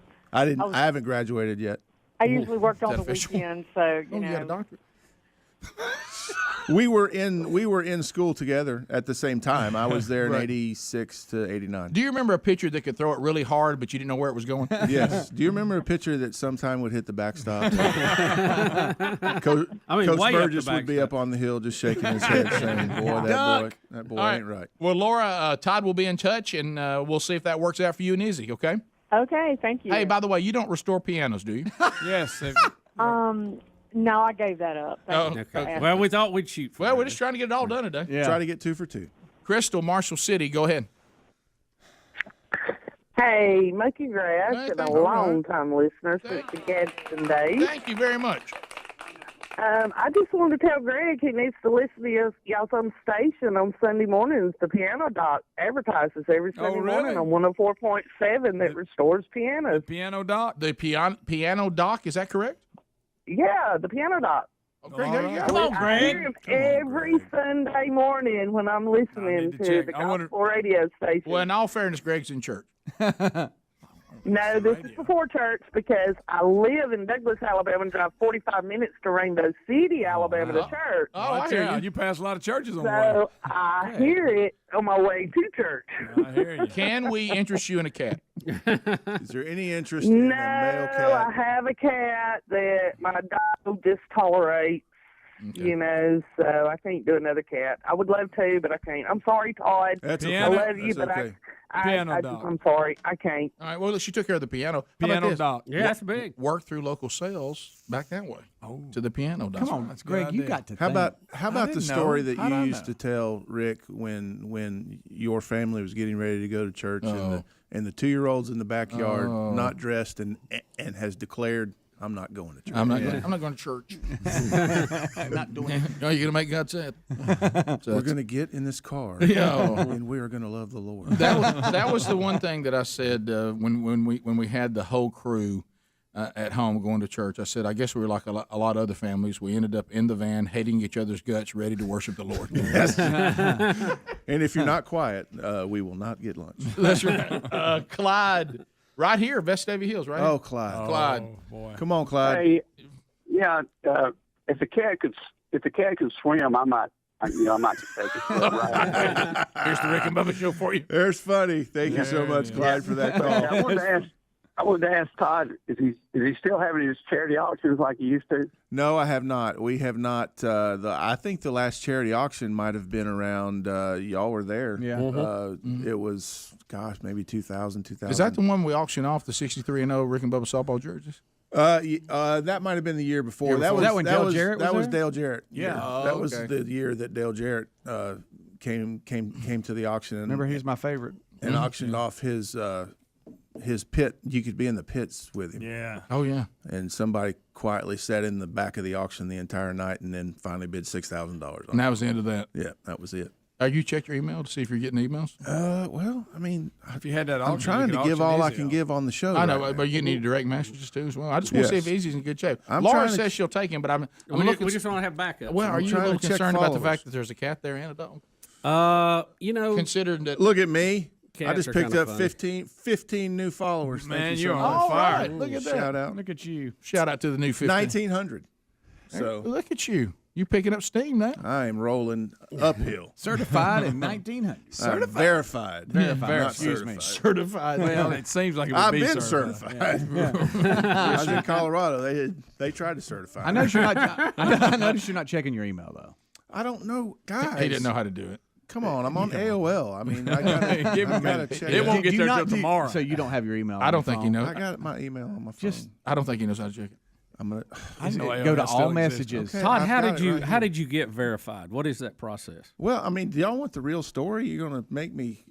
haven't graduated yet. I usually worked on the weekends, so you got a doctorate. We were in school together at the same time. I was there in '86 to '89. Do you remember a pitcher that could throw it really hard, but you didn't know where it was going? Yes. Do you remember a pitcher that sometime would hit the backstop? Coach Burgess would be up on the hill just shaking his head, saying, "Boy, that boy ain't right." Well, Laura, Todd will be in touch, and we'll see if that works out for you and Izzy. Okay. Okay. Thank you. Hey, by the way, you don't restore pianos, do you? Yes. No, I gave that up. Okay. Well, we thought we'd shoot. Well, we're just trying to get it all done today. Yeah. Try to get 2 for 2. Crystal, Marshall City, go ahead. Hey, Monkey Grass, and a long-time listener since the Gadsden days. Thank you very much. I just wanted to tell Greg he needs to listen to y'all's on station on Sunday mornings. The Piano Doc advertises every Sunday morning on 104.7 that restores pianos. The Piano Doc? The Piano Doc, is that correct? Yeah, the Piano Doc. Okay, there you go. Come on, Greg. I hear him every Sunday morning when I'm listening to the gospel radio station. Well, in all fairness, Greg's in church. No, this is before church because I live in Douglas, Alabama, and drive 45 minutes to Rainbow City, Alabama, to church. Oh, I hear you. You pass a lot of churches on the way. So I hear it on my way to church. I hear you. Can we interest you in a cat? Is there any interest in a male cat? I have a cat that my dog just tolerates. Okay. So I can't do another cat. I would love to, but I can't. I'm sorry, Todd. I love you, but okay. I'm sorry, I can't. All right, well, she took care of the piano. Piano Doc. Yeah, that's big. Work through local sales back that way to the Piano Doc. Come on, that's Greg, you got to How think. about the story that you used to tell, Rick, when your family was getting ready to go to church and the 2-year-old's in the backyard not dressed and has declared, I'm not going to church. I'm not going to church. I'm not doing it. No, you're going to make God sad. We're going to get in this car, Yeah. and we are going to love the Lord. That was the one thing that I said when we had the whole crew at home going to church. I said, I guess we were like a lot of other families. We ended up in the van, hating each other's guts, ready to worship the Lord. Yes. And if you're not quiet, we will not get lunch. That's right. Clyde. Right here, Vestavia Hills, right? Oh, Clyde. Clyde. Oh, boy. Come on, Clyde. Hey, yeah, if the cat could swim, I might take it. Here's the Rick and Bubba Show for you. There's funny. Thank you so much, Clyde, for that call. I wanted to ask I wanted to ask Todd, is he still having his charity auctions like he used to? No, I have not. We have not. I think the last charity auction might have been around. Y'all were there. Yeah. It was, gosh, maybe 2000. Is that the one we auctioned off the 63-0 Rick and Bubba softball jerseys? That might have been the year before. That was that when Dale Jarrett was That was there? Dale Jarrett. Yeah. Oh, that was the year that Dale Jarrett came to the auction. And, Remember, he's my favorite. and auctioned off his pit. You could be in the pits with him. Yeah. Oh, yeah. And somebody quietly sat in the back of the auction the entire night and then finally bid $6,000. And that was the end of that. Yeah, that was it. You check your email to see if you're getting emails? Well, I mean, if you had that I'm auction, trying you to could give auction all I Izzy can off. give on the show. I know, right but you need direct messages too as well. I just want to see if Izzy's in good shape. Laura says she'll take him, but I'm We looking. just want to have backups. Well, are I'm you a trying little to check concerned about the followers. fact that there's a cat there and a dog? Considering that. Look at me. I Cats just are picked kinda up funny. 15 new followers. Man, Thank you you're so on much. fire. Right, look at that. Shout out. Look at you. Shout out to the new 15. 1,900. So Look at you. You picking up steam now. I am rolling uphill. Certified in 1900. Certified. Verified. Verified. Not Excuse me. Certified. Well, it seems like it would I've be been certified. certified. I was in Colorado. They tried to certify. I noticed you're not. I noticed you're not checking your email though. I don't know, guys. He didn't know how to do it. Come on, I'm on AOL. I mean, I gotta, Give him a gotta minute. check. It won't get Do you there not till tomorrow. So you don't have your email. I don't think he knows. I got my email on my phone. I don't think he knows how to check it. I'm gonna. I know Go to AOL still all exists. messages. Okay. Todd, I've how got did it you right how here. did you get verified? What is that process? Well, I mean, do y'all want the real story? You're gonna make me.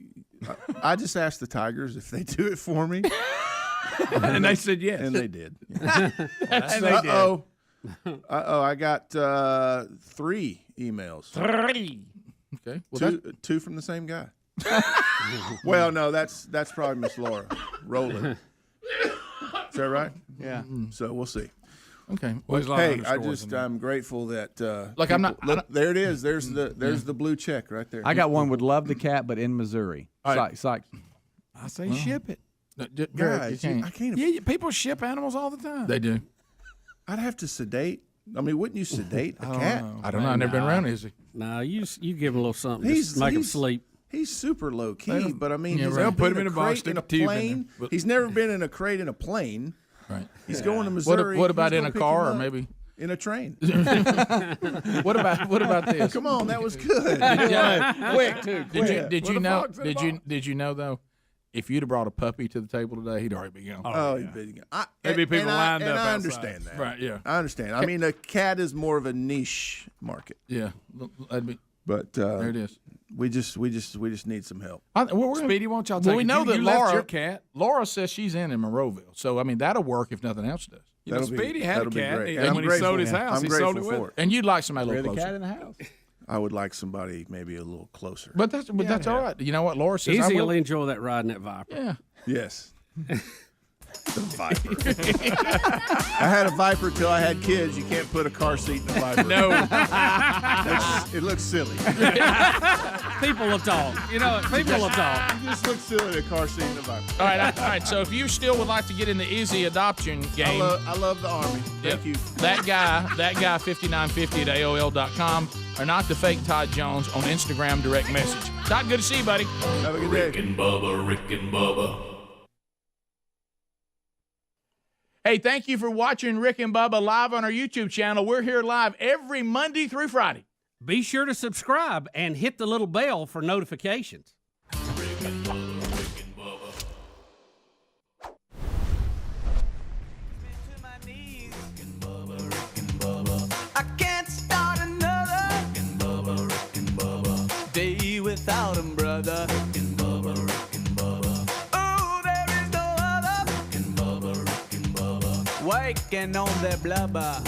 I just asked the Tigers if they do it for me, And they said yes. and they did. And Uh-oh. I got 3 emails. Okay. Well, Two from the same guy. Well, no, that's probably Miss Laura Rowland. Is that right? Yeah. So we'll see. okay. Well, there's a lot of Hey, underscores in there. I'm grateful that. Look, I'm not- Look, there it is. There's the blue check right there. I got one. Would love the cat, but in Missouri. All right. Psych. I say ship it. Guys, I can't. Yeah, people ship animals all the time. They do. I'd have to sedate. I mean, wouldn't you sedate a cat? I don't know. I've never been around Izzy. No, you give him a little something. Just make him sleep. He's super low key, but I mean, Yeah, he's right. never They'll put been him in a box, crate in a stick a tube in plane. there. He's never been in a crate in a plane. Right. He's going to Missouri. What about Who's in a gonna pick car him or up? maybe? In a train. What about this? Come on, that was good. Quick, too. Did you know? fox in the box? Did you know though? If you'd have brought a puppy to the table today, he'd already be gone. Oh, he's big. There'd be people lined and up I outside. understand that. Right, yeah. I understand. I mean, a cat is more of a niche market, Yeah, that'd be. but There it is. we just need some help. Speedy, won't y'all take Well, we it? know You- that you left Laura, your cat. Laura says she's in Monroeville, so I mean that'll work if nothing else does. You know, That'll be- Speedy had a that'll be cat. great. And And I'm when he sold grateful. his house, I'm he sold it grateful with for it. it. And you'd like somebody a We're little the closer. cat in the house. I would like somebody maybe a little closer. But that's all right. You know what? Laura says I Easy will. will enjoy that riding that Viper. Yeah. Yes. The Viper. I had a Viper till I had kids. You can't put a car seat in a Viper. No. It looks silly. People will talk. You know, people will talk. It just looks silly in a car seat in a Viper. All right. So if you still would like to get in the Izzy adoption game, I love the Army. Thank you. That guy 5950 at AOL.com, or not the fake Todd Jones on Instagram direct message. Todd, good to see you, buddy. Have a good Rick day. and Bubba, Rick and Bubba. Hey, thank you for watching Rick and Bubba live on our YouTube channel. We're here live every Monday through Friday. Be sure to subscribe and hit the little bell for notifications. Rick and Bubba, Rick and Bubba. I can't start another day without him, brother. Oh, there is no other waking on their blubber.